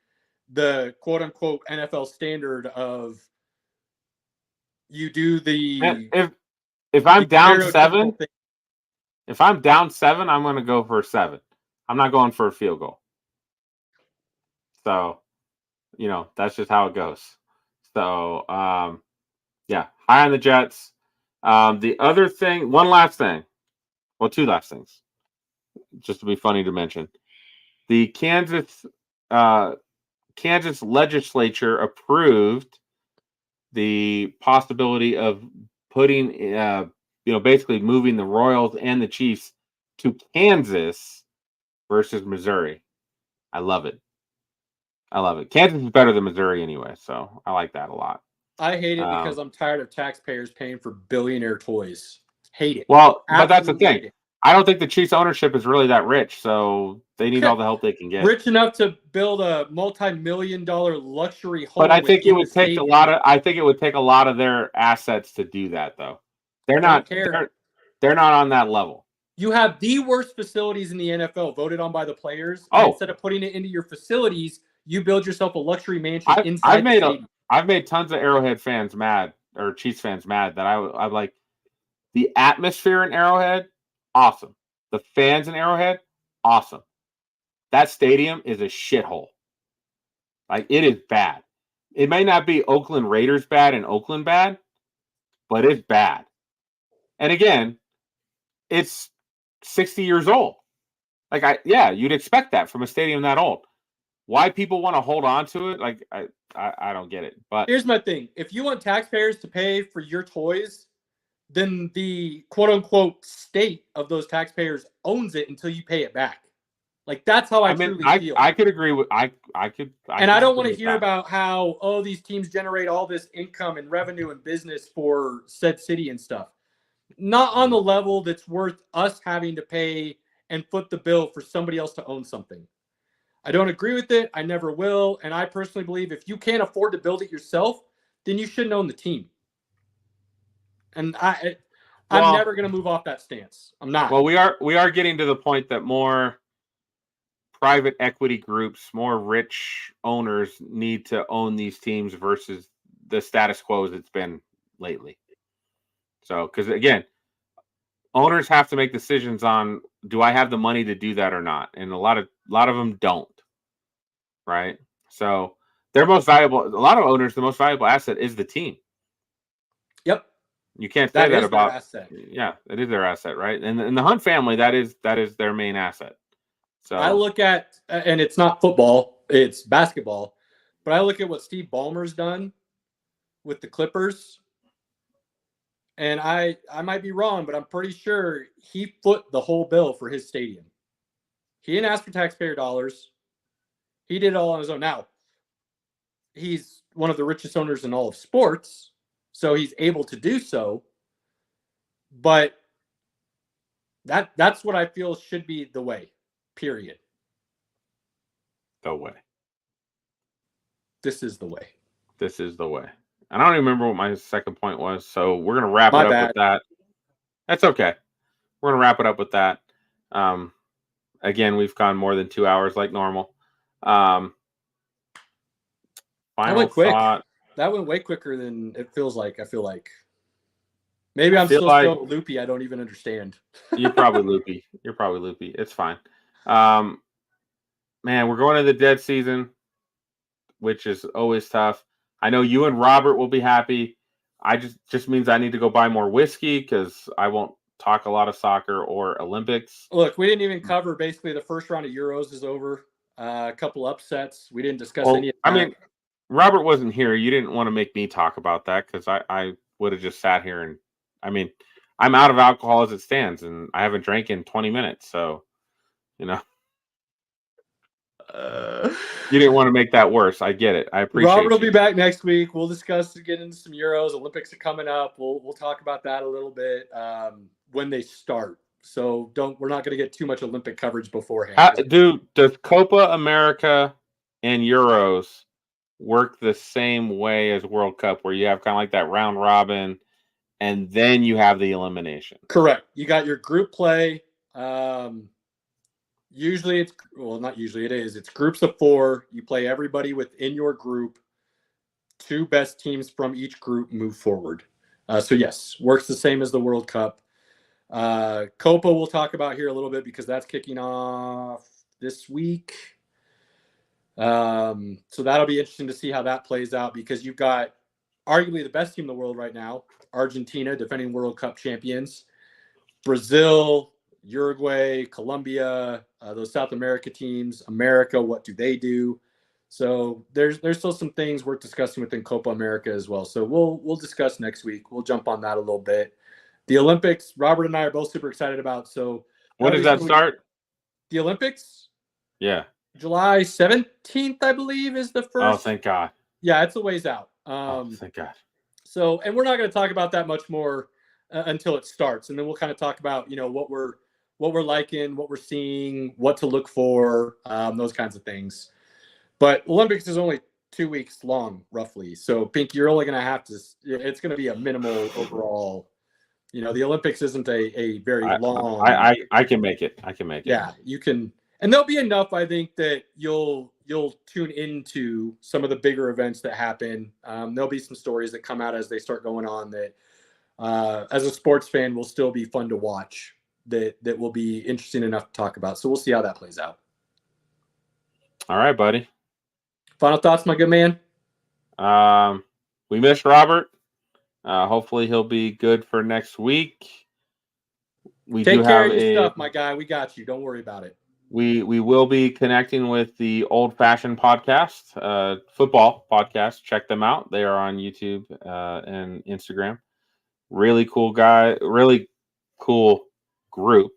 the quote unquote NFL standard of you do the. If I'm down 7, I'm going to go for 7. I'm not going for a field goal. So, that's just how it goes. So, high on the Jets. The other thing, two last things, just to be funny to mention. The Kansas legislature approved the possibility of putting, basically moving the Royals and the Chiefs to Kansas versus Missouri. I love it. Kansas is better than Missouri anyway, so I like that a lot. I hate it because I'm tired of taxpayers paying for billionaire toys. Hate it. Well, but that's the Absolutely thing. I don't think the Chiefs ownership is really that rich, so they need all the help they can get. Rich enough to build a multi-million-dollar luxury home. But I think it would take a lot of. I think it would take a lot of their assets to do that, though. They're not. They're not on that level. You have the worst facilities in the NFL voted on by the players. Oh. Instead of putting it into your facilities, you build yourself a luxury mansion inside the stadium. I've made tons of Arrowhead fans mad, or Chiefs fans mad, that I'm like, the atmosphere in Arrowhead, awesome. The fans in Arrowhead, awesome. That stadium is a shithole. Like, it is bad. It may not be Oakland Raiders bad and Oakland bad, but it's bad. And again, it's 60 years old. Like, you'd expect that from a stadium that old. Why people want to hold on to it, like, I don't get it. But here's my thing. If you want taxpayers to pay for your toys, then the quote-unquote state of those taxpayers owns it until you pay it back. Like, that's how I truly feel. I could agree with I don't want to hear about how, these teams generate all this income and revenue and business for said city and stuff. Not on the level that's worth us having to pay and foot the bill for somebody else to own something. I don't agree with it. I never will. And I personally believe if you can't afford to build it yourself, then you shouldn't own the team. And I'm never going to move off that stance. I'm not. Well, we are getting to the point that more private equity groups, more rich owners need to own these teams versus the status quo as it's been lately. So, because again, owners have to make decisions on, do I have the money to do that or not? And a lot of them don't. Right? So, a lot of owners, the most valuable asset is the team. Yep. You can't say that about their asset. Yeah, it is their asset, right? And the Hunt family, that is their main asset. So I look at, and it's not football, it's basketball, but I look at what Steve Ballmer's done with the Clippers, and I might be wrong, but I'm pretty sure he foot the whole bill for his stadium. He didn't ask for taxpayer dollars. He did it all on his own. Now, he's one of the richest owners in all of sports, so he's able to do so. But that's what I feel should be the way, period. The way. This is the way. This is the way. And I don't even remember what my second point was, so we're going to wrap it up with that. That's okay. We're going to wrap it up with that. Again, we've gone more than 2 hours like normal. Final thought. That went way quicker than it feels like. I feel like maybe I'm still so loopy. I don't even understand. You're probably loopy. It's fine. Man, we're going to the dead season, which is always tough. I know you and Robert will be happy. I just means I need to go buy more whiskey because I won't talk a lot of soccer or Olympics. Look, we didn't even cover basically the first round of Euros is over. A couple upsets. We didn't discuss any of that. I mean, Robert wasn't here. You didn't want to make me talk about that because I would have just sat here and, I mean, I'm out of alcohol as it stands and I haven't drank in 20 minutes. So, you didn't want to make that worse. I get it. I appreciate it. Robert will be back next week. We'll discuss getting into some Euros. Olympics are coming up. We'll talk about that a little bit when they start. So we're not going to get too much Olympic coverage beforehand. Does Copa America and Euros work the same way as World Cup, where you have kind of like that round robin and then you have the elimination? Correct. You got your group play. Usually it's groups of 4. You play everybody within your group. 2 best teams from each group move forward. So yes, works the same as the World Cup. Copa we'll talk about here a little bit because that's kicking off this week. So that'll be interesting to see how that plays out because you've got arguably the best team in the world right now, Argentina, defending World Cup champions, Brazil, Uruguay, Colombia, those South America teams, America, what do they do? So there's still some things worth discussing within Copa America as well. So we'll discuss next week. We'll jump on that a little bit. The Olympics, Robert and I are both super excited about. So when does that start? The Olympics? Yeah. July 17th, I believe, is the first. Oh, thank God. Yeah, it's a ways out. Thank God. So, and we're not going to talk about that much more until it starts, and then we'll kind of talk about what we're liking, what we're seeing, what to look for, those kinds of things. But Olympics is only 2 weeks long, roughly. So, Pink, you're only going to have to. It's going to be a minimal overall. The Olympics isn't a very long. I can make it. I can make it. Yeah, you can, and there'll be enough. I think that you'll tune into some of the bigger events that happen. There'll be some stories that come out as they start going on that, as a sports fan, will still be fun to watch. That will be interesting enough to talk about. So we'll see how that plays out. All right, buddy. Final thoughts, my good man. We missed Robert. Hopefully he'll be good for next week. We Take do care have of your stuff, my guy. We got you. Don't worry about it. We will be connecting with the Old Fashioned Podcast, football podcast. Check them out. They are on YouTube and Instagram. Really cool guy. Really cool group.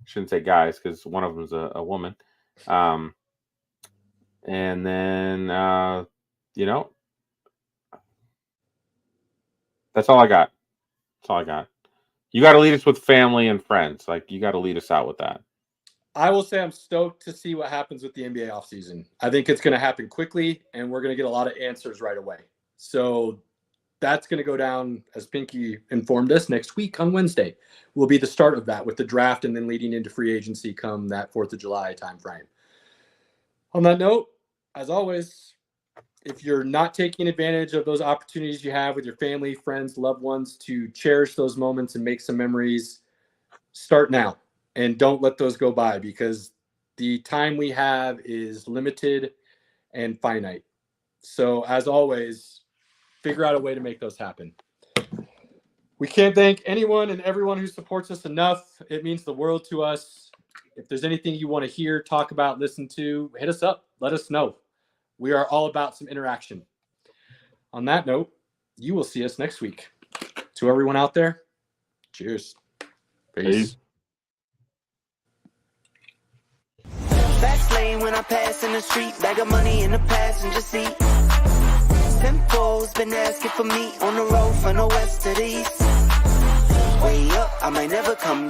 Shouldn't say guys because one of them is a woman. And then that's all I got. That's all I got. You got to lead us with family and friends. Like, you got to lead us out with that. I will say I'm stoked to see what happens with the NBA offseason. I think it's going to happen quickly, and we're going to get a lot of answers right away. So that's going to go down, as Pinky informed us, next week on Wednesday. Will be the start of that with the draft and then leading into free agency come that 4th of July timeframe. On that note, as always, if you're not taking advantage of those opportunities you have with your family, friends, loved ones to cherish those moments and make some memories, start now and don't let those go by, because the time we have is limited and finite. So as always, figure out a way to make those happen. We can't thank anyone and everyone who supports us enough. It means the world to us. If there's anything you want to hear, talk about, listen to, hit us up. Let us know. We are all about some interaction. On that note, you will see us next week. To everyone out there, cheers. Peace. Fast lane when I pass in the street, bag of money in the passenger seat. Simcoe's been asking for me on the road from the west to the east. Way up, I might never come